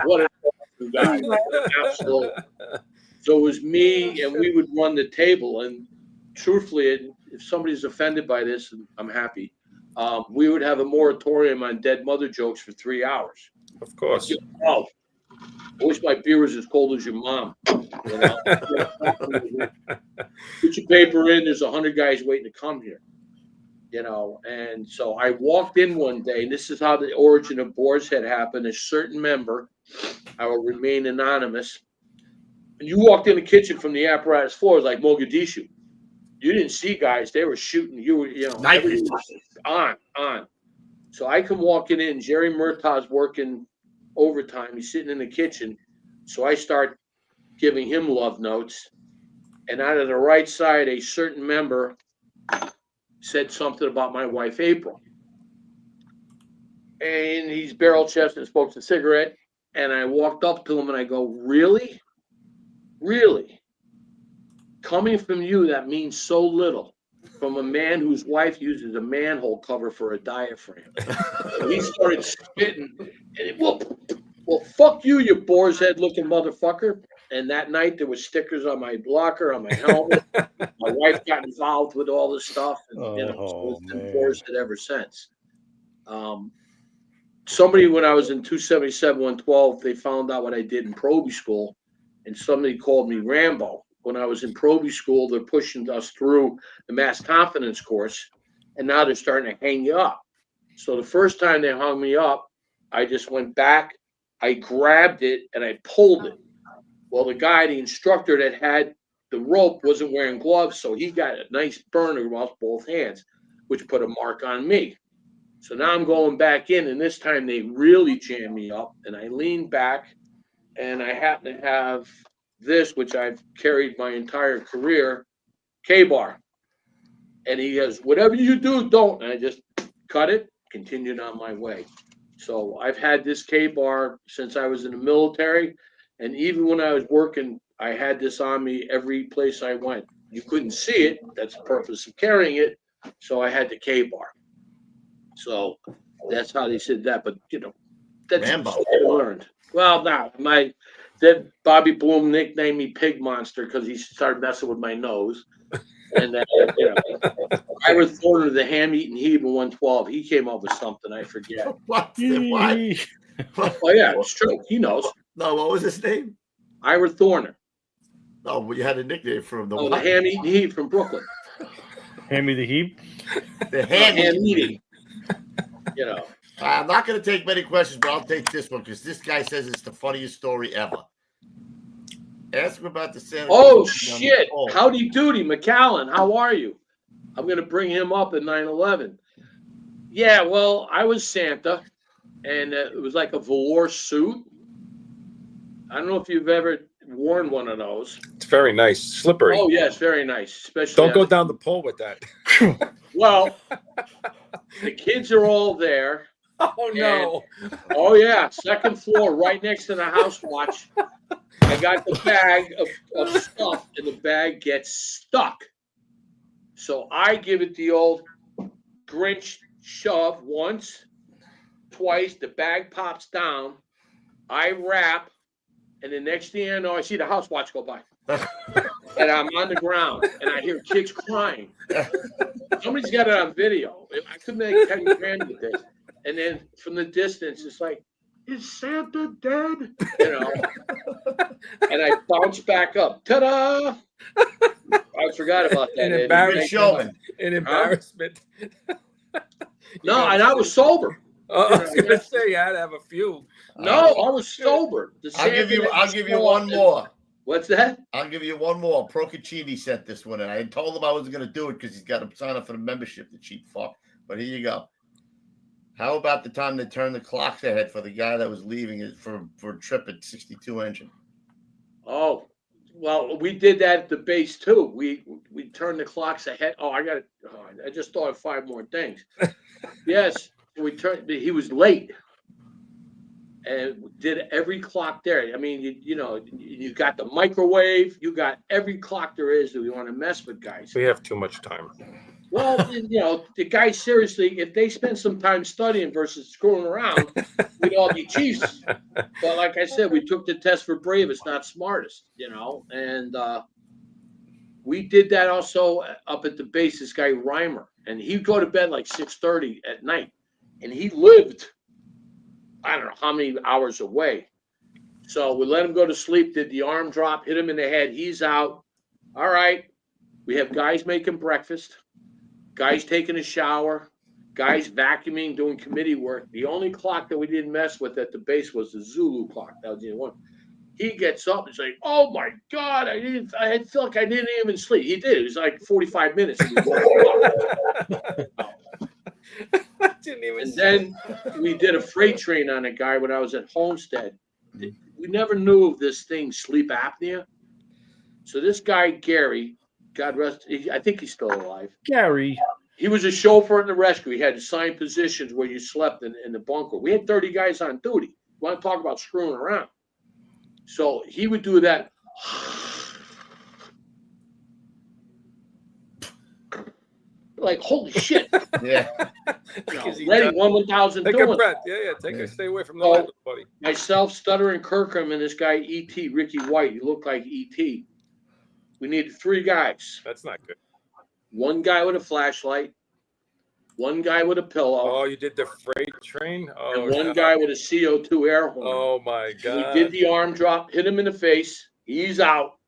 Speaker 7: what a guy. Absolutely. So it was me, and we would run the table. And truthfully, if somebody's offended by this, I'm happy. We would have a moratorium on dead mother jokes for 3 hours.
Speaker 6: Of course.
Speaker 7: Oh, I wish my beer was as cold as your mom. Put your paper in. There's 100 guys waiting to come here. And so I walked in one day, and this is how the origin of Boar's Head happened. A certain member, I will remain anonymous, and you walked in the kitchen from the apparatus floor like Mogadishu. You didn't see guys; they were shooting. You were, on. So I come walking in. Jerry Murtaugh's working overtime. He's sitting in the kitchen. So I start giving him love notes, and out of the right side, a certain member said something about my wife, April. And he's barrel-chested and smokes a cigarette. And I walked up to him and I go, really? Really? Coming from you, that means so little. From a man whose wife uses a manhole cover for a diaphragm. And he started spitting. And well, fuck you, you boar's head looking motherfucker. And that night there was stickers on my locker, on my helmet. My wife got involved with all this stuff, and so it's been boar's head ever since. Somebody, when I was in 277 112, they found out what I did in proby school, and somebody called me Rambo. When I was in proby school, they're pushing us through the mass confidence course, and now they're starting to hang you up. So the first time they hung me up, I just went back, I grabbed it, and I pulled it. Well, the instructor that had the rope wasn't wearing gloves, so he got a nice burn across both hands, which put a mark on me. So now I'm going back in, and this time they really jammed me up, and I leaned back, and I happen to have this, which I've carried my entire career, K-bar. And he goes, whatever you do, don't. And I just cut it, continued on my way. So I've had this K-bar since I was in the military. And even when I was working, I had this on me every place I went. You couldn't see it. That's the purpose of carrying it. So I had the K-bar. So that's how they said that. But, that's
Speaker 3: Rambo.
Speaker 7: what I learned. Well, then Bobby Bloom nicknamed me Pig Monster because he started messing with my nose. And then, Ira Thorner, the ham-eating Hebe 112, he came up with something I forget.
Speaker 3: What?
Speaker 7: Oh yeah, it's true. He knows.
Speaker 3: No, what was his name?
Speaker 7: Ira Thorner.
Speaker 3: Oh, well, you had a nickname for him.
Speaker 7: The ham-eating Hebe from Brooklyn.
Speaker 4: Hammy the Heap.
Speaker 3: The ham-eating. I'm not going to take many questions, but I'll take this one because this guy says it's the funniest story ever. Ask him about the Santa.
Speaker 7: Oh, shit. Howdy doody, McAllen. How are you? I'm going to bring him up at 9/11. Yeah, well, I was Santa, and it was like a velour suit. I don't know if you've ever worn one of those.
Speaker 6: It's very nice. Slippery.
Speaker 7: Oh, yeah, it's very nice. Especially
Speaker 6: Don't go down the pole with that.
Speaker 7: Well, the kids are all there.
Speaker 6: Oh, no.
Speaker 7: Oh, yeah. Second floor, right next to the house watch. I got the bag of stuff, and the bag gets stuck. So I give it the old Grinch shove once, twice. The bag pops down. I wrap, and the next thing I know, I see the house watch go by. And I'm on the ground, and I hear kids crying. Somebody's got it on video. I could make 10 grand with this. And then from the distance, it's like, is Santa dead? And I bounce back up. Ta-da! I forgot about that.
Speaker 6: An embarrassment.
Speaker 7: No, and I was sober.
Speaker 6: I was going to say you had to have a few.
Speaker 7: No, I was sober.
Speaker 3: I'll give you one more.
Speaker 7: What's that?
Speaker 3: I'll give you one more. Procaccini sent this one, and I told him I wasn't going to do it because he's got to sign up for the membership, the cheap fuck. But here you go. How about the time they turned the clocks ahead for the guy that was leaving it for a trip at 62 engine?
Speaker 7: Oh, well, we did that at the base too. We turned the clocks ahead. Oh, I just thought of 5 more things. Yes, he was late. And did every clock there. I mean, you got the microwave, you got every clock there is that we want to mess with guys.
Speaker 6: We have too much time.
Speaker 7: Well, the guys, seriously, if they spend some time studying versus screwing around, we'd all be chiefs. But like I said, we took the test for bravest, not smartest, and we did that also up at the base, this guy Reimer, and he'd go to bed like 6:30 at night, and he lived, I don't know how many hours away. So we let him go to sleep, did the arm drop, hit him in the head. He's out. All right. We have guys making breakfast. Guys taking a shower, guys vacuuming, doing committee work. The only clock that we didn't mess with at the base was the Zulu clock. That was the only one. He gets up and says, "Oh my God, I feel like I didn't even sleep." He did. It was like 45 minutes. And then we did a freight train on a guy when I was at Homestead. We never knew of this thing, sleep apnea. So this guy, Gary, God rest, I think he's still alive.
Speaker 4: Gary.
Speaker 7: He was a chauffeur in the rescue. He had assigned positions where you slept in the bunker. We had 30 guys on duty. You want to talk about screwing around? So he would do that. Like, holy shit.
Speaker 3: Yeah.
Speaker 7: Ready, 1,000
Speaker 6: Take
Speaker 7: doing.
Speaker 6: a breath. Yeah. Stay away from the light, buddy.
Speaker 7: Myself, Stuttering Kirkham, and this guy, E.T., Ricky White. He looked like E.T. We needed 3 guys.
Speaker 6: That's not good.
Speaker 7: 1 guy with a flashlight, 1 guy with a pillow.
Speaker 6: Oh, you did the freight train? Oh,
Speaker 7: and 1 guy with a CO2 air horn.
Speaker 6: Oh, my God.
Speaker 7: We did the arm drop, hit him in the face. He's out.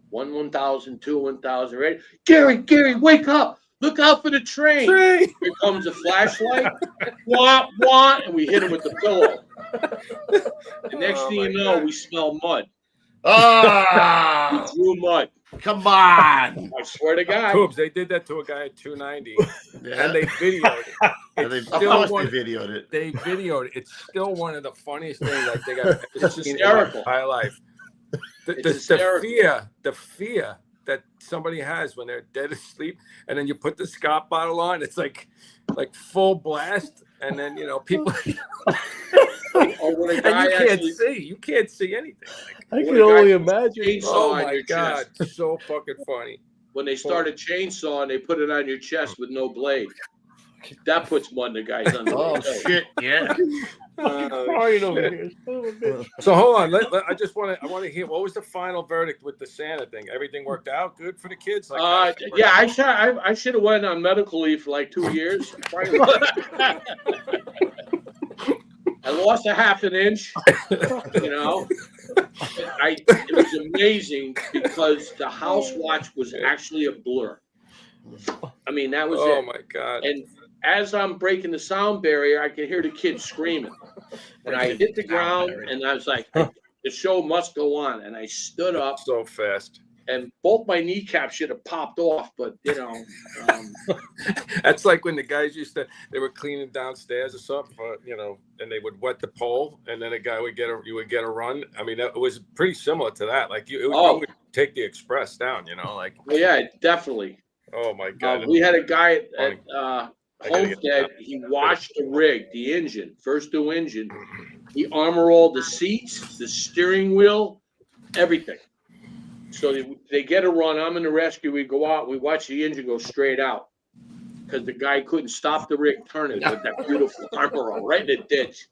Speaker 7: 1,000, 2, 1,000. Ready? Gary, wake up. Look out for the train. Here comes a flashlight. Wah, wah, and we hit him with the pillow. The next thing you know, we smell mud.
Speaker 3: Ah!
Speaker 7: We drew mud.
Speaker 3: Come on.
Speaker 7: I swear to God.
Speaker 6: Oops, they did that to a guy at 290.
Speaker 3: Yeah.
Speaker 6: And they videoed it.
Speaker 3: Of course they videoed it.
Speaker 6: They videoed it. It's still one of the funniest things like they got
Speaker 7: It's hysterical.
Speaker 6: In my entire life. The fear that somebody has when they're dead asleep, and then you put the Scott bottle on, it's like full blast, and then people
Speaker 7: Or when a guy
Speaker 6: you can't see anything.
Speaker 4: I can only imagine.
Speaker 6: Oh my God, so fucking funny.
Speaker 7: When they started chainsawing, they put it on your chest with no blade. that puts mud in the guy's under.
Speaker 3: Oh shit! Yeah.
Speaker 4: Crying over here. Son of a bitch.
Speaker 6: So hold on. I just want to hear what was the final verdict with the Santa thing? Everything worked out good for the kids? Like,
Speaker 7: Yeah, I should have went on medical leave for like 2 years. I lost a half an inch. You know, it was amazing because the house watch was actually a blur. I mean, that was
Speaker 6: oh
Speaker 7: it.
Speaker 6: my God.
Speaker 7: And as I'm breaking the sound barrier, I can hear the kids screaming. And I hit the ground, and I was like, the show must go on. And I stood up
Speaker 6: so fast.
Speaker 7: and both my kneecaps should have popped off, but you know.
Speaker 6: That's like when the guys they were cleaning downstairs or something, you know, and they would wet the pole, and then you would get a run. I mean, it was pretty similar to that. Like you would take the express down, you know, like.
Speaker 7: Well, yeah, definitely.
Speaker 6: Oh my God.
Speaker 7: We had a guy at Homestead. He washed the rig, the engine, first new engine. He armor rolled the seats, the steering wheel, everything. So they get a run. I'm in the rescue. We go out. We watch the engine go straight out because the guy couldn't stop the rig turning with that beautiful armor roll right in the ditch.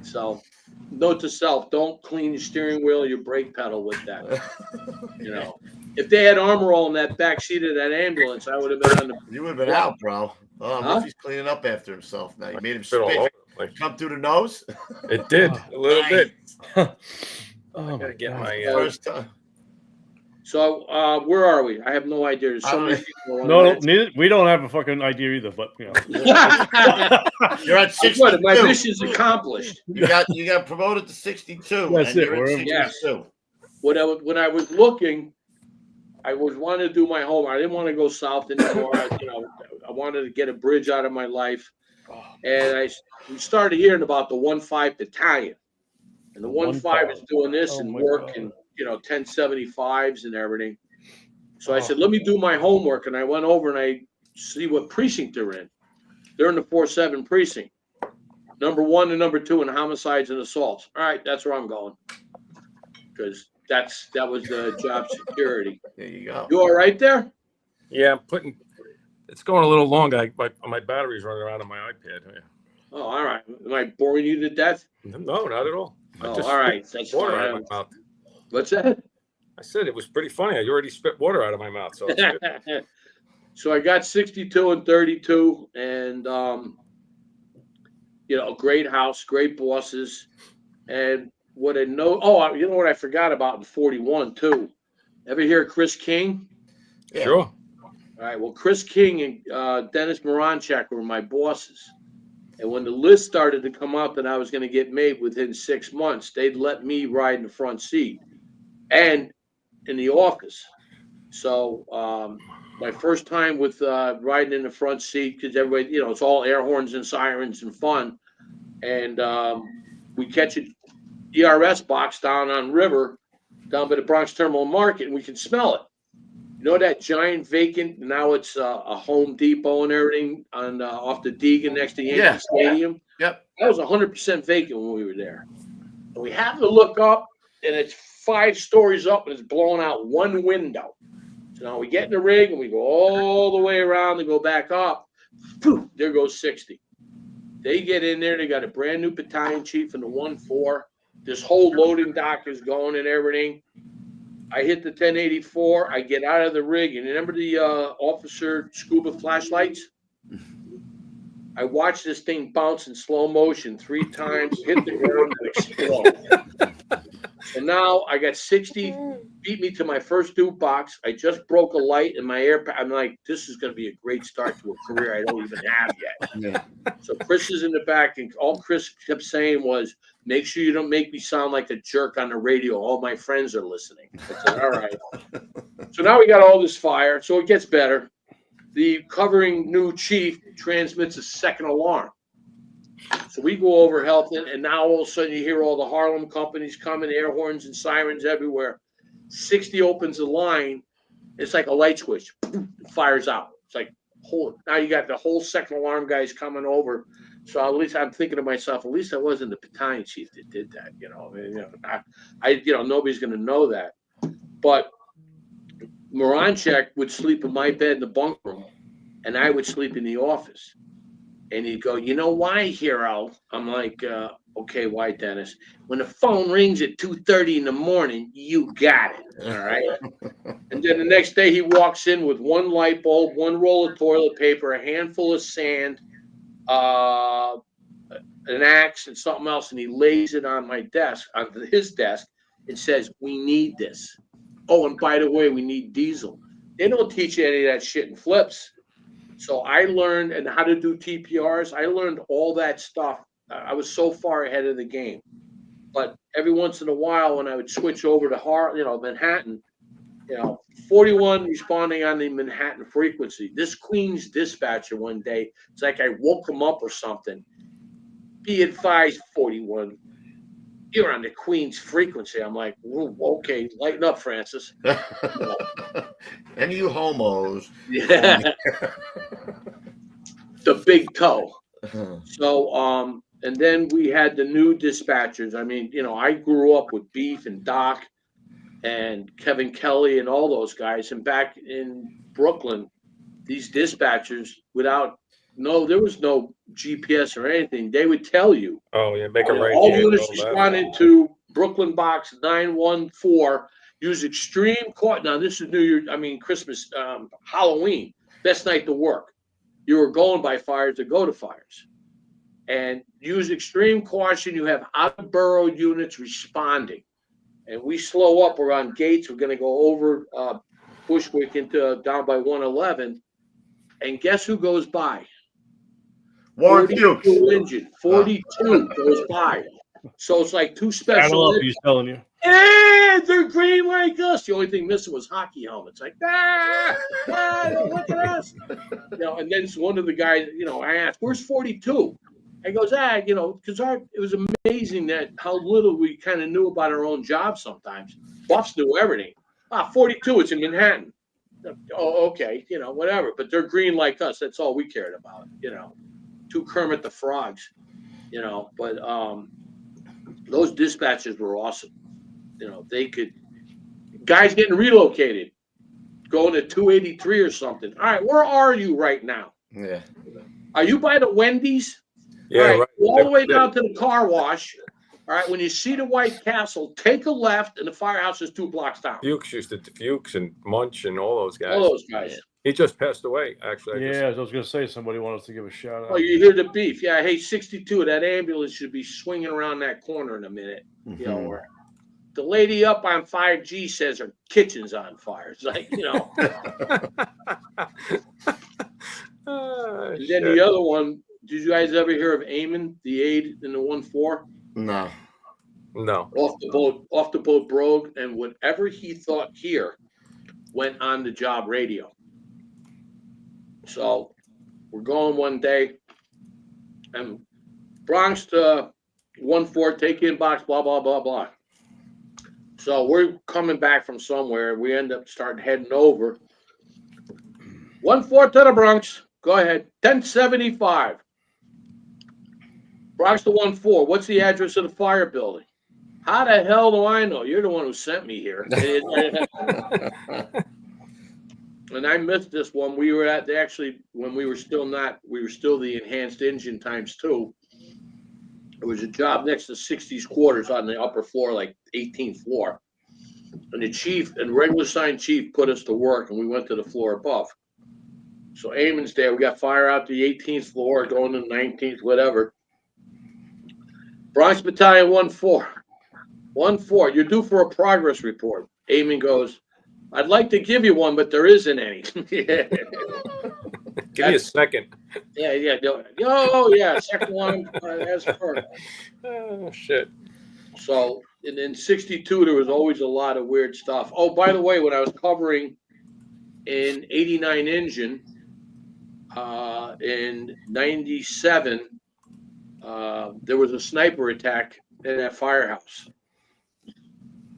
Speaker 7: So, note to self: don't clean your steering wheel or your brake pedal with that. You know, if they had armor roll in that back seat of that ambulance, I would have been on the.
Speaker 3: You would have been out, bro. Oh, he's cleaning up after himself now. You made him spit. Come through the nose.
Speaker 6: It did a little bit. I
Speaker 4: gotta
Speaker 6: get my
Speaker 3: first time.
Speaker 7: So where are we? I have no idea. There's so many people.
Speaker 4: No, we don't have a fucking idea either. But you know,
Speaker 3: you're at 62.
Speaker 7: My mission's accomplished.
Speaker 3: You got promoted to 62.
Speaker 4: That's it.
Speaker 3: You're at 62.
Speaker 7: Yes. When I was looking, I was wanting to do my homework. I didn't want to go south anymore. I wanted to get a bridge out of my life, and we started hearing about the 1-5 battalion, and the 1-5 is doing this and working. 1075s and everything. So I said, let me do my homework. And I went over and I see what precinct they're in. They're in the 4-7 precinct. Number 1 and number 2 in homicides and assaults. All right, that's where I'm going. Because that was the job security.
Speaker 3: There you go.
Speaker 7: You all right there?
Speaker 6: Yeah, it's going a little long. My battery's running around on my iPad. Yeah.
Speaker 7: Oh, all right. Am I boring you to death?
Speaker 6: No, not at all.
Speaker 7: All right. That's
Speaker 6: water out of my mouth.
Speaker 7: What's that?
Speaker 6: I said it was pretty funny. I already spit water out of my mouth. So,
Speaker 7: So I got 62 and 32, and a great house, great bosses, and what I know. Oh, you know what I forgot about in 41 too. Ever hear of Chris King?
Speaker 6: Yeah. Sure.
Speaker 7: All right. Well, Chris King and Dennis Moranchak were my bosses. And when the list started to come out that I was going to get made within 6 months, they'd let me ride in the front seat and in the office. So my first time with riding in the front seat, because everybody, it's all air horns and sirens and fun. And we catch an ERS box down on River, down by the Bronx Terminal Market, and we can smell it. You know that giant vacant, now it's a Home Depot and everything on off the Deegan next to Yankee Stadium?
Speaker 3: Yep.
Speaker 7: That was 100% vacant when we were there. And we have to look up, and it's 5 stories up, and it's blowing out one window. So now we get in the rig, and we go all the way around and go back up. Poof, there goes 60. They get in there. They got a brand new battalion chief in the 1-4. This whole loading dock is going and everything. I hit the 1084. I get out of the rig, and remember the officer scuba flashlights? I watched this thing bounce in slow motion 3 times, hit the ground, and explode. And now I got 60, beat me to my first due box. I just broke a light in my air. I'm like, this is going to be a great start to a career I don't even have yet. Yeah. So Chris is in the back, and all Chris kept saying was, make sure you don't make me sound like a jerk on the radio. All my friends are listening. I said, all right. So now we got all this fire. So it gets better. The covering new chief transmits a second alarm. So we go over helping, and now all of a sudden you hear all the Harlem companies coming, air horns and sirens everywhere. 60 opens the line. It's like a light switch. It fires out. It's like, now you got the whole second alarm guys coming over. So at least I'm thinking to myself, at least I wasn't the battalion chief that did that. Nobody's going to know that. But Moranchak would sleep in my bed in the bunk room, and I would sleep in the office. And he'd go, you know why, hero? I'm like, okay, why, Dennis? When the phone rings at 2:30 in the morning, you got it. All right. And then the next day he walks in with one light bulb, one roll of toilet paper, a handful of sand, an axe, and something else. And he lays it on my desk, on his desk, and says, we need this. Oh, and by the way, we need diesel. They don't teach you any of that shit in flips. So I learned and how to do TPRs. I learned all that stuff. I was so far ahead of the game. But every once in a while, when I would switch over to Manhattan, 41 responding on the Manhattan frequency. This Queens dispatcher one day, it's like I woke him up or something. Be advised, 41. You're on the Queens frequency. I'm like, okay, lighten up, Francis.
Speaker 3: And you homos.
Speaker 7: Yeah. The big toe. So, and then we had the new dispatchers. I mean, I grew up with Beef and Doc and Kevin Kelly and all those guys. And back in Brooklyn, these dispatchers, there was no GPS or anything. They would tell you.
Speaker 6: Oh, yeah, make a radio.
Speaker 7: All units responded to Brooklyn Box 914. Use extreme caution. Now, this is Christmas, Halloween, best night to work. You were going by fires to go to fires. And use extreme caution. You have out-of-borough units responding. And we slow up. We're on Gates. We're going to go over Bushwick into down by 111. And guess who goes by?
Speaker 3: Warren Fuchs.
Speaker 7: 42 goes by. So it's like two special.
Speaker 4: He's telling you.
Speaker 7: Hey, they're green like us. The only thing missing was hockey helmets. Like, look at us. And then one of the guys, I asked, where's 42? I goes, because it was amazing that how little we kind of knew about our own job sometimes. Buffs knew everything. 42, it's in Manhattan. Oh, okay, whatever. But they're green like us. That's all we cared about, Two Kermit the Frogs, But those dispatchers were awesome. They could, guys getting relocated, going to 283 or something. All right, where are you right now?
Speaker 3: Yeah.
Speaker 7: Are you by the Wendy's?
Speaker 6: Yeah,
Speaker 7: all right.
Speaker 6: right.
Speaker 7: All the way down to the car wash. All right, when you see the White Castle, take a left, and the firehouse is 2 blocks down.
Speaker 6: Fuchs used to Fuchs and Munch and all those guys.
Speaker 7: All those guys.
Speaker 6: He just passed away, actually.
Speaker 4: I was going to say, somebody wanted us to give a shout out.
Speaker 7: Oh, you hear the beef. Yeah, hey, 62, that ambulance should be swinging around that corner in a minute.
Speaker 3: Mm-hmm.
Speaker 7: Where the lady up on 5G says her kitchen's on fire. It's like, And then the other one, did you guys ever hear of Eamon, the aide in the 1-4?
Speaker 3: No.
Speaker 7: Off the boat brogue, and whatever he thought here went on the job radio. So we're going one day, and Bronx to 1-4, take in box, blah, blah, blah, blah. So we're coming back from somewhere. We end up heading over. 1-4 to the Bronx. Go ahead. 1075. Bronx to 1-4. What's the address of the fire building? How the hell do I know? You're the one who sent me here. And I missed this one. We were when we were still the enhanced engine ×2. It was a job next to 60s quarters on the upper floor, like 18th floor. And the chief and regular assigned chief put us to work, and we went to the floor above. So Eamon's there. We got fire out the 18th floor, going to the 19th, whatever. Bronx Battalion 1-4. 1-4. You're due for a progress report. Eamon goes, I'd like to give you one, but there isn't any.
Speaker 6: Give me a second.
Speaker 7: Yeah. Oh, yeah. Second one. That's perfect.
Speaker 6: Oh, shit.
Speaker 7: So, and in 62, there was always a lot of weird stuff. Oh, by the way, when I was covering in 89 engine, in 97, there was a sniper attack in that firehouse.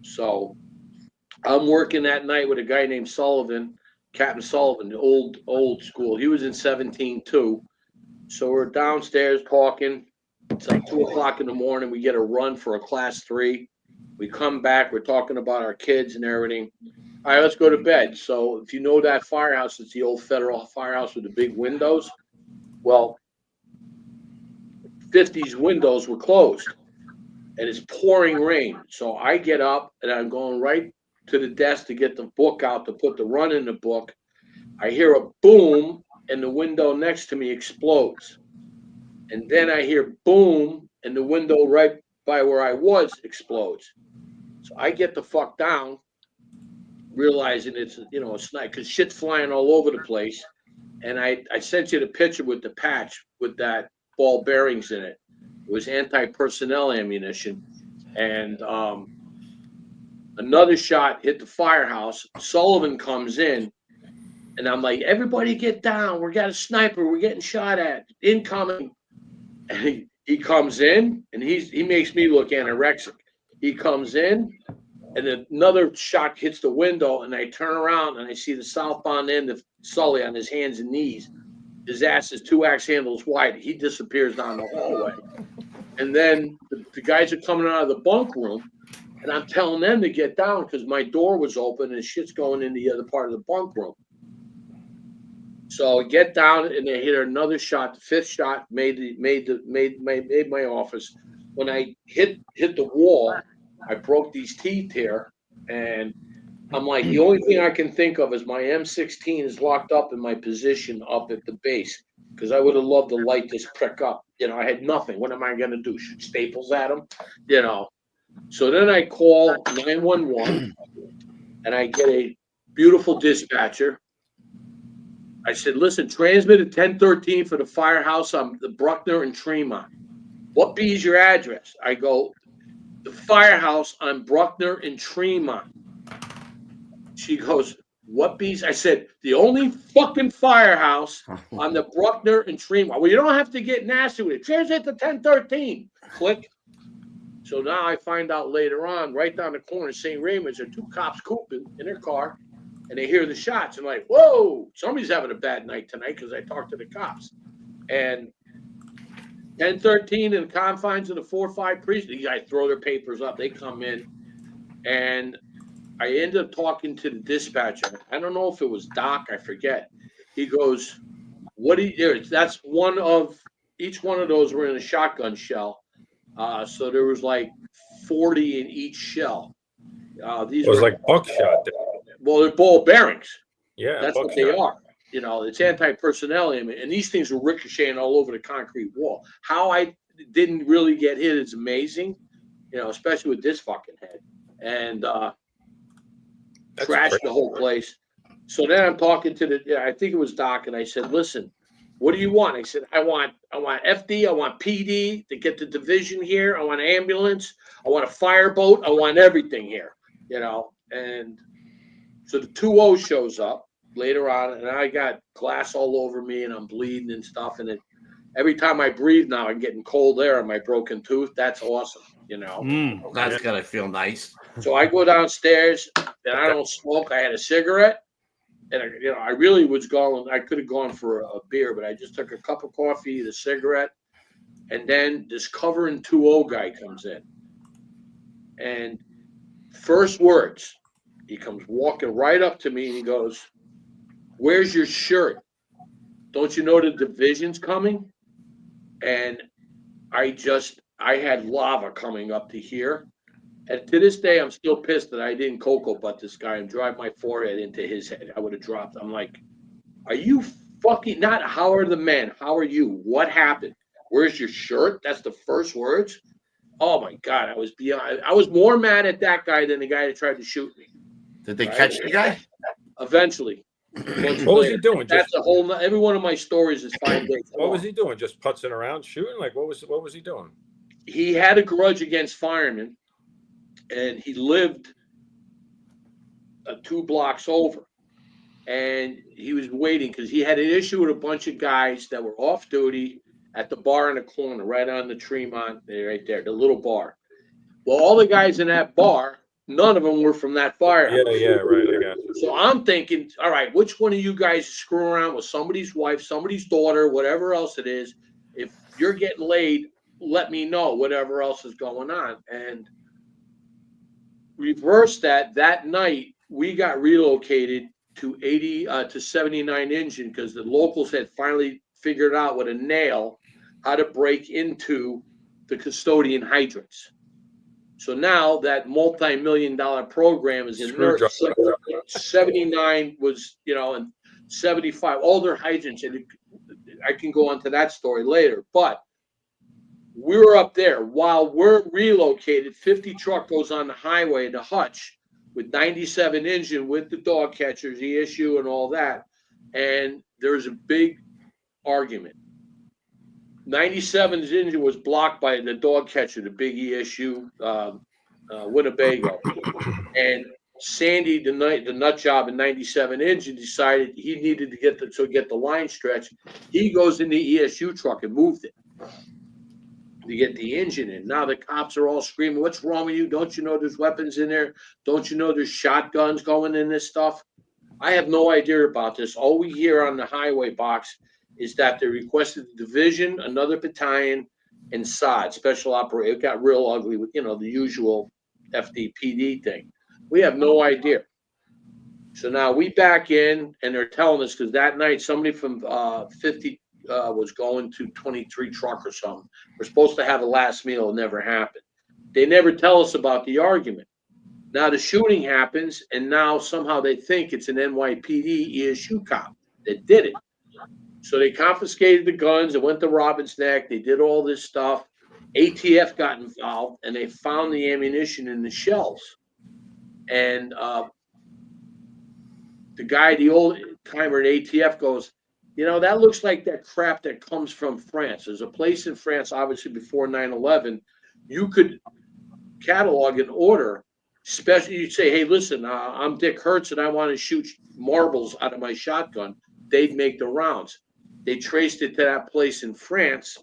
Speaker 7: So I'm working that night with a guy named Sullivan, Captain Sullivan, the old school. He was in 17 too. So we're downstairs talking. It's like 2 o'clock in the morning. We get a run for a class 3. We come back. We're talking about our kids and everything. All right, let's go to bed. So if you know that firehouse, it's the old federal firehouse with the big windows. Well, 50's windows were closed, and it's pouring rain. So I get up and I'm going right to the desk to get the book out to put the run in the book. I hear a boom, and the window next to me explodes. And then I hear boom, and the window right by where I was explodes. So I get the fuck down, realizing it's, you know, it's not, because shit's flying all over the place. And I sent you the picture with the patch with that ball bearings in it. It was anti-personnel ammunition. And another shot hit the firehouse. Sullivan comes in, and I'm like, everybody get down. We got a sniper. We're getting shot at. Incoming. And he comes in, and he makes me look anorexic. He comes in, and another shot hits the window, and I turn around, and I see the southbound end of Sully on his hands and knees. His ass is 2 axe handles wide. He disappears down the hallway. And then the guys are coming out of the bunk room, and I'm telling them to get down because my door was open and shit's going in the other part of the bunk room. So I get down, and they hit another shot. The 5th shot made my office. When I hit the wall, I broke these teeth here, and I'm like, the only thing I can think of is my M16 is locked up in my position up at the base, because I would have loved to light this prick up. You know, I had nothing. What am I going to do? Shoot staples at him? You know. So then I call 911, and I get a beautiful dispatcher. I said, listen, transmit at 1013 for the firehouse on the Bruckner and Tremont. What be is your address? I go, the firehouse on Bruckner and Tremont. She goes, what bees? I said, the only fucking firehouse on the Bruckner and Tremont. Well, you don't have to get nasty with it. Transmit to 1013. Click. So now I find out later on, right down the corner, St. Raymond's, there are 2 cops cooping in their car, and they hear the shots. And like, whoa, somebody's having a bad night tonight because I talked to the cops. And 1013 in the confines of the 4-5 precinct, these guys throw their papers up. They come in, and I ended up talking to the dispatcher. I don't know if it was Doc, I forget. He goes, what do you, that's one of, each one of those were in a shotgun shell. So there was like 40 in each shell. These
Speaker 6: It was
Speaker 7: were
Speaker 6: like buckshot.
Speaker 7: well, they're ball bearings.
Speaker 6: Yeah,
Speaker 7: that's what they are. You know, it's anti-personnel, and these things were ricocheting all over the concrete wall. How I didn't really get hit is amazing, you know, especially with this fucking head, and trashed the whole place. So then I'm talking to I think it was Doc, and I said, listen, what do you want? I said, I want FD, I want PD to get the division here. I want an ambulance. I want a fireboat. I want everything here, you know. And so the 2-0 shows up later on, and I got glass all over me, and I'm bleeding and stuff. And every time I breathe now, I'm getting cold air on my broken tooth. That's awesome, you know.
Speaker 3: That's gotta feel nice.
Speaker 7: So I go downstairs, and I don't smoke. I had a cigarette. And you know, I really was going. I could have gone for a beer, but I just took a cup of coffee, the cigarette, and then this covering 2-0 guy comes in, and first words, he comes walking right up to me, and he goes, "Where's your shirt? Don't you know the division's coming?" And I had lava coming up to here. And to this day, I'm still pissed that I didn't cocoa butt this guy and drive my forehead into his head. I would have dropped. I'm like, are you fucking not? How are the men? How are you? What happened? Where's your shirt? That's the first words. Oh my God. I was more mad at that guy than the guy that tried to shoot me.
Speaker 3: Did they catch the guy?
Speaker 7: Eventually.
Speaker 6: What was he doing?
Speaker 7: That's a whole. Every one of my stories is 5 days.
Speaker 6: What was he doing? Just putzing around, shooting? Like what was he doing?
Speaker 7: He had a grudge against firemen. And he lived 2 blocks over, and he was waiting because he had an issue with a bunch of guys that were off duty at the bar in the corner, right on the Tremont, right there, the little bar. Well, all the guys in that bar, none of them were from that firehouse.
Speaker 6: Yeah, right. I got you.
Speaker 7: So I'm thinking, all right, which one of you guys screw around with somebody's wife, somebody's daughter, whatever else it is? If you're getting laid, let me know. Whatever else is going on, and reverse that night, we got relocated to 79 engine because the locals had finally figured out with a nail how to break into the custodian hydrants. So now that multi-million-dollar program is in there. 79 was, and 75, all their hydrants, and I can go on to that story later, but we were up there while we're relocated. 50 truck goes on the highway to Hutch with 97 engine with the dog catchers, ESU and all that. And there's a big argument. 97's engine was blocked by the dog catcher, the big ESU, Winnebago. And Sandy, the nut job in 97 engine, decided he needed to get the line stretched. He goes in the ESU truck and moved it to get the engine in. Now the cops are all screaming, "What's wrong with you? Don't you know there's weapons in there? Don't you know there's shotguns going in this stuff?" I have no idea about this. All we hear on the highway box is that they requested the division, another battalion, and SOD, special operator. It got real ugly with, the usual FDPD thing. We have no idea. So now we back in, and they're telling us, because that night somebody from 50 was going to 23 truck or something. We're supposed to have a last meal. It never happened. They never tell us about the argument. Now the shooting happens, and now somehow they think it's an NYPD ESU cop that did it. So they confiscated the guns and went to Robin's Neck. They did all this stuff. ATF got involved, and they found the ammunition in the shells. And the guy, the old timer at ATF goes, that looks like that crap that comes from France. There's a place in France, obviously before 9/11, you could catalog an order. Especially, you'd say, "Hey, listen, I'm Dick Hertz, and I want to shoot marbles out of my shotgun." They'd make the rounds. They traced it to that place in France,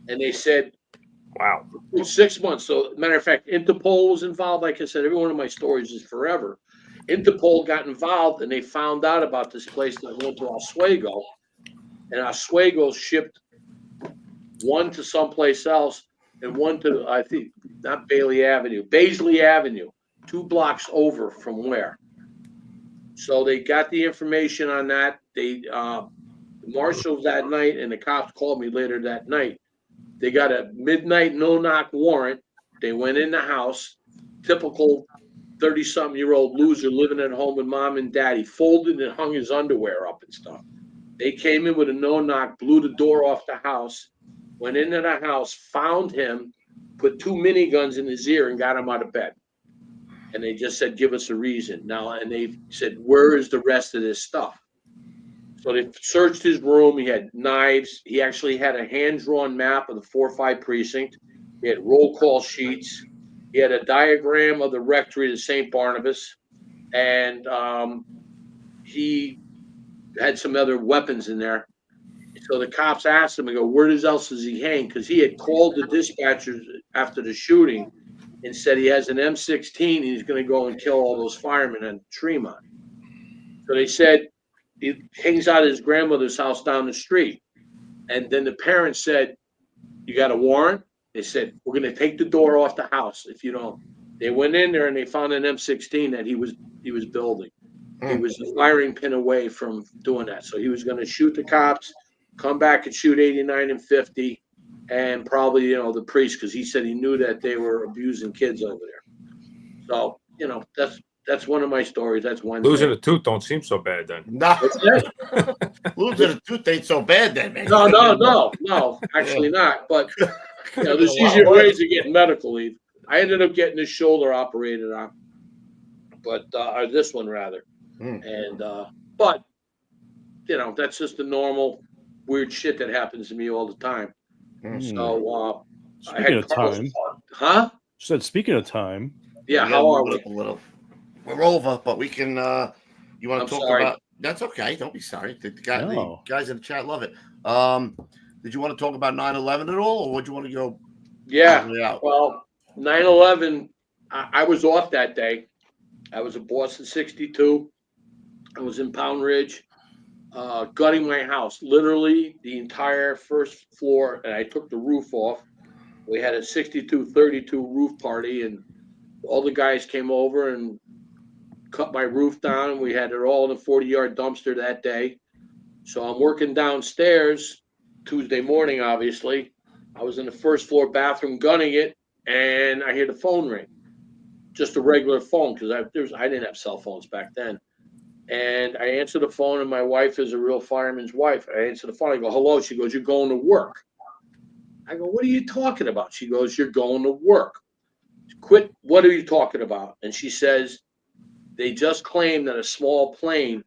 Speaker 7: and they said,
Speaker 6: Wow.
Speaker 7: 6 months. So, matter of fact, Interpol was involved. Like I said, every one of my stories is forever. Interpol got involved, and they found out about this place that went to Oswego, and Oswego shipped one to someplace else and one to, I think, not Bailey Avenue, Baisley Avenue, 2 blocks over from where. So they got the information on that. They the marshals that night and the cops called me later that night. They got a midnight no-knock warrant. They went in the house, typical 30-something-year-old loser living at home with mom and daddy, folded and hung his underwear up and stuff. They came in with a no-knock, blew the door off the house, went into the house, found him, put 2 miniguns in his ear and got him out of bed. And they just said, "Give us a reason." Now, and they said, "Where is the rest of this stuff?" So they searched his room. He had knives. He actually had a hand-drawn map of the 4-5 precinct. He had roll call sheets. He had a diagram of the rectory of St. Barnabas. And he had some other weapons in there. So the cops asked him, "Where else does he hang?" Because he had called the dispatchers after the shooting and said he has an M16 and he's going to go and kill all those firemen in Tremont. So they said he hangs out at his grandmother's house down the street. And then the parents said, "You got a warrant?" They said, "We're going to take the door off the house if you don't." They went in there and they found an M16 that he was building. He was a firing pin away from doing that. So he was going to shoot the cops, come back and shoot 89 and 50. And probably, the priest, because he said he knew that they were abusing kids over there. So, that's one of my stories. That's one.
Speaker 6: Losing a tooth don't seem so bad then.
Speaker 3: No. Losing a tooth ain't so bad then, man.
Speaker 7: No, actually not. But there's easier ways of getting medical leave. I ended up getting his shoulder operated on, but or this one rather. And but that's just the normal weird shit that happens to me all the time. So
Speaker 4: speaking of time, speaking of time.
Speaker 7: Yeah, how are we?
Speaker 3: A little. We're over, but we can. You want to talk about? That's okay. Don't be sorry. The guys in the chat love it. Did you want to talk about 9/11 at all, or would you want to go?
Speaker 7: Yeah. Well, 9/11. I was off that day. I was at Boston 62. I was in Pound Ridge. Gutting my house, literally the entire first floor, and I took the roof off. We had a 62-32 roof party, and all the guys came over and cut my roof down. We had it all in a 40-yard dumpster that day. So I'm working downstairs, Tuesday morning, obviously. I was in the first floor bathroom gunning it, and I hear the phone ring. Just a regular phone, because I didn't have cell phones back then. And I answer the phone, and my wife is a real fireman's wife. I answer the phone. I go, hello. She goes, you're going to work. I go, what are you talking about? She goes, you're going to work. Quit. What are you talking about? And she says, they just claimed that a small plane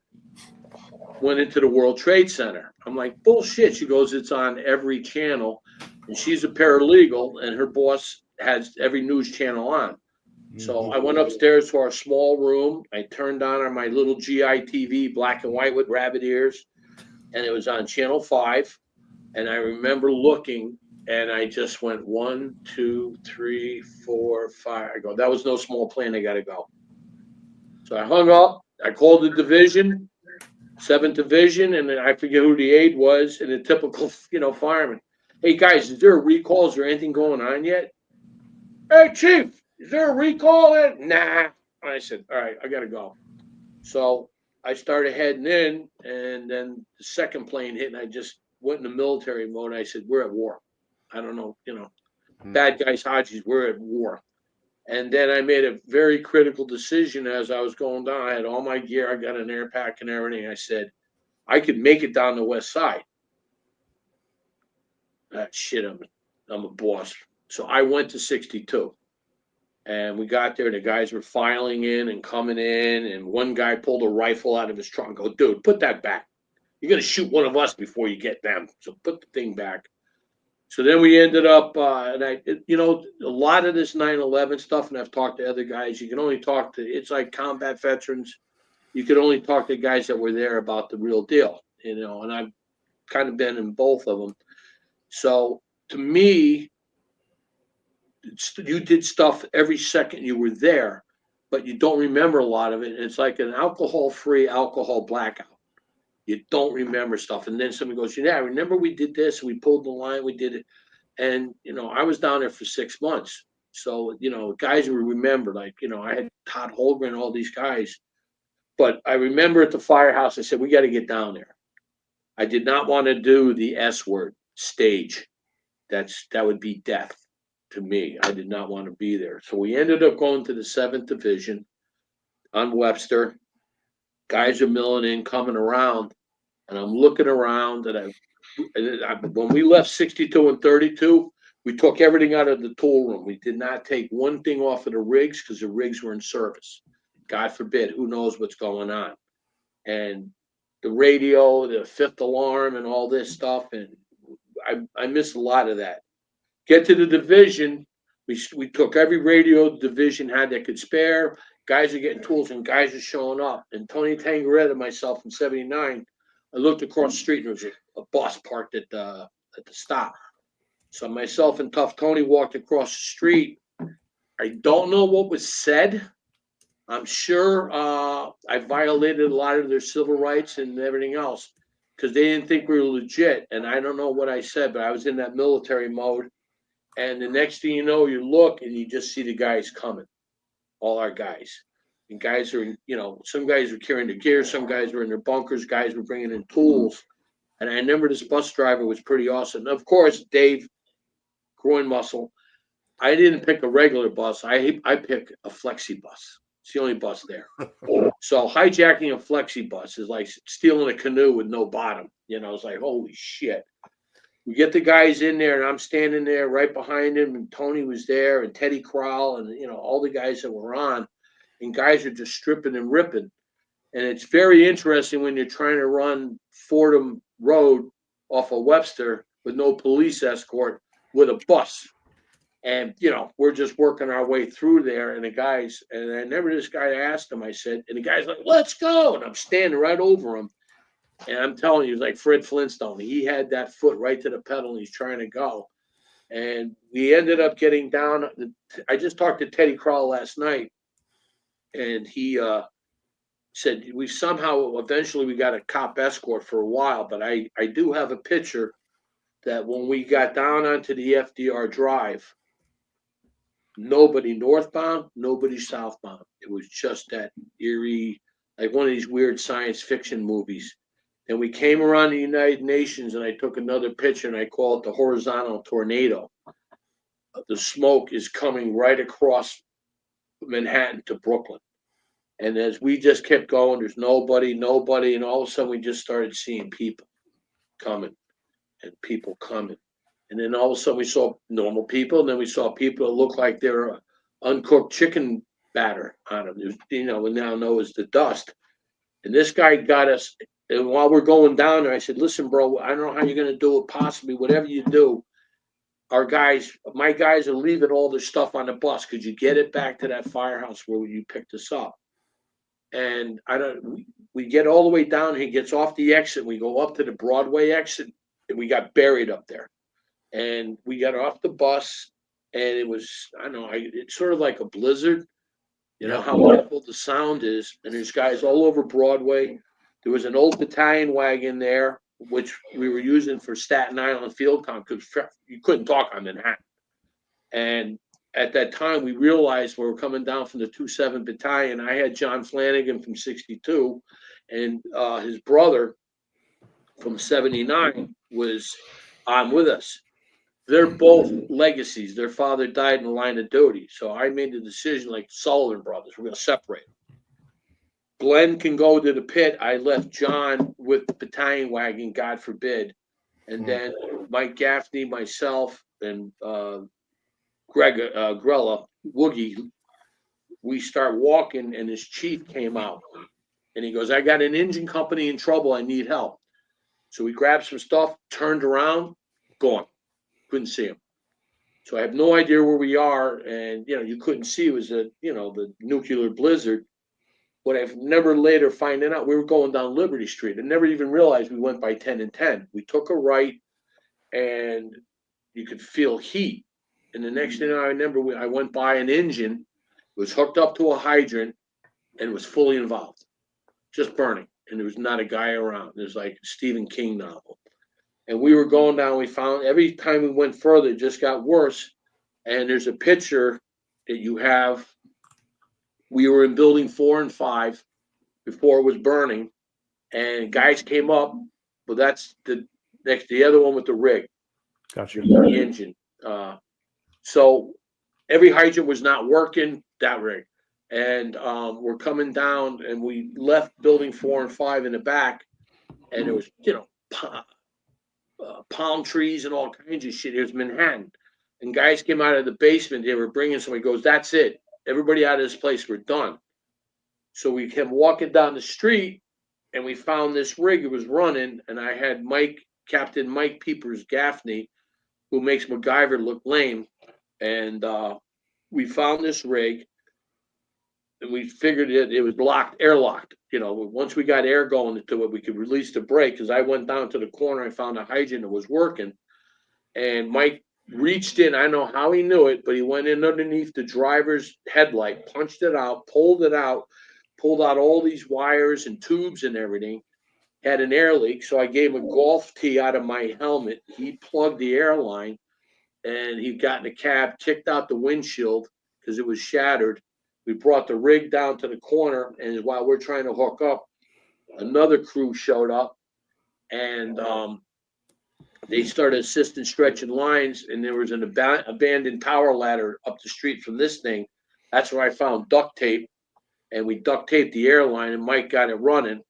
Speaker 7: went into the World Trade Center. I'm like, bullshit. She goes, it's on every channel. And she's a paralegal, and her boss has every news channel on. So I went upstairs to our small room. I turned on my little GI TV, black and white with rabbit ears, and it was on channel 5. And I remember looking, and I just went 1, 2, 3, 4, 5. I go, that was no small plane. I got to go. So I hung up. I called the division, 7th Division, and I forget who the aide was, and a typical, fireman. Hey, guys, is there a recall? Is there anything going on yet? Hey, Chief, is there a recall? Nah. I said, all right, I got to go. So I started heading in, and then the second plane hit, and I just went into military mode. I said, we're at war. I don't know, bad guys, Hodges, we're at war. And then I made a very critical decision as I was going down. I had all my gear. I got an air pack and everything. I said, I could make it down the west side. Shit, I'm a boss. So I went to 62. And we got there. The guys were filing in and coming in. And one guy pulled a rifle out of his trunk. Go, dude, put that back. You're going to shoot one of us before you get them. So put the thing back. So then we ended up, a lot of this 9/11 stuff, and I've talked to other guys, you can only talk to, it's like combat veterans. You could only talk to guys that were there about the real deal, and I've kind of been in both of them. So to me, you did stuff every second you were there, but you don't remember a lot of it. It's like an alcohol-free alcohol blackout. You don't remember stuff. And then somebody goes, yeah, I remember we did this, we pulled the line, we did it. And, I was down there for 6 months. So, guys will remember, like, I had Todd Holgren, all these guys. But I remember at the firehouse, I said, we got to get down there. I did not want to do the S word, stage. That would be death to me. I did not want to be there. So we ended up going to the 7th Division on Webster. Guys are milling in, coming around, and I'm looking around, and when we left 62 and 32, we took everything out of the tool room. We did not take one thing off of the rigs because the rigs were in service. God forbid, who knows what's going on. And the radio, the 5th alarm, and all this stuff, and I missed a lot of that. Get to the division, we took every radio the division had that could spare. Guys are getting tools, and guys are showing up. And Tony Tangaretta and myself in 79, I looked across the street, and there was a bus parked at the stop. So myself and Tough Tony walked across the street. I don't know what was said. I'm sure I violated a lot of their civil rights and everything else because they didn't think we were legit. And I don't know what I said, but I was in that military mode. And the next thing you know, you look and you just see the guys coming. All our guys. And guys are, some guys were carrying the gear, some guys were in their bunkers, guys were bringing in tools. And I remember this bus driver was pretty awesome. And of course, Dave, groin muscle. I didn't pick a regular bus. I pick a flexi bus. It's the only bus there. So hijacking a flexi bus is like stealing a canoe with no bottom. It's like, holy shit. We get the guys in there, and I'm standing there right behind him, and Tony was there, and Teddy Crowell, and all the guys that were on, and guys are just stripping and ripping. And it's very interesting when you're trying to run Fordham Road off of Webster with no police escort with a bus. And, we're just working our way through there, and the guys, and I remember this guy asked him, I said, and the guy's like, let's go. And I'm standing right over him. And I'm telling you, like Fred Flintstone, he had that foot right to the pedal, and he's trying to go. And we ended up getting down. I just talked to Teddy Crowell last night, and he said we somehow eventually we got a cop escort for a while. But I do have a picture that when we got down onto the FDR Drive, nobody northbound, nobody southbound. It was just that eerie, like one of these weird science fiction movies. And we came around the United Nations, and I took another picture, and I call it the horizontal tornado. The smoke is coming right across Manhattan to Brooklyn. And as we just kept going, there's nobody, and all of a sudden we just started seeing people coming and people coming. And then all of a sudden we saw normal people, and then we saw people that looked like they were uncooked chicken batter on them. There's, we now know is the dust. And this guy got us, and while we're going down there, I said, listen, bro, I don't know how you're going to do it, possibly, whatever you do. My guys are leaving all this stuff on the bus. Could you get it back to that firehouse where you picked us up? And we get all the way down. He gets off the exit. We go up to the Broadway exit, and we got buried up there. And we got off the bus, and it was, it's sort of like a blizzard. You know how awful the sound is. And there's guys all over Broadway. There was an old battalion wagon there, which we were using for Staten Island field com because you couldn't talk on Manhattan. And at that time, we realized we were coming down from the 27 Battalion. I had John Flanagan from 62, and his brother from 79 was on with us. They're both legacies. Their father died in the line of duty. So I made the decision, like Sullivan brothers, we're going to separate. Glenn can go to the pit. I left John with the battalion wagon, God forbid. And then Mike Gaffney, myself, and Greg Grella, Woogie, we start walking, and his chief came out. And he goes, I got an engine company in trouble. I need help. So we grabbed some stuff, turned around, gone. Couldn't see him. So I have no idea where we are. And, you couldn't see. It was the nuclear blizzard. But I've never later finding out, we were going down Liberty Street. I never even realized we went by 10 and 10. We took a right, and you could feel heat. And the next thing I remember, I went by an engine, was hooked up to a hydrant, and was fully involved, just burning. And there was not a guy around. There's like a Stephen King novel. And we were going down. We found every time we went further, it just got worse. And there's a picture that you have. We were in building 4 and 5 before it was burning, and guys came up, but that's the other one with the rig.
Speaker 4: Gotcha.
Speaker 7: The engine. So every hydrant was not working, that rig. And we're coming down, and we left building 4 and 5 in the back, and it was, palm trees and all kinds of shit. It was Manhattan. And guys came out of the basement. They were bringing somebody, goes, that's it. Everybody out of this place, we're done. So we kept walking down the street, and we found this rig. It was running, and I had Captain Mike Peepers Gaffney, who makes MacGyver look lame. And we found this rig, and we figured it was airlocked. Once we got air going into it, we could release the brake. Because I went down to the corner, I found a hydrant that was working, and Mike reached in. I don't know how he knew it, but he went in underneath the driver's headlight, punched it out, pulled out all these wires and tubes and everything. Had an air leak, so I gave him a golf tee out of my helmet. He plugged the air line, and he got in the cab, kicked out the windshield because it was shattered. We brought the rig down to the corner, and while we're trying to hook up, another crew showed up, and they started assisting stretching lines, and there was an abandoned tower ladder up the street from this thing. That's where I found duct tape, and we duct taped the airline, and Mike got it running.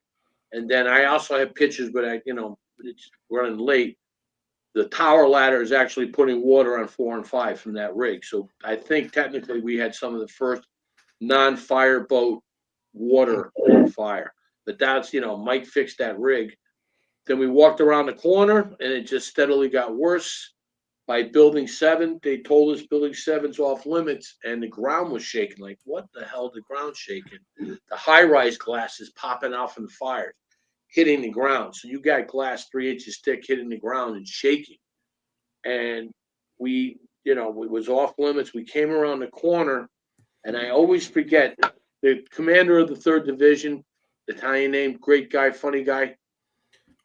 Speaker 7: And then I also have pictures, but it's running late. The tower ladder is actually putting water on 4 and 5 from that rig. So I think technically we had some of the first non-fire boat water on fire. But that's, Mike fixed that rig. Then we walked around the corner, and it just steadily got worse. By building 7, they told us building 7's off limits, and the ground was shaking. Like, what the hell? The ground shaking. The high-rise glass is popping out from the fires, hitting the ground. So you got glass 3 inches thick hitting the ground and shaking. And we, it was off limits. We came around the corner, and I always forget the commander of the 3rd Division, Italian name, great guy, funny guy.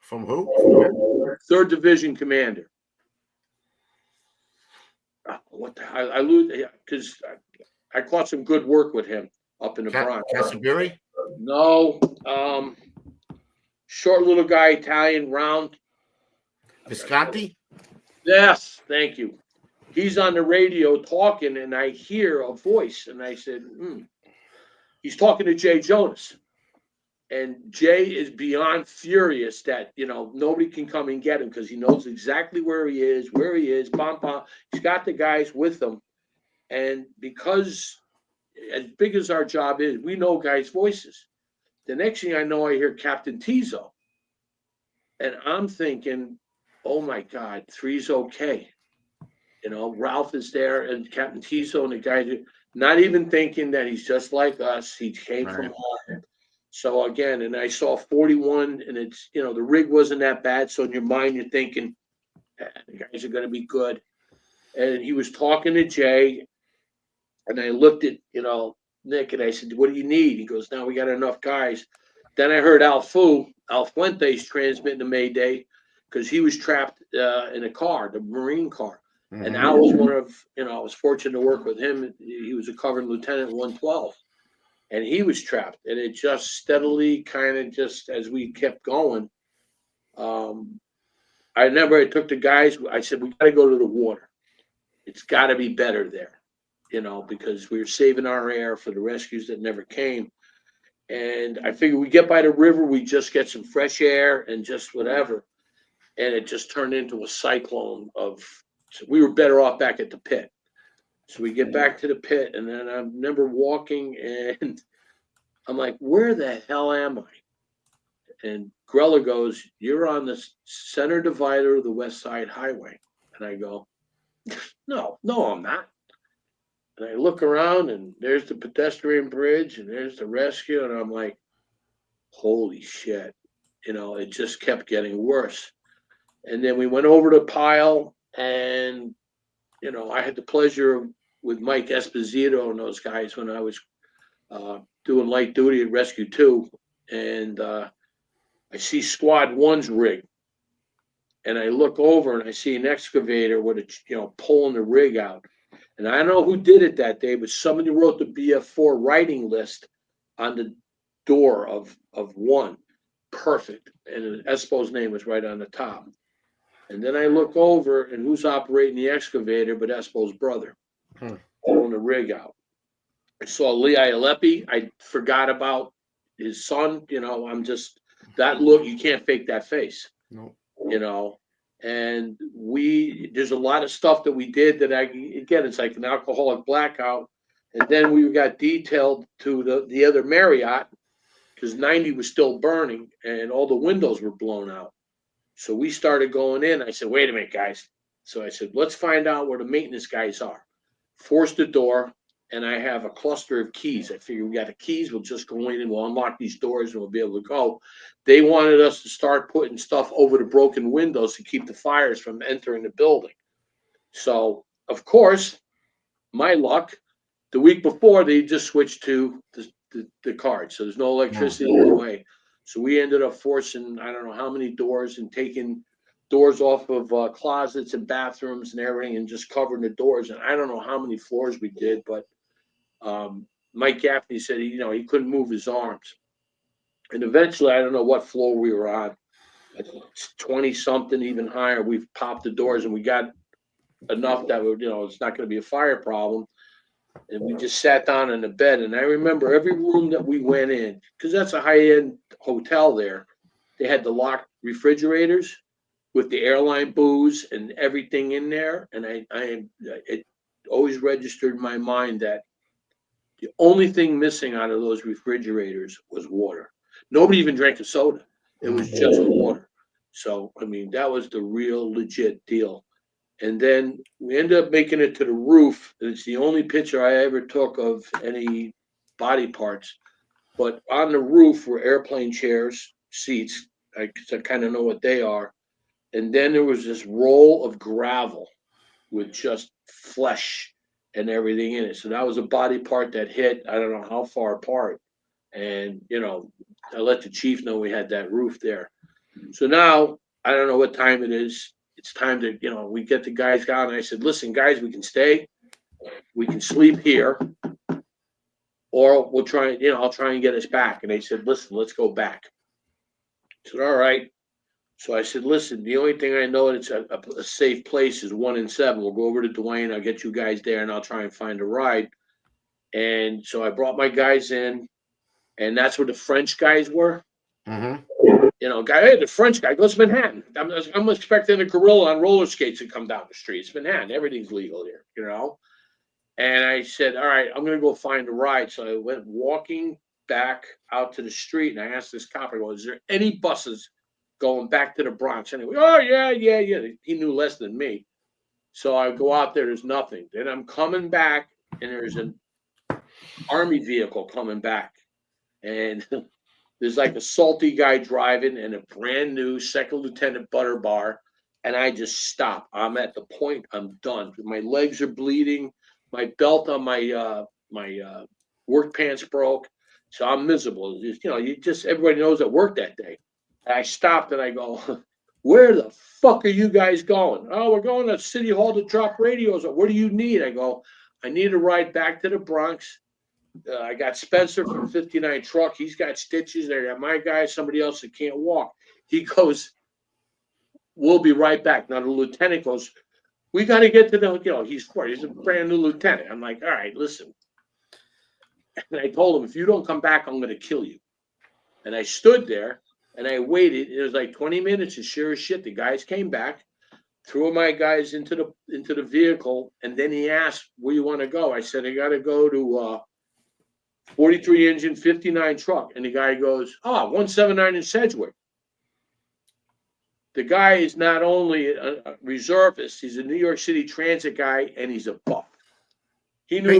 Speaker 3: From who?
Speaker 7: 3rd Division commander. What the hell? I lose because I caught some good work with him up in the Bronx.
Speaker 3: Casabiri?
Speaker 7: No, short little guy, Italian, round.
Speaker 3: Visconti?
Speaker 7: Yes, thank you. He's on the radio talking, and I hear a voice, and I said, he's talking to Jay Jonas. And Jay is beyond furious that, nobody can come and get him because he knows exactly where he is, bam, bam. He's got the guys with him. And because as big as our job is, we know guys' voices. The next thing I know, I hear Captain Tizo. And I'm thinking, oh my God, 3's okay. Ralph is there and Captain Tizo and the guys, not even thinking that he's just like us. He came from home. So again, and I saw 41 and it's, the rig wasn't that bad. So in your mind, you're thinking, the guys are going to be good. And he was talking to Jay and I looked at, Nick and I said, what do you need? He goes, now we got enough guys. Then I heard Al Fuentes transmitting to Mayday because he was trapped in a car, the Marine car. Mm-hmm. And Al was one of, I was fortunate to work with him. He was a covering lieutenant in 112. And he was trapped. And it just steadily kind of just as we kept going. I remember I took the guys, I said, we got to go to the water. It's got to be better there, because we were saving our air for the rescues that never came. And I figured we get by the river, we just get some fresh air and just whatever. And it just turned into a cyclone so we were better off back at the pit. So we get back to the pit, and then I remember walking, and I'm like, where the hell am I? And Grella goes, you're on the center divider of the West Side Highway. And I go, no, I'm not. And I look around, and there's the pedestrian bridge, and there's the rescue, and I'm like, holy shit. It just kept getting worse. And then we went over to Pile, and, I had the pleasure with Mike Esposito and those guys when I was doing light duty at Rescue 2. And I see Squad 1's rig. And I look over and I see an excavator with pulling the rig out. And I don't know who did it that day, but somebody wrote the BF4 writing list on the door of 1. Perfect. And Espo's name was right on the top. And then I look over, and who's operating the excavator but Espo's brother, pulling the rig out. I saw Lee Ialepi. I forgot about his son. I'm just, that look, you can't fake that face.
Speaker 4: No.
Speaker 7: And there's a lot of stuff that we did that again, it's like an alcoholic blackout. And then we got detailed to the other Marriott because 90 was still burning and all the windows were blown out. So we started going in. I said, wait a minute, guys. So I said, let's find out where the maintenance guys are. Forced the door, and I have a cluster of keys. I figured we got the keys. We'll just go in and we'll unlock these doors and we'll be able to go. They wanted us to start putting stuff over the broken windows to keep the fires from entering the building. So, of course, my luck, the week before, they just switched to the card. So there's no electricity in the way. So we ended up forcing, I don't know how many doors and taking doors off of closets and bathrooms and everything and just covering the doors. And I don't know how many floors we did, but Mike Gaffney said, he couldn't move his arms. And eventually, I don't know what floor we were on. I think it's 20 something, even higher. We've popped the doors and we got enough that it's not going to be a fire problem. And we just sat down in the bed. And I remember every room that we went in, because that's a high-end hotel there, they had the locked refrigerators with the airline booze and everything in there. And it always registered in my mind that the only thing missing out of those refrigerators was water. Nobody even drank a soda. It was just water. So, that was the real legit deal. And then we ended up making it to the roof. And it's the only picture I ever took of any body parts. But on the roof were airplane chairs, seats. I kind of know what they are. And then there was this roll of gravel with just flesh and everything in it. So that was a body part that hit, I don't know how far apart. And, I let the chief know we had that roof there. So now, I don't know what time it is. It's time to, we get the guys down. And I said, listen, guys, we can stay. We can sleep here. Or we'll try, I'll try and get us back. And they said, listen, let's go back. I said, all right. So I said, listen, the only thing I know that's a safe place is 1 and 7. We'll go over to Dwayne. I'll get you guys there and I'll try and find a ride. And so I brought my guys in, and that's where the French guys were.
Speaker 3: Mm-hmm.
Speaker 7: Hey, the French guy goes to Manhattan. I'm expecting a gorilla on roller skates to come down the street. It's Manhattan. Everything's legal here, And I said, all right, I'm going to go find a ride. So I went walking back out to the street, and I asked this cop, I go, is there any buses going back to the Bronx? And he went, oh, yeah. He knew less than me. So I go out there, there's nothing. Then I'm coming back, and there's an Army vehicle coming back. And there's like a salty guy driving and a brand new second lieutenant butter bar. And I just stop. I'm at the point, I'm done. My legs are bleeding. My belt on my work pants broke. So I'm miserable. Everybody knows I worked that day. And I stopped and I go, where the fuck are you guys going? Oh, we're going to City Hall to drop radios. What do you need? I go, I need a ride back to the Bronx. I got Spencer from 59 truck. He's got stitches. I got my guy, somebody else that can't walk. He goes, we'll be right back. Now the lieutenant goes, we got to get to the, he's a brand new lieutenant. I'm like, all right, listen. And I told him, if you don't come back, I'm going to kill you. And I stood there and I waited. It was like 20 minutes, and sure as shit, the guys came back, threw my guys into the vehicle, and then he asked, where you want to go? I said, I got to go to 43 engine, 59 truck. And the guy goes, 179 in Sedgwick. The guy is not only a reservist, he's a New York City Transit guy, and he's a buff. He knew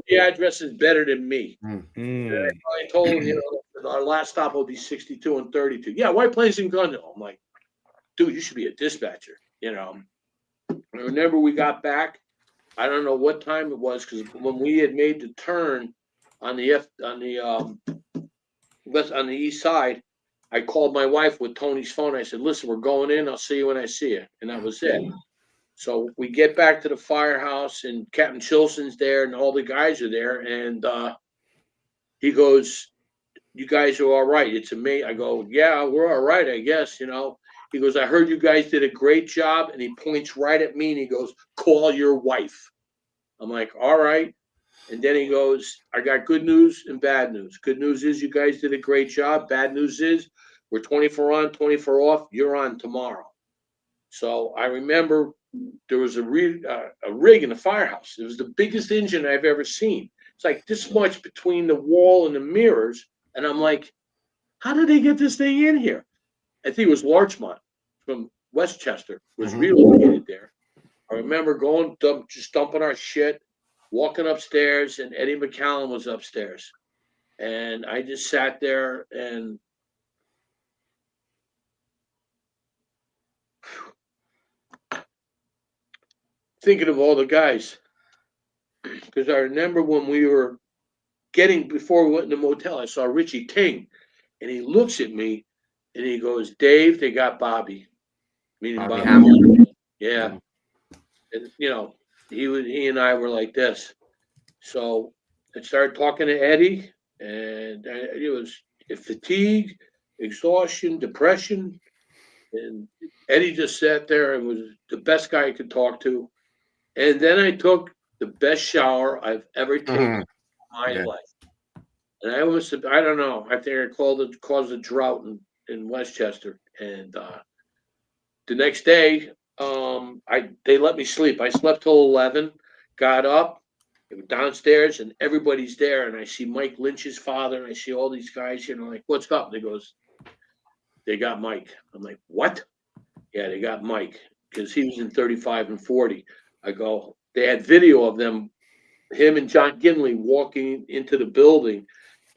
Speaker 7: the addresses better than me. I told him, our last stop will be 62 and 32. Yeah, White Plains and Gundale. I'm like, dude, you should be a dispatcher. I remember we got back. I don't know what time it was, because when we had made the turn on the east side, I called my wife with Tony's phone. I said, listen, we're going in. I'll see you when I see you. And that was it. So we get back to the firehouse, and Captain Chilson's there, and all the guys are there. And he goes, you guys are all right. It's me. I go, yeah, we're all right, I guess, He goes, I heard you guys did a great job. And he points right at me, and he goes, call your wife. I'm like, all right. And then he goes, I got good news and bad news. Good news is you guys did a great job. Bad news is we're 24 on, 24 off. You're on tomorrow. So I remember there was a rig in the firehouse. It was the biggest engine I've ever seen. It's like this much between the wall and the mirrors. And I'm like, how did they get this thing in here? I think it was Larchmont from Westchester was relocated there. I remember going, just dumping our shit, walking upstairs, and Eddie McCallum was upstairs. And I just sat there and thinking of all the guys. Because I remember when we were before we went in the motel, I saw Richie Ting, and he looks at me and he goes, Dave, they got Bobby. Meaning Bobby Hamilton. Yeah. And, he and I were like this. So I started talking to Eddie, and it was fatigue, exhaustion, depression. And Eddie just sat there and was the best guy I could talk to. And then I took the best shower I've ever taken in my life. And I don't know, I think I caused a drought in Westchester. And the next day, they let me sleep. I slept till 11, got up, downstairs, and everybody's there. And I see Mike Lynch's father, and I see all these guys, like, what's up? And he goes, they got Mike. I'm like, what? Yeah, they got Mike, because he was in 35 and 40. I go, they had video of them, him and John Ginley walking into the building,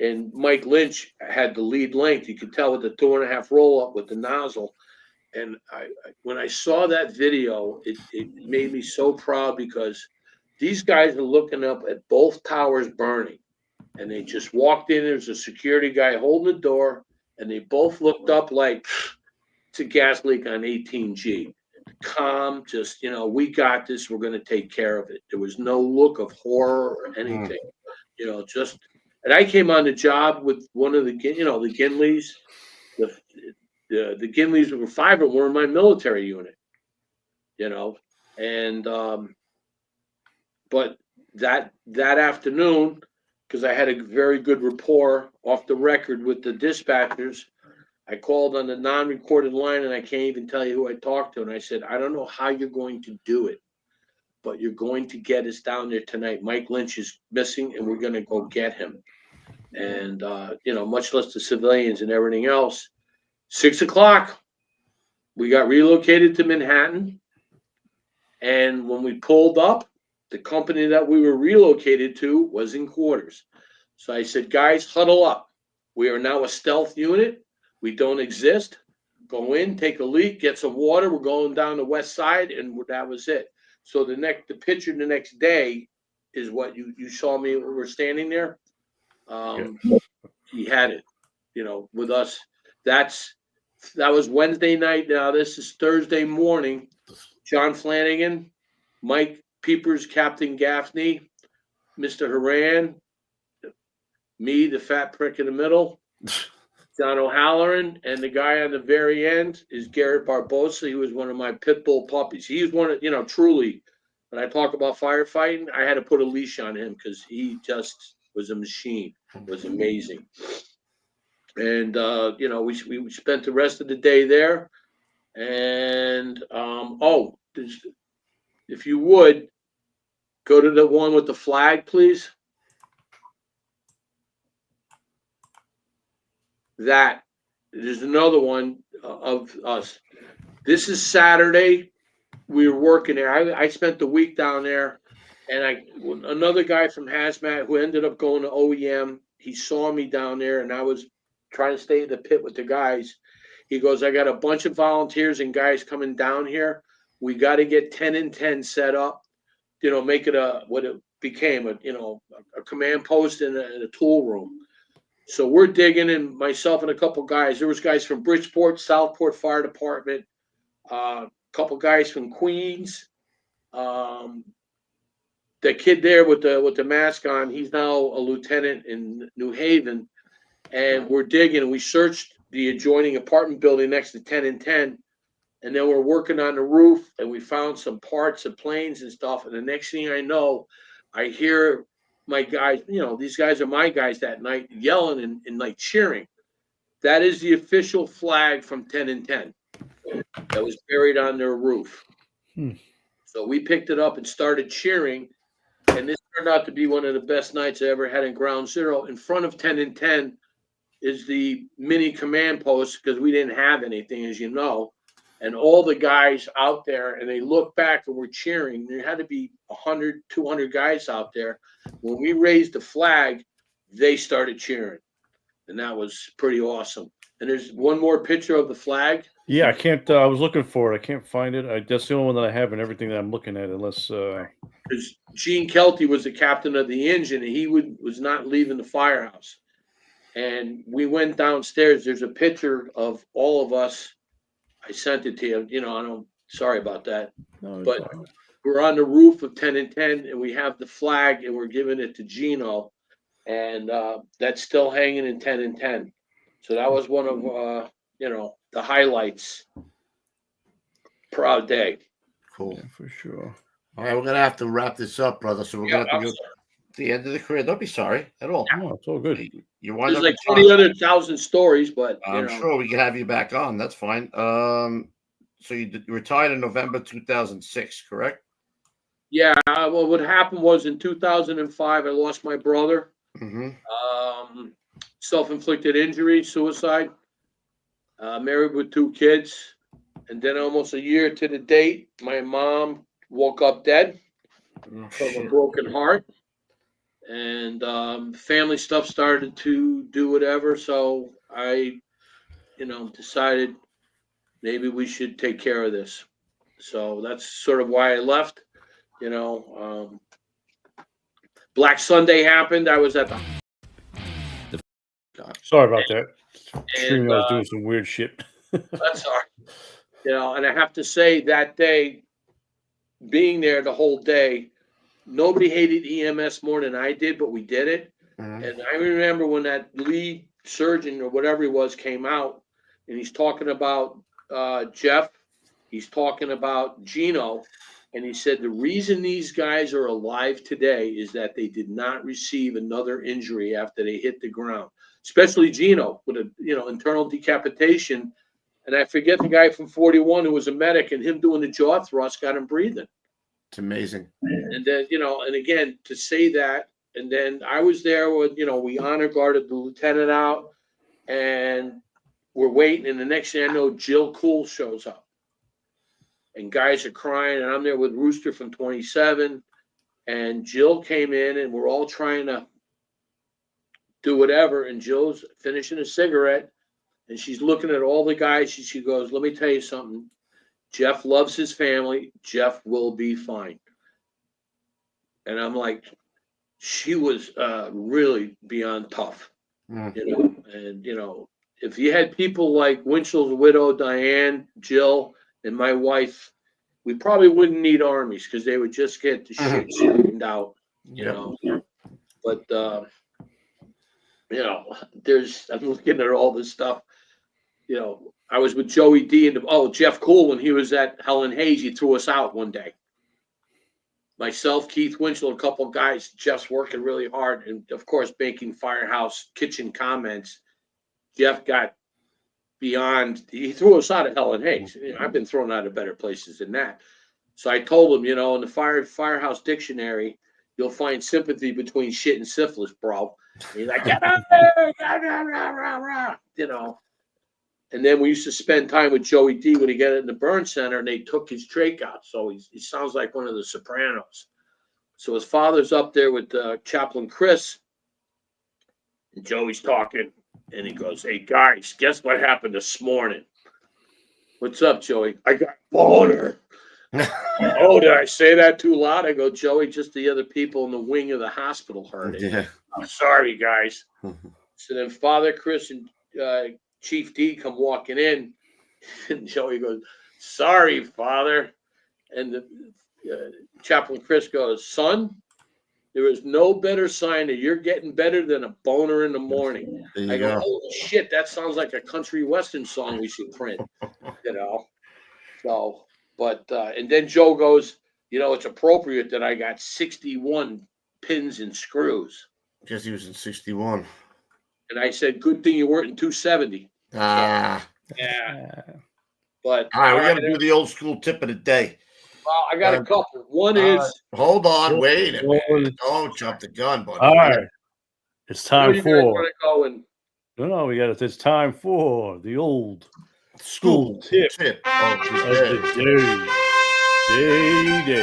Speaker 7: and Mike Lynch had the lead length. You could tell with the 2.5 roll up with the nozzle. And when I saw that video, it made me so proud, because these guys are looking up at both towers burning. And they just walked in. There's a security guy holding the door, and they both looked up like it's a gas leak on 18G. Calm, just, we got this. We're going to take care of it. There was no look of horror or anything, and I came on the job with one of the Ginleys, the the Ginleys were 5 of them were in my military unit, you know, and but that afternoon, because I had a very good rapport off the record with the dispatchers, I called on the non-recorded line, and I can't even tell you who I talked to. And I said, I don't know how you're going to do it, but you're going to get us down there tonight. Mike Lynch is missing, and we're going to go get him. And, you know, much less the civilians and everything else. 6 o'clock, we got relocated to Manhattan. And when we pulled up, the company that we were relocated to was in quarters. So I said, guys, huddle up. We are now a stealth unit. We don't exist. Go in, take a leak, get some water. We're going down the west side, and that was it. So the picture the next day is what you saw me. We were standing there. He had it, you know, with us. That was Wednesday night. Now this is Thursday morning. John Flanagan, Mike Peepers, Captain Gaffney, Mr. Haran, me, the fat prick in the middle, John O'Halloran, and the guy on the very end is Garrett Barbosa. He was one of my pit bull puppies. He was one of, you know, truly, when I talk about firefighting, I had to put a leash on him because he just was a machine. It was amazing. And, you know, we spent the rest of the day there. And, if you would, go to the one with the flag, please. There's another one of us. This is Saturday. We were working there. I spent the week down there, and another guy from Hazmat who ended up going to OEM. He saw me down there, and I was trying to stay in the pit with the guys. He goes, I got a bunch of volunteers and guys coming down here. We got to get 10 and 10 set up, you know, make it what it became, a command post and a tool room. So we're digging, and myself and a couple guys. There was guys from Bridgeport, Southport Fire Department, a couple guys from Queens. The kid there with the mask on, he's now a lieutenant in New Haven, and we're digging. And we searched the adjoining apartment building next to 10 and 10, and then we're working on the roof, and we found some parts of planes and stuff. And the next thing I know, I hear my guys, you know, these guys are my guys that night, yelling and like cheering. That is the official flag from 10 and 10 that was buried on their roof. So we picked it up and started cheering. And this turned out to be one of the best nights I ever had in Ground Zero. In front of 10 and 10 is the mini command post, because we didn't have anything, as you know. And all the guys out there, and they look back and we're cheering. There had to be 100, 200 guys out there. When we raised the flag, they started cheering. And that was pretty awesome. And there's one more picture of the flag.
Speaker 4: Yeah, I can't. I was looking for it. I can't find it. That's the only one that I have in everything that I'm looking at, unless.
Speaker 7: Because Gene Kelty was the captain of the engine, and he was not leaving the firehouse. And we went downstairs. There's a picture of all of us. I sent it to you. You know, sorry about that.
Speaker 4: No,
Speaker 7: but we're on the roof of 10 and 10, and we have the flag, and we're giving it to Gino, and that's still hanging in 10 and 10. So that was one of the highlights. Proud day.
Speaker 3: Cool.
Speaker 4: Yeah, for sure.
Speaker 3: All right, we're gonna have to wrap this up, brother. So we're gonna have to go to the end of the career. Don't be sorry at all.
Speaker 4: No, it's all good.
Speaker 7: There's like 20 other 1,000 stories, but
Speaker 3: I'm sure we can have you back on. That's fine. So you retired in November 2006, correct?
Speaker 7: Yeah. Well, what happened was in 2005, I lost my brother. Self-inflicted injury, suicide. Married with 2 kids, and then almost a year to the date, my mom woke up dead from a broken heart. And family stuff started to do whatever. So I, decided maybe we should take care of this. So that's sort of why I left. Black Sunday happened. I was at the.
Speaker 4: Sorry about that. I was doing some weird shit.
Speaker 7: That's all right. And I have to say that day, being there the whole day, nobody hated EMS more than I did, but we did it. And I remember when that lead surgeon or whatever he was came out, and he's talking about Jeff. He's talking about Gino. And he said the reason these guys are alive today is that they did not receive another injury after they hit the ground, especially Gino with a internal decapitation. And I forget the guy from 41 who was a medic, and him doing the jaw thrust got him breathing.
Speaker 3: It's amazing.
Speaker 7: And then, and again, to say that, and then I was there with, we honor guarded the lieutenant out, and we're waiting. And the next thing I know, Jill Cool shows up. And guys are crying, and I'm there with Rooster from 27, and Jill came in, and we're all trying to do whatever, and Jill's finishing a cigarette, and she's looking at all the guys. She goes, let me tell you something. Jeff loves his family. Jeff will be fine. And I'm like, she was really beyond tough, And, if you had people like Winchell's widow, Diane, Jill, and my wife, we probably wouldn't need armies because they would just get the shit straightened out, But, I'm looking at all this stuff. I was with Joey D and Jeff Cool when he was at Helen Hayes. He threw us out one day. Myself, Keith Winchell, a couple of guys. Jeff's working really hard, and of course, making firehouse kitchen comments. Jeff got beyond. He threw us out of Helen Hayes. I've been thrown out of better places than that. So I told him, in the firehouse dictionary, you'll find sympathy between shit and syphilis, bro. And he's like, get out there, And then we used to spend time with Joey D when he got in the burn center, and they took his trach out. So he sounds like one of the Sopranos. So his father's up there with Chaplain Chris, and Joey's talking, and he goes, hey, guys, guess what happened this morning? What's up, Joey? I got boner. Oh, did I say that too loud? I go, Joey, just the other people in the wing of the hospital heard it.
Speaker 3: Yeah.
Speaker 7: I'm sorry, guys. So then Father Chris and Chief D come walking in, and Joey goes, sorry, Father. And the Chaplain Chris goes, son, there is no better sign that you're getting better than a boner in the morning. I go, holy shit, that sounds like a country western song we should print, So, but, and then Joe goes, it's appropriate that I got 61 pins and screws.
Speaker 3: Guess he was in 61.
Speaker 7: And I said, good thing you weren't in 270.
Speaker 3: Yeah.
Speaker 7: But
Speaker 3: all right, we got to do the old school tip of the day.
Speaker 7: Well, I got a couple. One is.
Speaker 3: Hold on, wait a minute. Don't jump the gun, buddy.
Speaker 4: All right. It's time for.
Speaker 3: No,
Speaker 4: we got it. It's time for the old school tip of the day.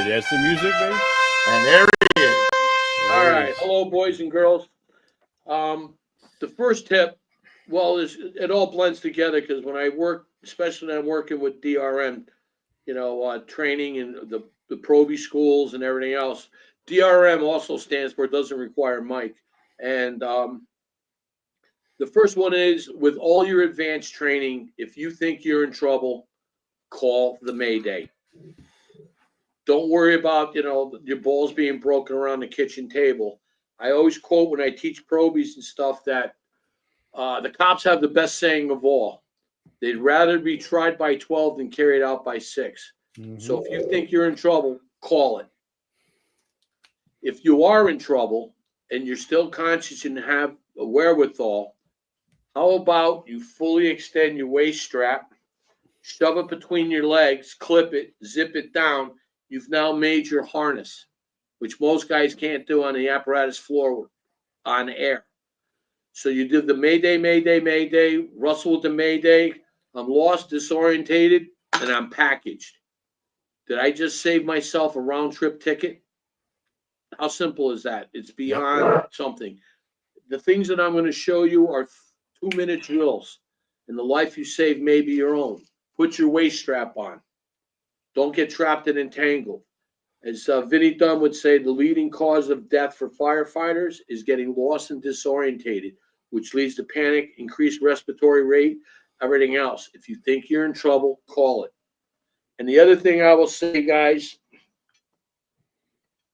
Speaker 4: That's the music, baby.
Speaker 3: And there it is.
Speaker 7: All right. Hello, boys and girls. The first tip, it all blends together because when I work, especially when I'm working with DRM, training in the proby schools and everything else. DRM also stands for doesn't require Mike. And the first one is, with all your advanced training, if you think you're in trouble, call the Mayday. Don't worry about, your balls being broken around the kitchen table. I always quote when I teach probies and stuff that the cops have the best saying of all. They'd rather be tried by 12 than carried out by 6. Mm-hmm. So if you think you're in trouble, call it. If you are in trouble and you're still conscious and have a wherewithal, how about you fully extend your waist strap, shove it between your legs, clip it, zip it down. You've now made your harness, which most guys can't do on the apparatus floor on air. So you did the Mayday, Mayday, Mayday, Russell with the Mayday. I'm lost, disorientated, and I'm packaged. Did I just save myself a round trip ticket? How simple is that? It's beyond something. The things that I'm going to show you are 2-minute drills, and the life you save may be your own. Put your waist strap on. Don't get trapped and entangled. As Vinnie Dunn would say, the leading cause of death for firefighters is getting lost and disorientated, which leads to panic, increased respiratory rate, everything else. If you think you're in trouble, call it. And the other thing I will say, guys,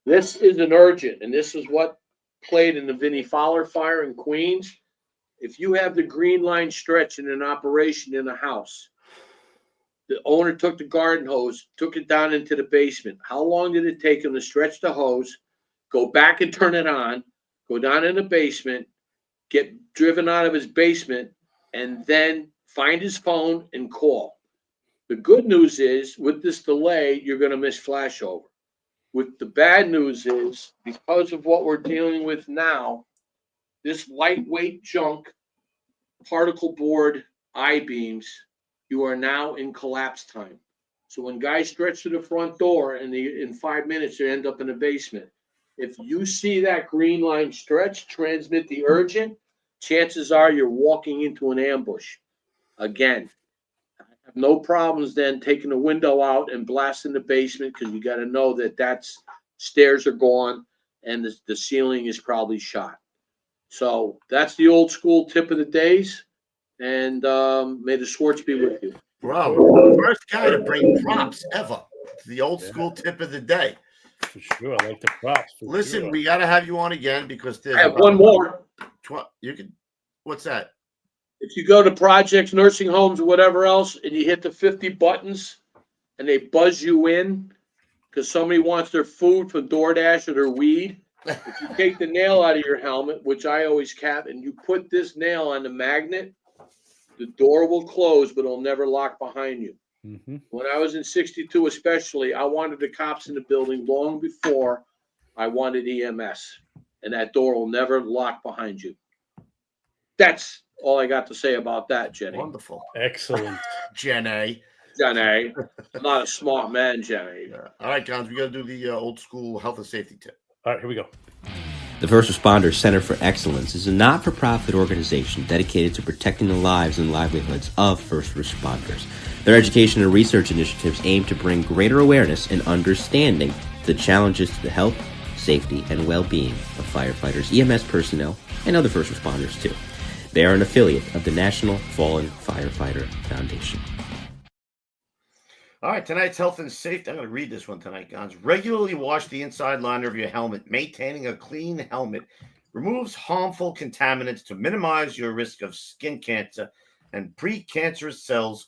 Speaker 7: this is an urgent, and this is what played in the Vinnie Fowler fire in Queens. If you have the green line stretch in an operation in a house, the owner took the garden hose, took it down into the basement. How long did it take him to stretch the hose, go back and turn it on, go down in the basement, get driven out of his basement, and then find his phone and call? The good news is, with this delay, you're going to miss flashover. With the bad news is, because of what we're dealing with now, this lightweight junk, particle board I-beams, you are now in collapse time. So when guys stretch to the front door and in 5 minutes they end up in the basement, if you see that green line stretch, transmit the urgent, chances are you're walking into an ambush. Again, I have no problems then taking the window out and blasting the basement, because you got to know that stairs are gone and the ceiling is probably shot. So that's the old school tip of the days. And may the Swartz be with you.
Speaker 3: Bro, the first guy to bring props ever. It's the old school tip of the day.
Speaker 4: For sure. I like the props.
Speaker 3: Listen,
Speaker 4: sure.
Speaker 3: we got to have you on again, because there's
Speaker 7: I have one more.
Speaker 3: You can. What's that?
Speaker 7: If you go to projects, nursing homes, or whatever else, and you hit the 50 buttons and they buzz you in because somebody wants their food from DoorDash or their weed, if you take the nail out of your helmet, which I always cap, and you put this nail on the magnet, the door will close, but it'll never lock behind you.
Speaker 4: Mm-hmm.
Speaker 7: When I was in 62 especially, I wanted the cops in the building long before I wanted EMS. And that door will never lock behind you. That's all I got to say about that, Jenny.
Speaker 3: Wonderful.
Speaker 4: Excellent.
Speaker 3: Jenny.
Speaker 7: Jenny. I'm not a smart man, Jenny.
Speaker 3: Yeah. All right, guys, we got to do the old school health and safety tip.
Speaker 4: All right, here we go.
Speaker 1: The First Responders Center for Excellence is a not-for-profit organization dedicated to protecting the lives and livelihoods of first responders. Their education and research initiatives aim to bring greater awareness and understanding to the challenges to the health, safety, and well-being of firefighters, EMS personnel, and other first responders, too. They are an affiliate of the National Fallen Firefighter Foundation.
Speaker 3: All right, tonight's health and safety. I'm going to read this one tonight, guys. Regularly wash the inside liner of your helmet. Maintaining a clean helmet removes harmful contaminants to minimize your risk of skin cancer and precancerous cells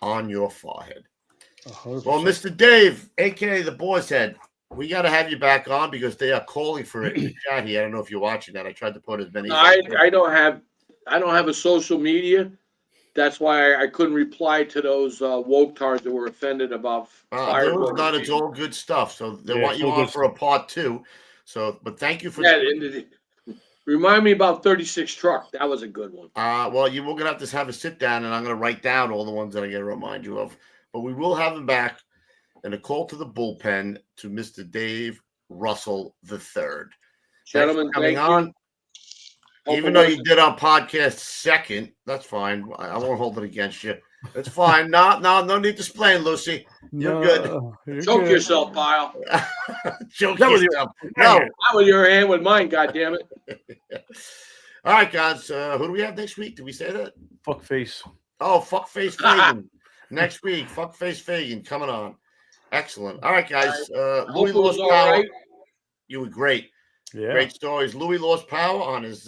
Speaker 3: on your forehead.
Speaker 4: 100%.
Speaker 3: Well, Mr. Dave, a.k.a. the Boar's Head, we got to have you back on because they are calling for it in the chat here. I don't know if you're watching that. I tried to put as many.
Speaker 7: I don't have a social media. That's why I couldn't reply to those woke-tards that were offended about fire.
Speaker 3: It's all good stuff. So they want you on for a part 2. So, but thank you for.
Speaker 7: Yeah, remind me about 36 truck. That was a good one.
Speaker 3: Well, we're gonna have a sit down, and I'm gonna write down all the ones that I gotta remind you of. But we will have him back. And a call to the bullpen to Mr. Dave Russell III.
Speaker 7: Gentlemen,
Speaker 3: coming
Speaker 7: thank
Speaker 3: on.
Speaker 7: you.
Speaker 3: Even though you did our podcast second, that's fine. I won't hold it against you. It's fine. No need to explain, Lucy. You're good.
Speaker 7: Choke yourself, pile.
Speaker 3: Choke yourself. No,
Speaker 7: not with your hand, with mine. God damn it.
Speaker 3: All right, guys. Who do we have next week? Did we say that?
Speaker 4: Fuckface.
Speaker 3: Oh, Fuckface Fagan. Next week, Fuckface Fagan coming on. Excellent. All right, guys. Louis lost power. Right. You were great.
Speaker 4: Yeah.
Speaker 3: Great stories. Louis lost power on his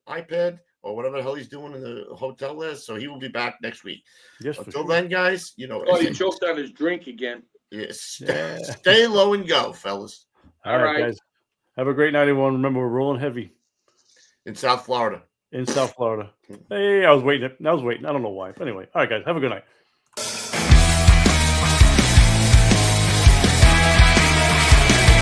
Speaker 3: iPad or whatever the hell he's doing in the hotel there. So he will be back next week.
Speaker 4: Yes.
Speaker 3: Until then, guys, you know.
Speaker 7: Oh, he choked on his drink again.
Speaker 3: Yes. Stay low and go, fellas.
Speaker 4: All right, guys. Have a great night, everyone. Remember, we're rolling heavy.
Speaker 3: In South Florida.
Speaker 4: Hey, I was waiting. I don't know why. But anyway. All right, guys. Have a good night.